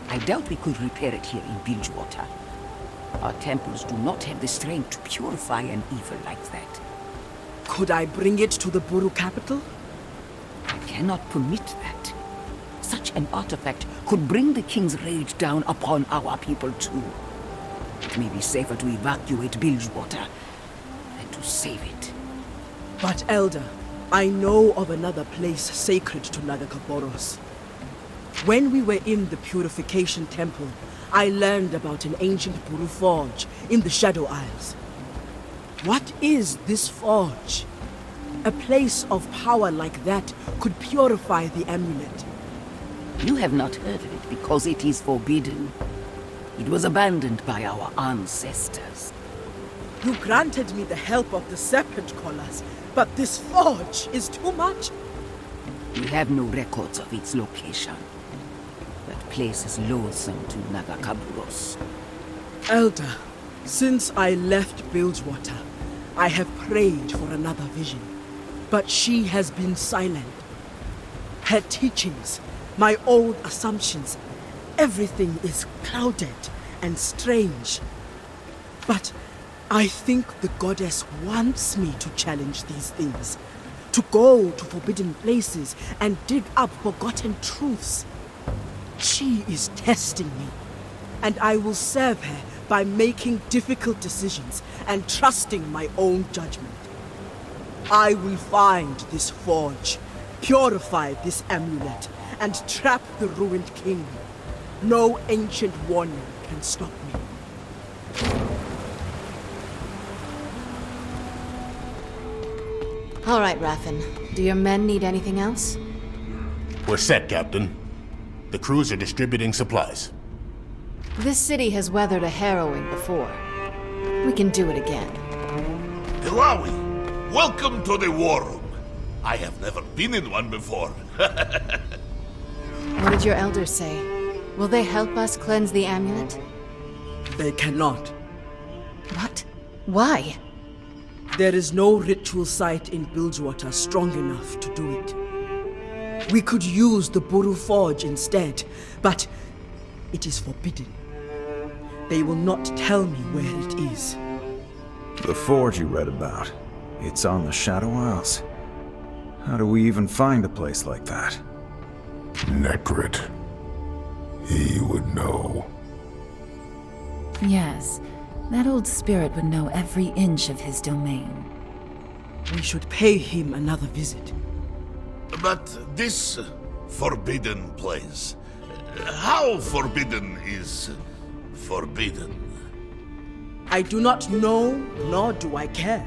I doubt we could repair it here in Bilgewater. Our temples do not have the strength to purify an evil like that. Could I bring it to the Buru capital? I cannot permit that. Such an artifact could bring the king's rage down upon our people too. It may be safer to evacuate Bilgewater than to save it. But Elder, I know of another place sacred to Nagakaboros. When we were in the Purification Temple, I learned about an ancient Buru forge in the Shadow Isles. What is this forge? A place of power like that could purify the amulet. You have not heard of it because it is forbidden. It was abandoned by our ancestors. You granted me the help of the Serpent Callers, but this forge is too much. We have no records of its location. That place is loathsome to Nagakaboros. Elder, since I left Bilgewater, I have prayed for another vision, but she has been silent. Her teachings, my old assumptions, everything is clouded and strange. But I think the goddess wants me to challenge these things, to go to forbidden places and dig up forgotten truths. She is testing me, and I will serve her by making difficult decisions and trusting my own judgment. I will find this forge, purify this amulet, and trap the ruined king. No ancient warning can stop me. All right, Raffen. Do your men need anything else? We're set, Captain. The crews are distributing supplies. This city has weathered a harrowing before. We can do it again. Illaoi, welcome to the War Room. I have never been in one before. What did your elders say? Will they help us cleanse the amulet? They cannot. What? Why? There is no ritual site in Bilgewater strong enough to do it. We could use the Buru Forge instead, but it is forbidden. They will not tell me where it is. The forge you read about. It's on the Shadow Isles. How do we even find a place like that? Nekrit. He would know. Yes, that old spirit would know every inch of his domain. We should pay him another visit. But this forbidden place, how forbidden is forbidden? I do not know, nor do I care.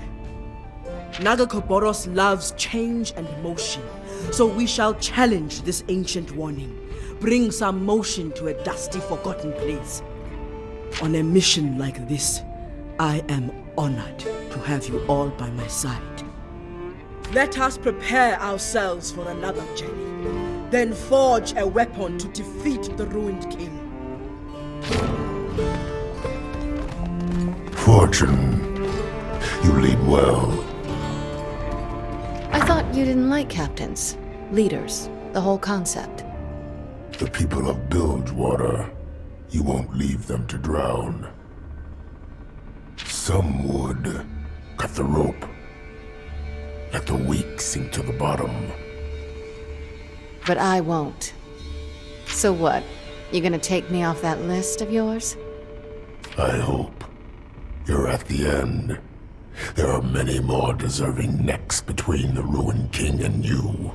Nagakoboros loves change and motion, so we shall challenge this ancient warning, bring some motion to a dusty, forgotten place. On a mission like this, I am honored to have you all by my side. Let us prepare ourselves for another journey, then forge a weapon to defeat the ruined king. Fortune, you lead well. I thought you didn't like captains, leaders, the whole concept. The people of Bilgewater, you won't leave them to drown. Some would cut the rope. Let the weak sink to the bottom. But I won't. So what? You gonna take me off that list of yours? I hope. You're at the end. There are many more deserving necks between the ruined king and you.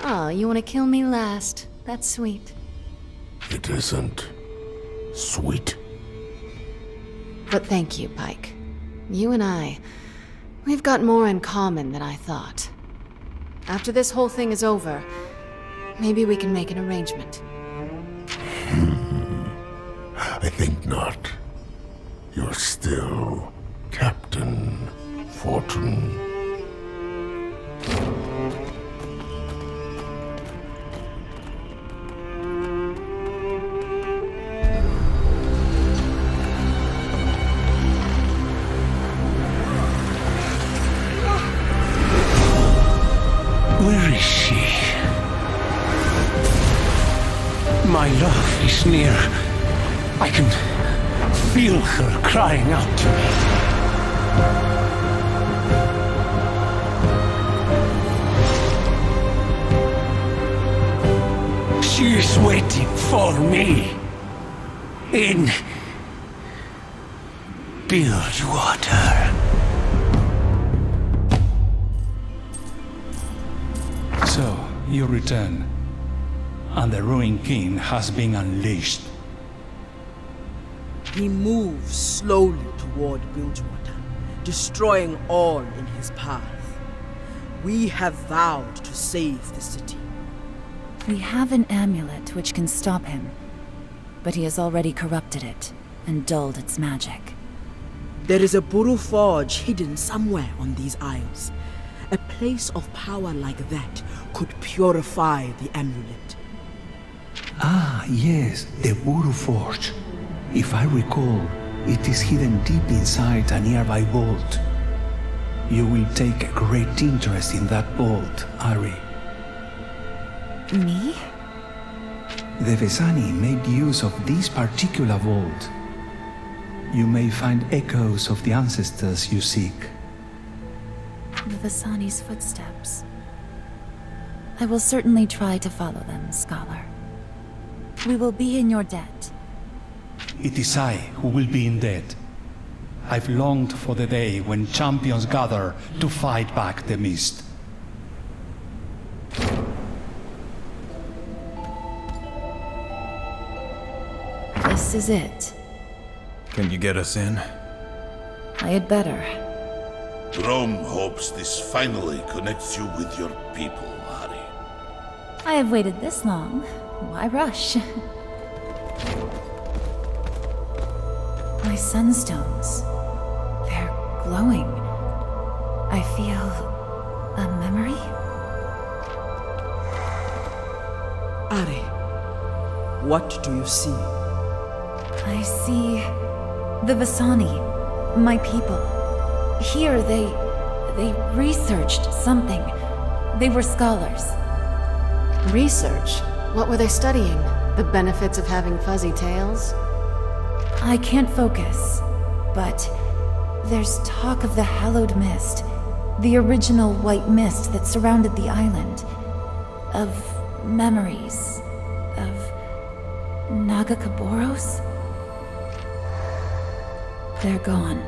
Oh, you wanna kill me last? That's sweet. It isn't sweet. But thank you, Pike. You and we've got more in common than I thought. After this whole thing is over, maybe we can make an arrangement. I think not. You're still Captain Fortune. Where is she? My love is near. I can feel her crying out to me. She is waiting for me in Bilgewater. So, you return, and the Ruined King has been unleashed. He moves slowly toward Bilgewater, destroying all in his path. We have vowed to save the city. We have an amulet which can stop him, but he has already corrupted it and dulled its magic. There is a Buru Forge hidden somewhere on these isles. A place of power like that could purify the amulet. Ah, yes, the Buru Forge. If I recall, it is hidden deep inside a nearby vault. You will take a great interest in that vault, Ari. Me? The Vesani made use of this particular vault. You may find echoes of the ancestors you seek. The Vasani's footsteps. I will certainly try to follow them, Scholar. We will be in your debt. It is I who will be in debt. I've longed for the day when champions gather to fight back the mist. This is it. Can you get us in? I had better. Rome hopes this finally connects you with your people, Ari. I have waited this long. Why rush? My sunstones. They're glowing. I feel a memory? Ari, what do you see? I see the Vasani, my people. Here they researched something. They were scholars. Research? What were they studying? The benefits of having fuzzy tails? I can't focus, but there's talk of the Hallowed Mist, the original white mist that surrounded the island, of memories, of Nagakaboros? They're gone.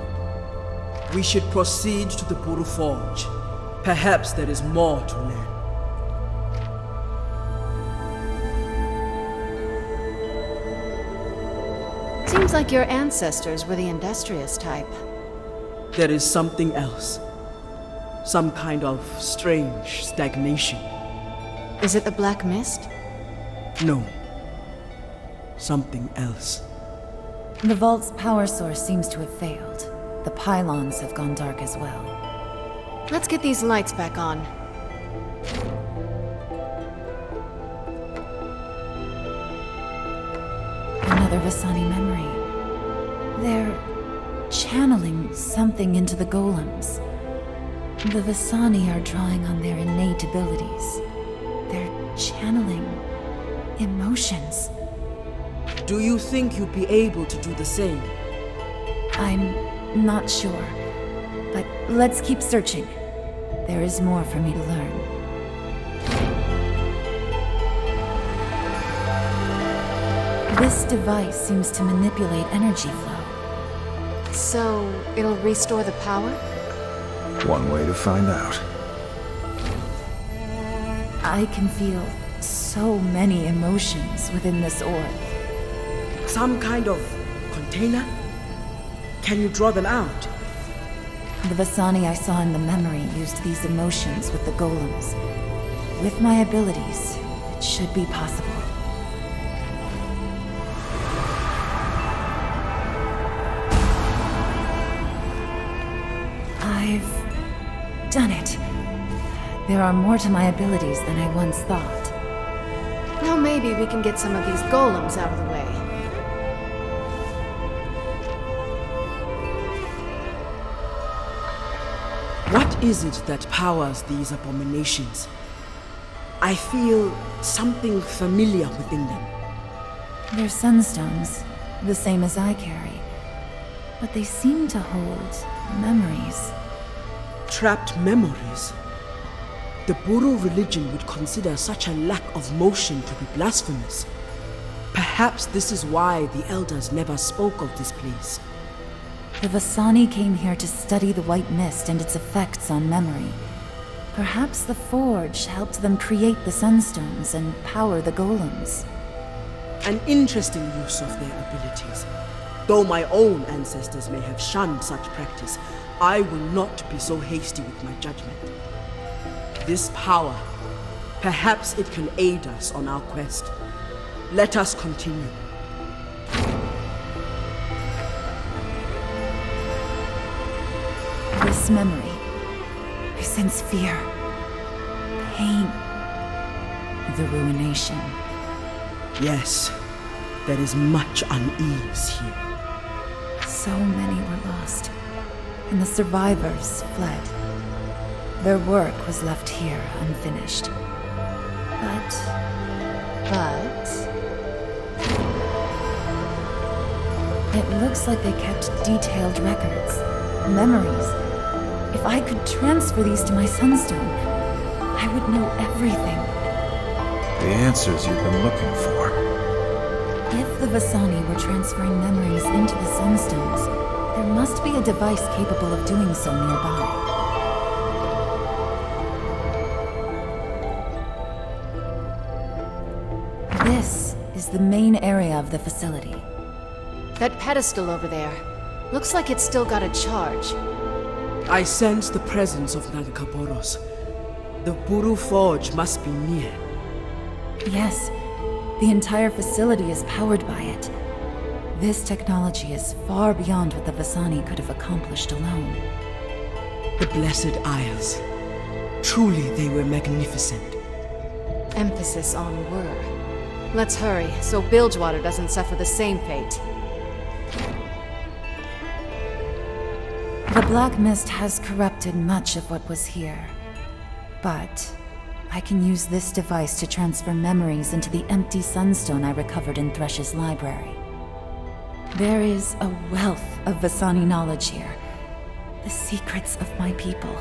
We should proceed to the Buru Forge. Perhaps there is more to learn. Seems like your ancestors were the industrious type. There is something else. Some kind of strange stagnation. Is it the Black Mist? No. Something else. The vault's power source seems to have failed. The pylons have gone dark as well. Let's get these lights back on. Another Vasani memory. They're channeling something into the golems. The Vasani are drawing on their innate abilities. They're channeling emotions. Do you think you'd be able to do the same? I'm not sure, but let's keep searching. There is more for me to learn. This device seems to manipulate energy flow. So, it'll restore the power? One way to find out. I can feel so many emotions within this orb. Some kind of container? Can you draw them out? The Vasani I saw in the memory used these emotions with the golems. With my abilities, it should be possible. I've done it. There are more to my abilities than I once thought. Now maybe we can get some of these golems out of the way. What is it that powers these abominations? I feel something familiar within them. They're sunstones, the same as I carry. But they seem to hold memories. Trapped memories? The Buru religion would consider such a lack of motion to be blasphemous. Perhaps this is why the elders never spoke of this place. The Vasani came here to study the White Mist and its effects on memory. Perhaps the Forge helped them create the Sunstones and power the golems. An interesting use of their abilities. Though my own ancestors may have shunned such practice, I will not be so hasty with my judgment. This power, perhaps it can aid us on our quest. Let us continue. This memory, I sense fear, pain, the ruination. Yes, there is much unease here. So many were lost, and the survivors fled. Their work was left here unfinished. But... It looks like they kept detailed records, memories. If I could transfer these to my Sunstone, I would know everything. The answers you've been looking for. If the Vasani were transferring memories into the Sunstones, there must be a device capable of doing so nearby. This is the main area of the facility. That pedestal over there. Looks like it's still got a charge. I sense the presence of Nagakaboros. The Buru Forge must be near. Yes, the entire facility is powered by it. This technology is far beyond what the Vasani could have accomplished alone. The Blessed Isles. Truly, they were magnificent. Emphasis on were. Let's hurry, so Bilgewater doesn't suffer the same fate. The Black Mist has corrupted much of what was here. But I can use this device to transfer memories into the empty sunstone I recovered in Thresh's library. There is a wealth of Vasani knowledge here. The secrets of my people.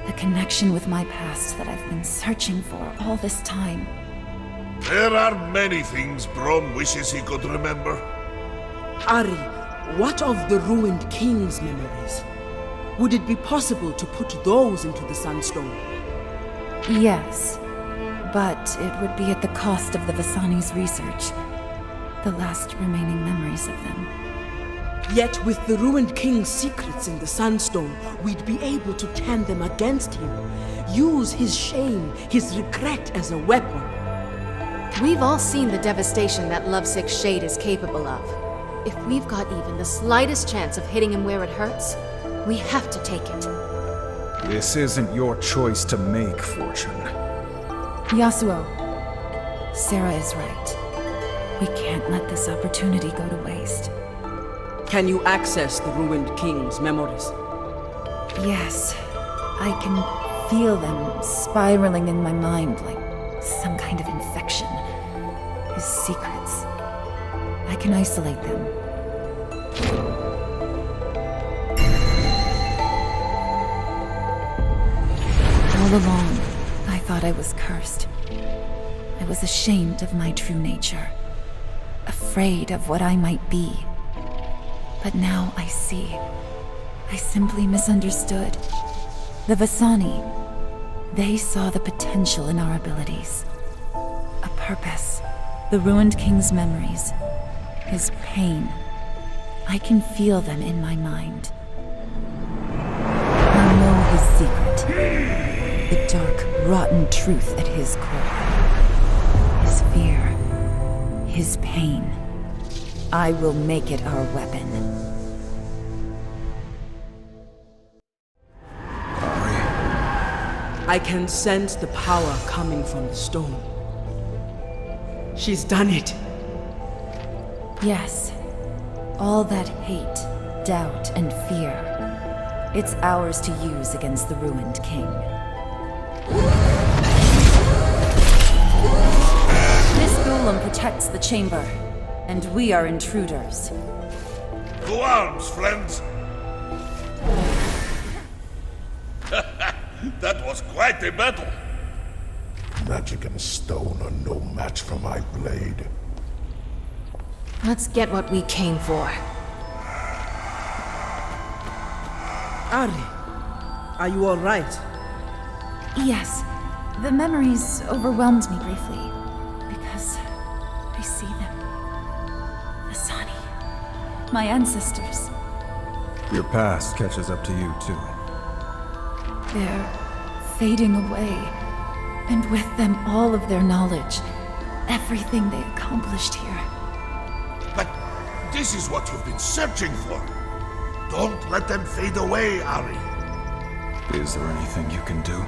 The connection with my past that I've been searching for all this time. There are many things Brom wishes he could remember. Ari, what of the ruined king's memories? Would it be possible to put those into the Sunstone? Yes, but it would be at the cost of the Vasani's research. The last remaining memories of them. Yet with the ruined king's secrets in the Sunstone, we'd be able to turn them against him. Use his shame, his regret as a weapon. We've all seen the devastation that lovesick Shade is capable of. If we've got even the slightest chance of hitting him where it hurts, we have to take it. This isn't your choice to make, Fortune. Yasuo, Sarah is right. We can't let this opportunity go to waste. Can you access the ruined king's memories? Yes, I can feel them spiraling in my mind like some kind of infection. His secrets. I can isolate them. All along, I thought I was cursed. I was ashamed of my true nature. Afraid of what I might be. But now I see. I simply misunderstood. The Vasani, they saw the potential in our abilities. A purpose. The ruined king's memories. His pain. I can feel them in my mind. I know his secret. The dark, rotten truth at his core. His fear. His pain. I will make it our weapon. I can sense the power coming from the stone. She's done it. Yes. All that hate, doubt, and fear. It's ours to use against the ruined king. This golem protects the chamber, and we are intruders. To arms, friends! That was quite a battle. Magic and stone are no match for my blade. Let's get what we came for. Ari, are you all right? Yes. The memories overwhelmed me briefly. Because I see them. Vasani. My ancestors. Your past catches up to you, too. They're fading away. And with them all of their knowledge. Everything they accomplished here. But this is what you've been searching for. Don't let them fade away, Ari. Is there anything you can do?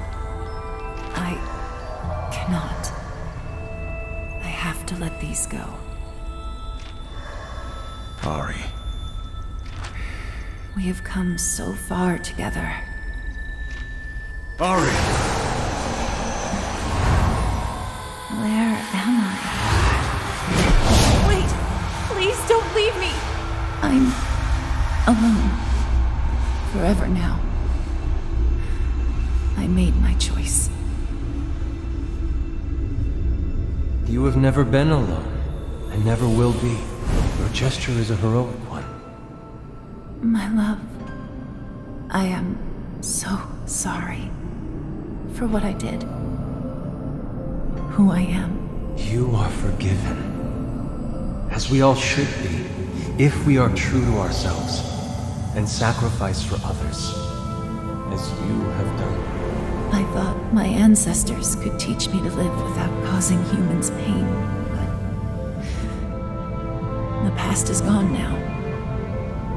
I cannot. I have to let these go. Ari. We have come so far together. Ari! Where am I? Wait! Please don't leave me! I'm alone. Forever now. I made my choice. You have never been alone, and never will be. Your gesture is a heroic one. My love, I am so sorry for what I did. Who I am. You are forgiven. As we all should be, if we are true to ourselves, and sacrifice for others, as you have done. I thought my ancestors could teach me to live without causing humans pain, but The past is gone now.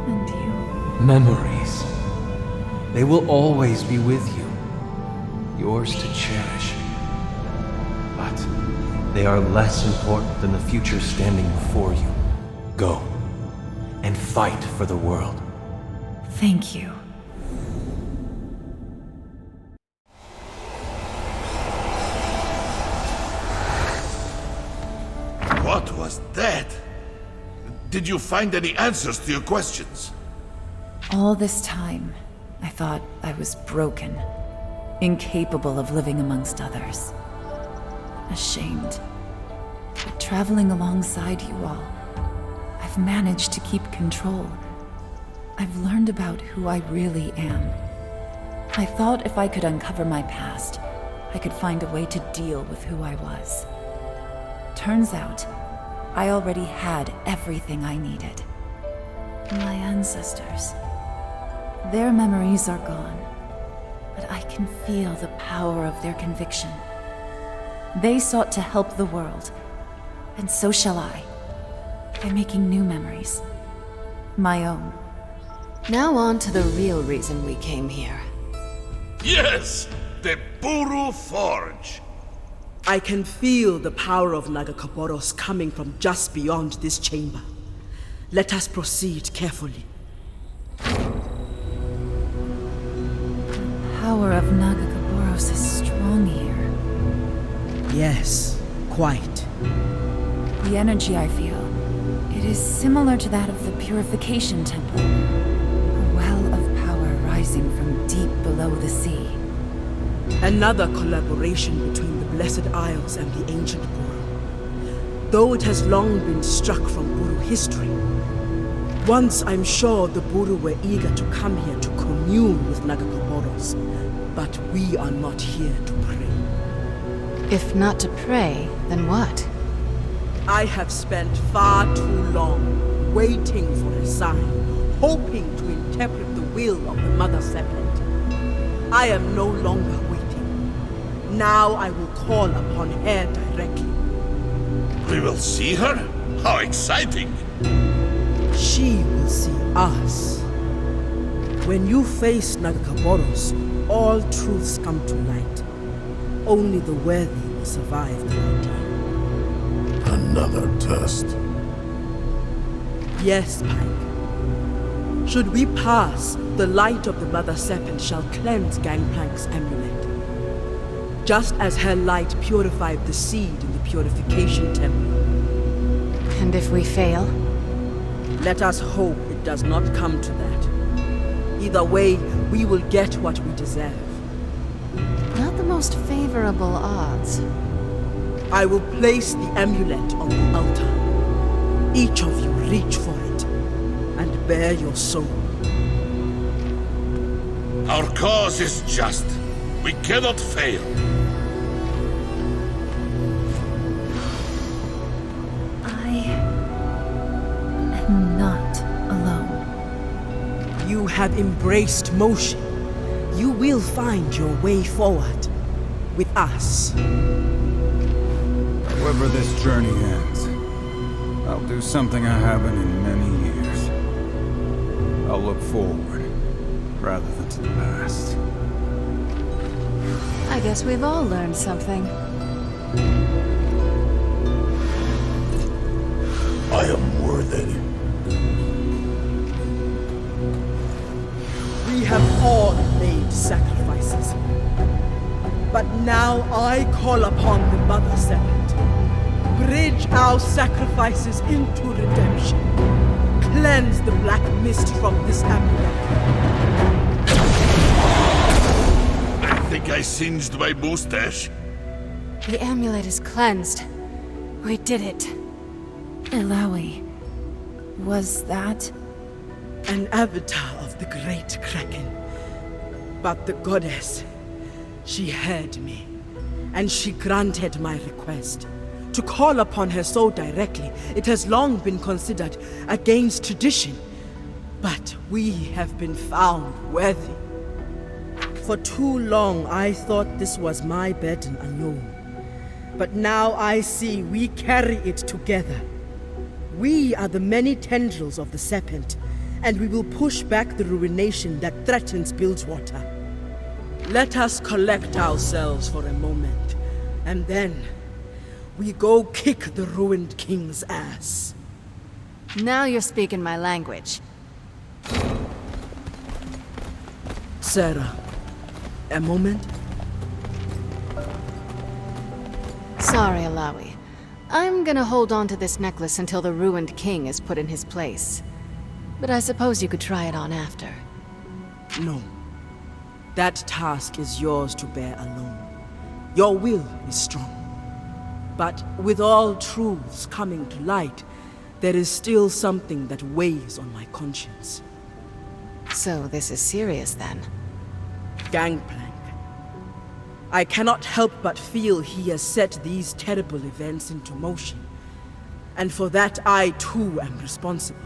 And you... Memories. They will always be with you. Yours to cherish. But they are less important than the future standing before you. Go and fight for the world. Thank you. What was that? Did you find any answers to your questions? All this time, I thought I was broken, incapable of living amongst others. Ashamed. But traveling alongside you all, I've managed to keep control. I've learned about who I really am. I thought if I could uncover my past, I could find a way to deal with who I was. Turns out, I already had everything I needed. My ancestors. Their memories are gone, but I can feel the power of their conviction. They sought to help the world, and so shall I, by making new memories. My own. Now on to the real reason we came here. Yes! The Buru Forge! I can feel the power of Nagakaboros coming from just beyond this chamber. Let us proceed carefully. The power of Nagakaboros is strong here. Yes, quite. The energy I feel, it is similar to that of the Purification Temple. A well of power rising from deep below the sea. Another collaboration between the Blessed Isles and the ancient Buru. Though it has long been struck from Buru history, once I'm sure the Buru were eager to come here to commune with Nagakaboros, but we are not here to pray. If not to pray, then what? I have spent far too long waiting for a sign, hoping to interpret the will of the Mother Serpent. I am no longer waiting. Now I will call upon her directly. We will see her? How exciting! She will see us. When you face Nagakaboros, all truths come to light. Only the worthy will survive the ordeal. Another test. Yes, Pike. Should we pass, the light of the Mother Serpent shall cleanse Gangplank's amulet. Just as her light purified the seed in the Purification Temple. And if we fail? Let us hope it does not come to that. Either way, we will get what we deserve. Not the most favorable odds. I will place the amulet on the altar. Each of you reach for it, and bare your soul. Our cause is just. We cannot fail. I'm not alone. You have embraced motion. You will find your way forward. With us. However this journey ends, I'll do something I haven't in many years. I'll look forward, rather than to the past. I guess we've all learned something. I am worthy. We have all made sacrifices. But now I call upon the Mother Serpent. Bridge our sacrifices into redemption. Cleanse the black mist from this amulet. I think I singed my mustache. The amulet is cleansed. We did it. Illaoi, was that? An avatar of the great Kraken. But the goddess, she heard me, and she granted my request. To call upon her so directly, it has long been considered against tradition. But we have been found worthy. For too long, I thought this was my burden alone. But now I see we carry it together. We are the many tendrils of the serpent, and we will push back the ruination that threatens Bilgewater. Let us collect ourselves for a moment, and then we go kick the ruined king's ass. Now you're speaking my language. Sarah, a moment? Sorry, Alawi. I'm gonna hold on to this necklace until the ruined king is put in his place. But I suppose you could try it on after. No. That task is yours to bear alone. Your will is strong. But with all truths coming to light, there is still something that weighs on my conscience. So this is serious then? Gangplank. I cannot help but feel he has set these terrible events into motion. And for that, I too am responsible.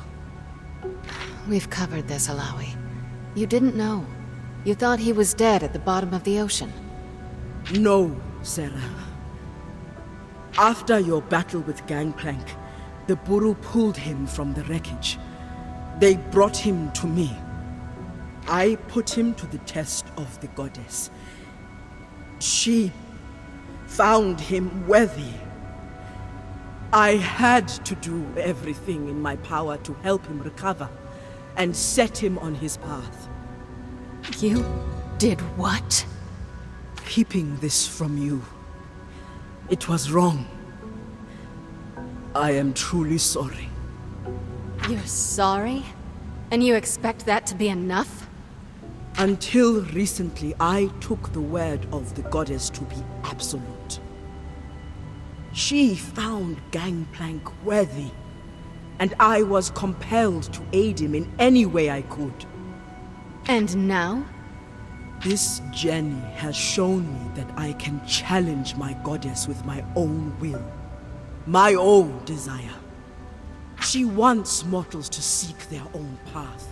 We've covered this, Alawi. You didn't know. You thought he was dead at the bottom of the ocean. No, Sarah. After your battle with Gangplank, the Buru pulled him from the wreckage. They brought him to me. I put him to the test of the goddess. She found him worthy. I had to do everything in my power to help him recover and set him on his path. You did what? Keeping this from you. It was wrong. I am truly sorry. You're sorry? And you expect that to be enough? Until recently, I took the word of the goddess to be absolute. She found Gangplank worthy, and I was compelled to aid him in any way I could. And now? This journey has shown me that I can challenge my goddess with my own will, my own desire. She wants mortals to seek their own path.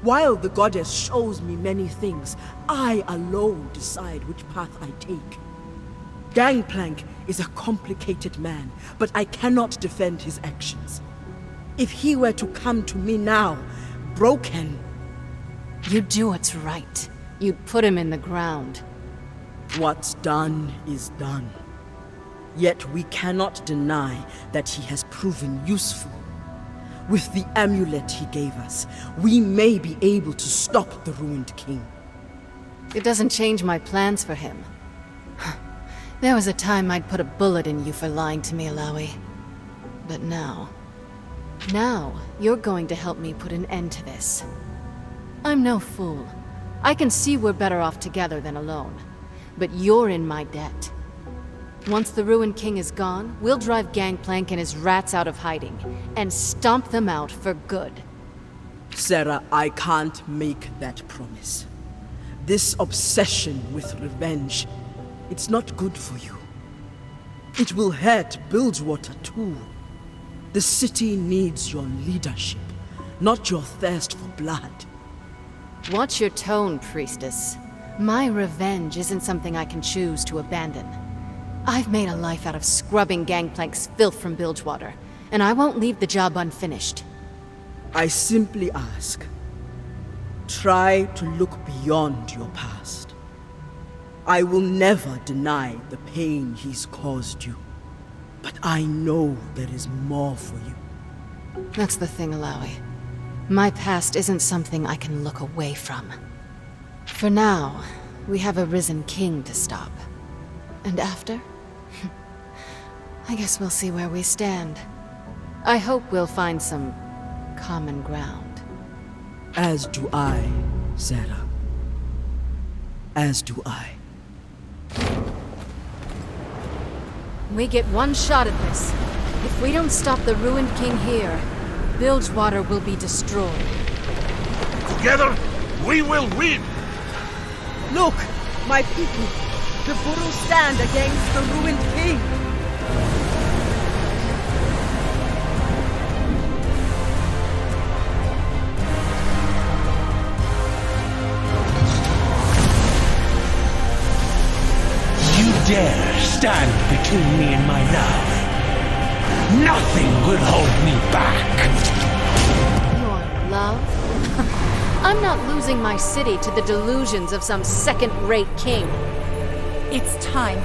While the goddess shows me many things, I alone decide which path I take. Gangplank is a complicated man, but I cannot defend his actions. If he were to come to me now, broken... You'd do what's right. You'd put him in the ground. What's done is done. Yet we cannot deny that he has proven useful. With the amulet he gave us, we may be able to stop the ruined king. It doesn't change my plans for him. There was a time I'd put a bullet in you for lying to me, Alawi. But now... Now, you're going to help me put an end to this. I'm no fool. I can see we're better off together than alone. But you're in my debt. Once the Ruined King is gone, we'll drive Gangplank and his rats out of hiding, and stomp them out for good. Sarah, I can't make that promise. This obsession with revenge, it's not good for you. It will hurt Bilgewater too. The city needs your leadership, not your thirst for blood. Watch your tone, priestess. My revenge isn't something I can choose to abandon. I've made a life out of scrubbing Gangplank's filth from Bilgewater, and I won't leave the job unfinished. I simply ask, try to look beyond your past. I will never deny the pain he's caused you, but I know there is more for you. That's the thing, Alawi. My past isn't something I can look away from. For now, we have a risen king to stop. And after? I guess we'll see where we stand. I hope we'll find some common ground. As do I, Sarah. As do I. We get one shot at this. If we don't stop the Ruined King here, Bilgewater will be destroyed. Together, we will win! Look, my people! The Buru stand against the Ruined King! You dare stand between me and my love? Nothing will hold me back. Your love? I'm not losing my city to the delusions of some second-rate king. It's time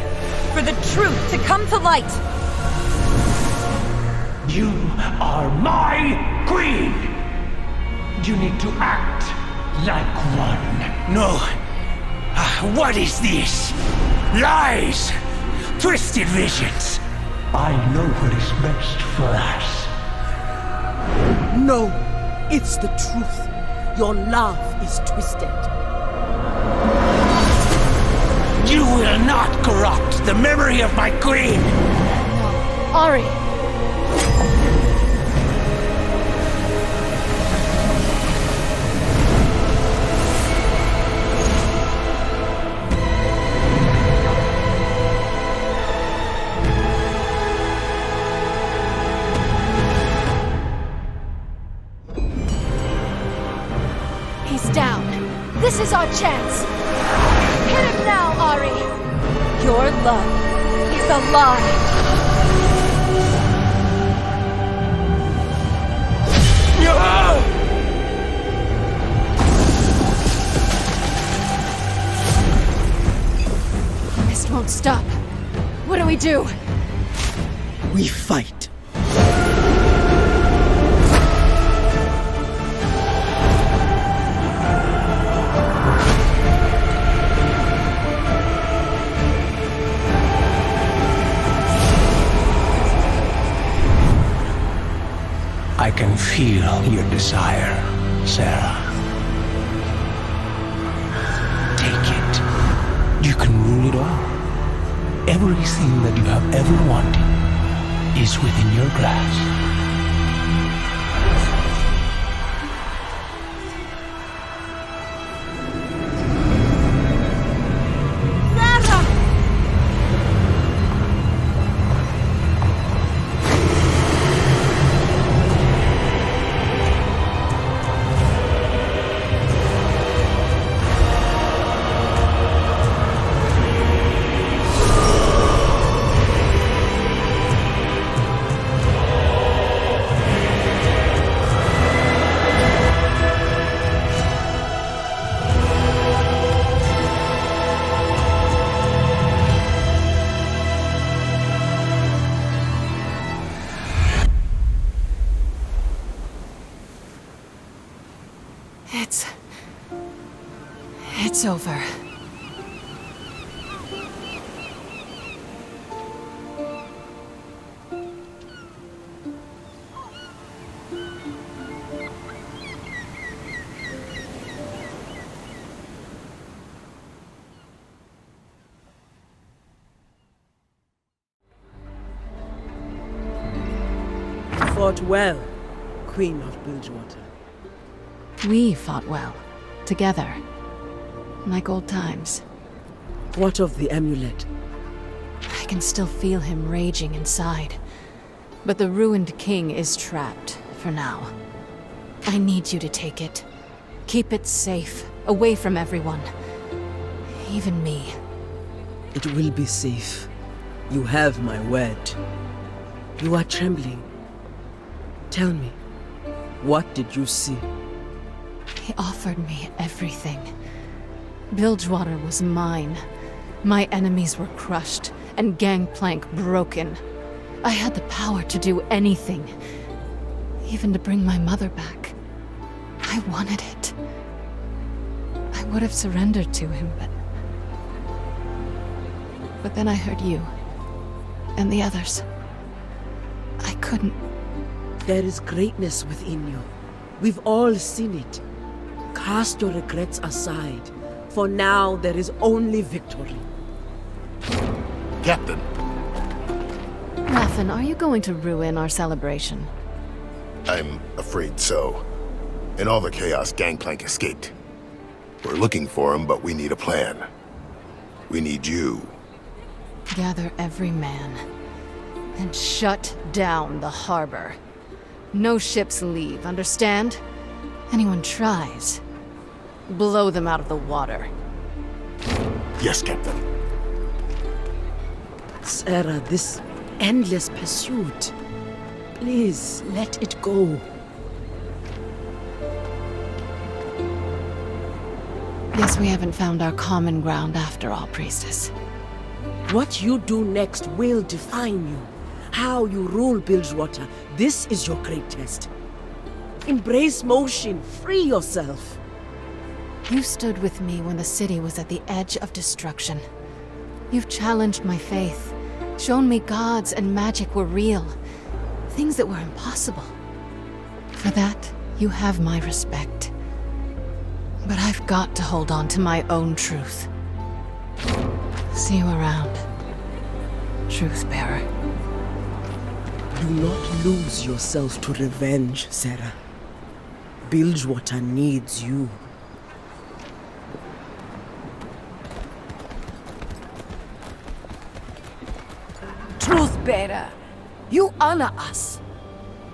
for the truth to come to light. You are my queen! You need to act like one. No. What is this? Lies! Twisted visions! I know what is best for us. No, it's the truth. Your love is twisted. You will not corrupt the memory of my queen! No. Ari! He's down. This is our chance. Hit him now, Ari! Your love is a lie. Mist won't stop. What do we do? We fight. I can feel your desire, Sarah. Take it. You can rule it all. Everything that you have ever wanted is within your grasp. It's over. Fought well, Queen of Bilgewater. We fought well. Together. Like old times. What of the amulet? I can still feel him raging inside. But the ruined king is trapped, for now. I need you to take it. Keep it safe, away from everyone. Even me. It will be safe. You have my word. You are trembling. Tell me, what did you see? He offered me everything. Bilgewater was mine. My enemies were crushed, and Gangplank broken. I had the power to do anything. Even to bring my mother back. I wanted it. I would have surrendered to him, but then I heard you. And the others. I couldn't. There is greatness within you. We've all seen it. Cast your regrets aside. For now, there is only victory. Captain! Rathan, are you going to ruin our celebration? I'm afraid so. In all the chaos, Gangplank escaped. We're looking for him, but we need a plan. We need you. Gather every man. And shut down the harbor. No ships leave, understand? Anyone tries, blow them out of the water. Yes, Captain. Sarah, this endless pursuit. Please, let it go. Guess we haven't found our common ground after all, Priestess. What you do next will define you. How you rule Bilgewater, this is your great test. Embrace motion, free yourself. You stood with me when the city was at the edge of destruction. You've challenged my faith, shown me gods and magic were real, things that were impossible. For that, you have my respect. But I've got to hold on to my own truth. See you around, Truth-bearer. Do not lose yourself to revenge, Sarah. Bilgewater needs you. Truth-bearer, you honor us.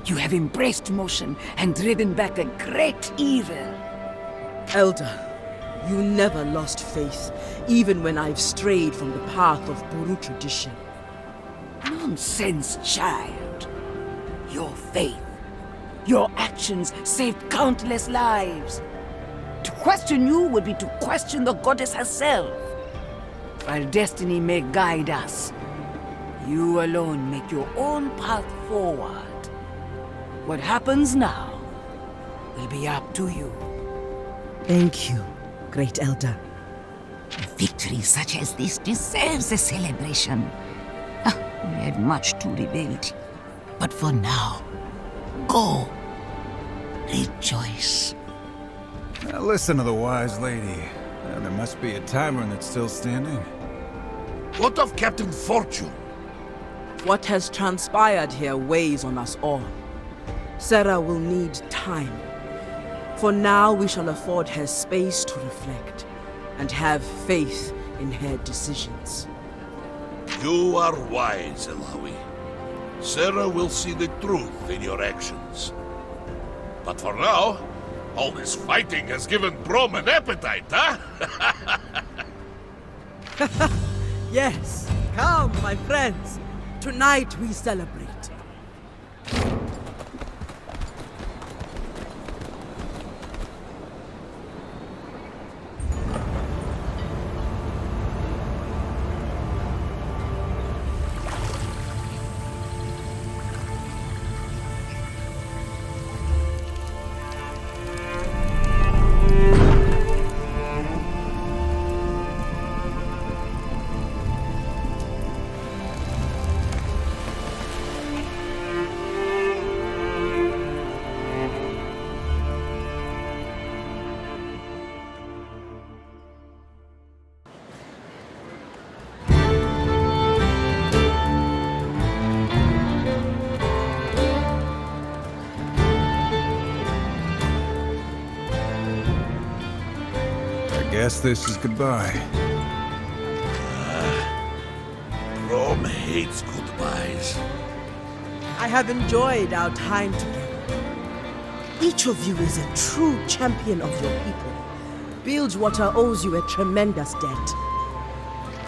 You have embraced motion and driven back a great evil. Elder, you never lost faith, even when I've strayed from the path of Buru tradition. Nonsense, child. Your faith, your actions saved countless lives. To question you would be to question the goddess herself. While destiny may guide us, you alone make your own path forward. What happens now will be up to you. Thank you, Great Elder. A victory such as this deserves a celebration. We have much to rebuild. But for now, go. Rejoice. Now listen to the wise lady. There must be a tavern that's still standing. What of Captain Fortune? What has transpired here weighs on us all. Sarah will need time. For now, we shall afford her space to reflect and have faith in her decisions. You are wise, Illaoi. Sarah will see the truth in your actions. But for now, all this fighting has given Brom an appetite, huh? Yes, come, my friends. Tonight we celebrate. Guess this is goodbye. Brom hates goodbyes. I have enjoyed our time together. Each of you is a true champion of your people. Bilgewater owes you a tremendous debt.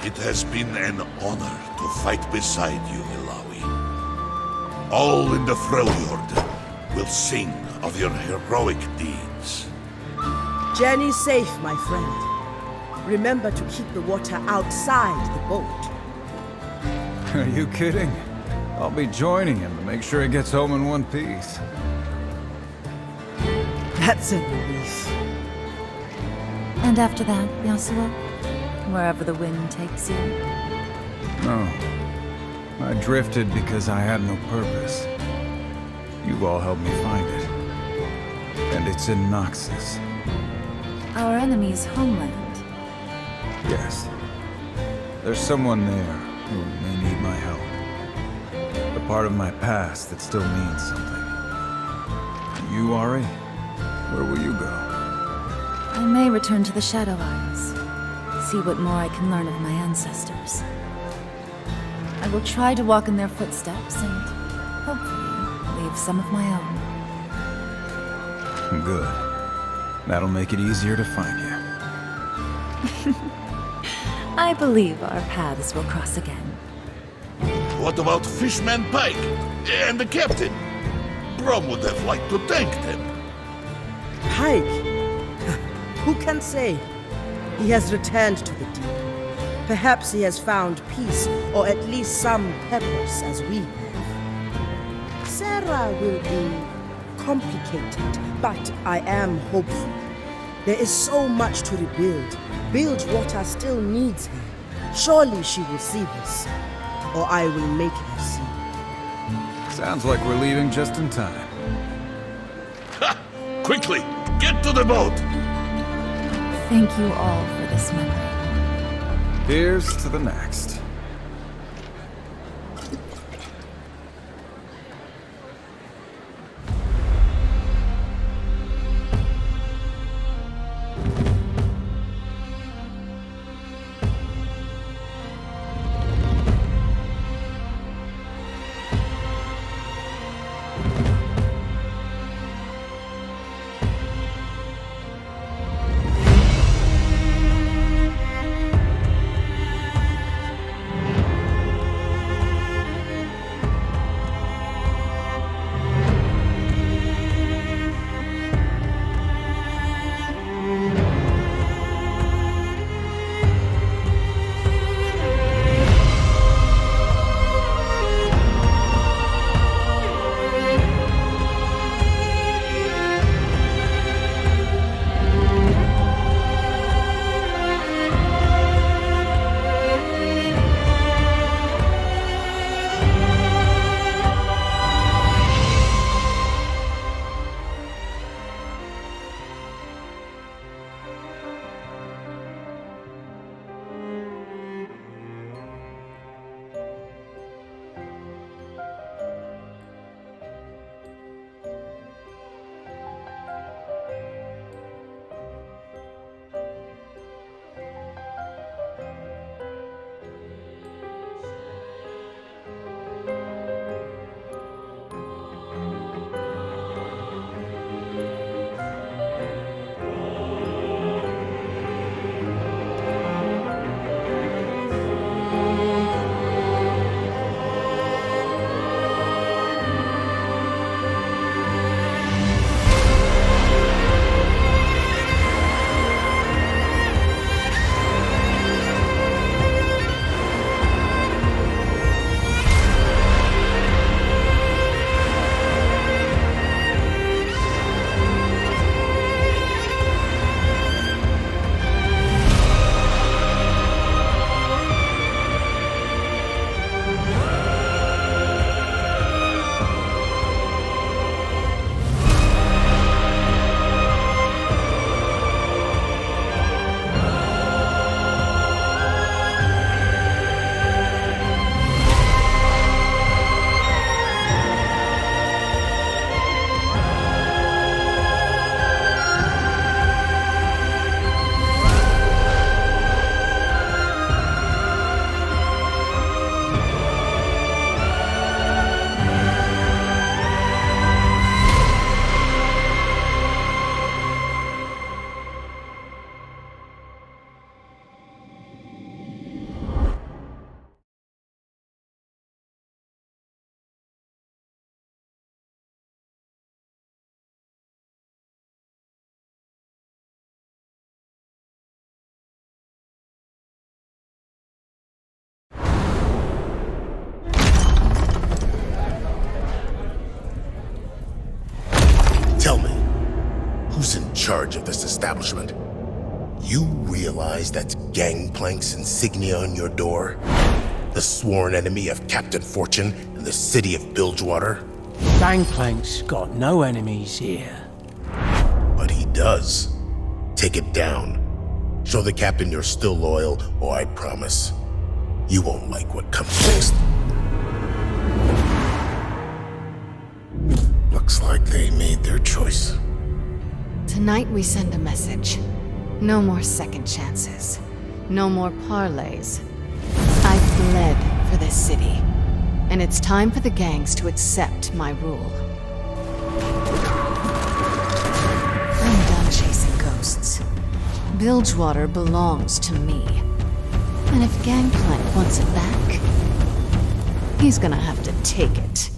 It has been an honor to fight beside you, Illaoi. All in the Freljord will sing of your heroic deeds. Journey safe, my friend. Remember to keep the water outside the boat. Are you kidding? I'll be joining him to make sure he gets home in one piece. That's a relief. And after that, Yasuo? Wherever the wind takes you? No. I drifted because I had no purpose. You all helped me find it. And it's in Noxus. Our enemy's homeland. Yes. There's someone there who may need my help. A part of my past that still means something. You, Ari? Where will you go? I may return to the Shadow Isles. See what more I can learn of my ancestors. I will try to walk in their footsteps and hopefully leave some of my own. Good. That'll make it easier to find you. I believe our paths will cross again. What about Fishman Pike and the captain? Brom would have liked to thank them. Pike? Who can say? He has returned to the deep. Perhaps he has found peace, or at least some purpose as we have. Sarah will be complicated, but I am hopeful. There is so much to rebuild. Bilgewater still needs her. Surely she will see this, or I will make her see. Sounds like we're leaving just in time. Ha! Quickly, get to the boat! Thank you all for this memory. Here's to the next. Who's in charge of this establishment? You realize that's Gangplank's insignia on your door? The sworn enemy of Captain Fortune and the city of Bilgewater? Gangplank's got no enemies here. But he does. Take it down. Show the captain you're still loyal, or I promise, you won't like what comes next. Looks like they made their choice. Tonight we send a message. No more second chances. No more parlays. I've bled for this city, and it's time for the gangs to accept my rule. I'm done chasing ghosts. Bilgewater belongs to me. And if Gangplank wants it back, he's gonna have to take it.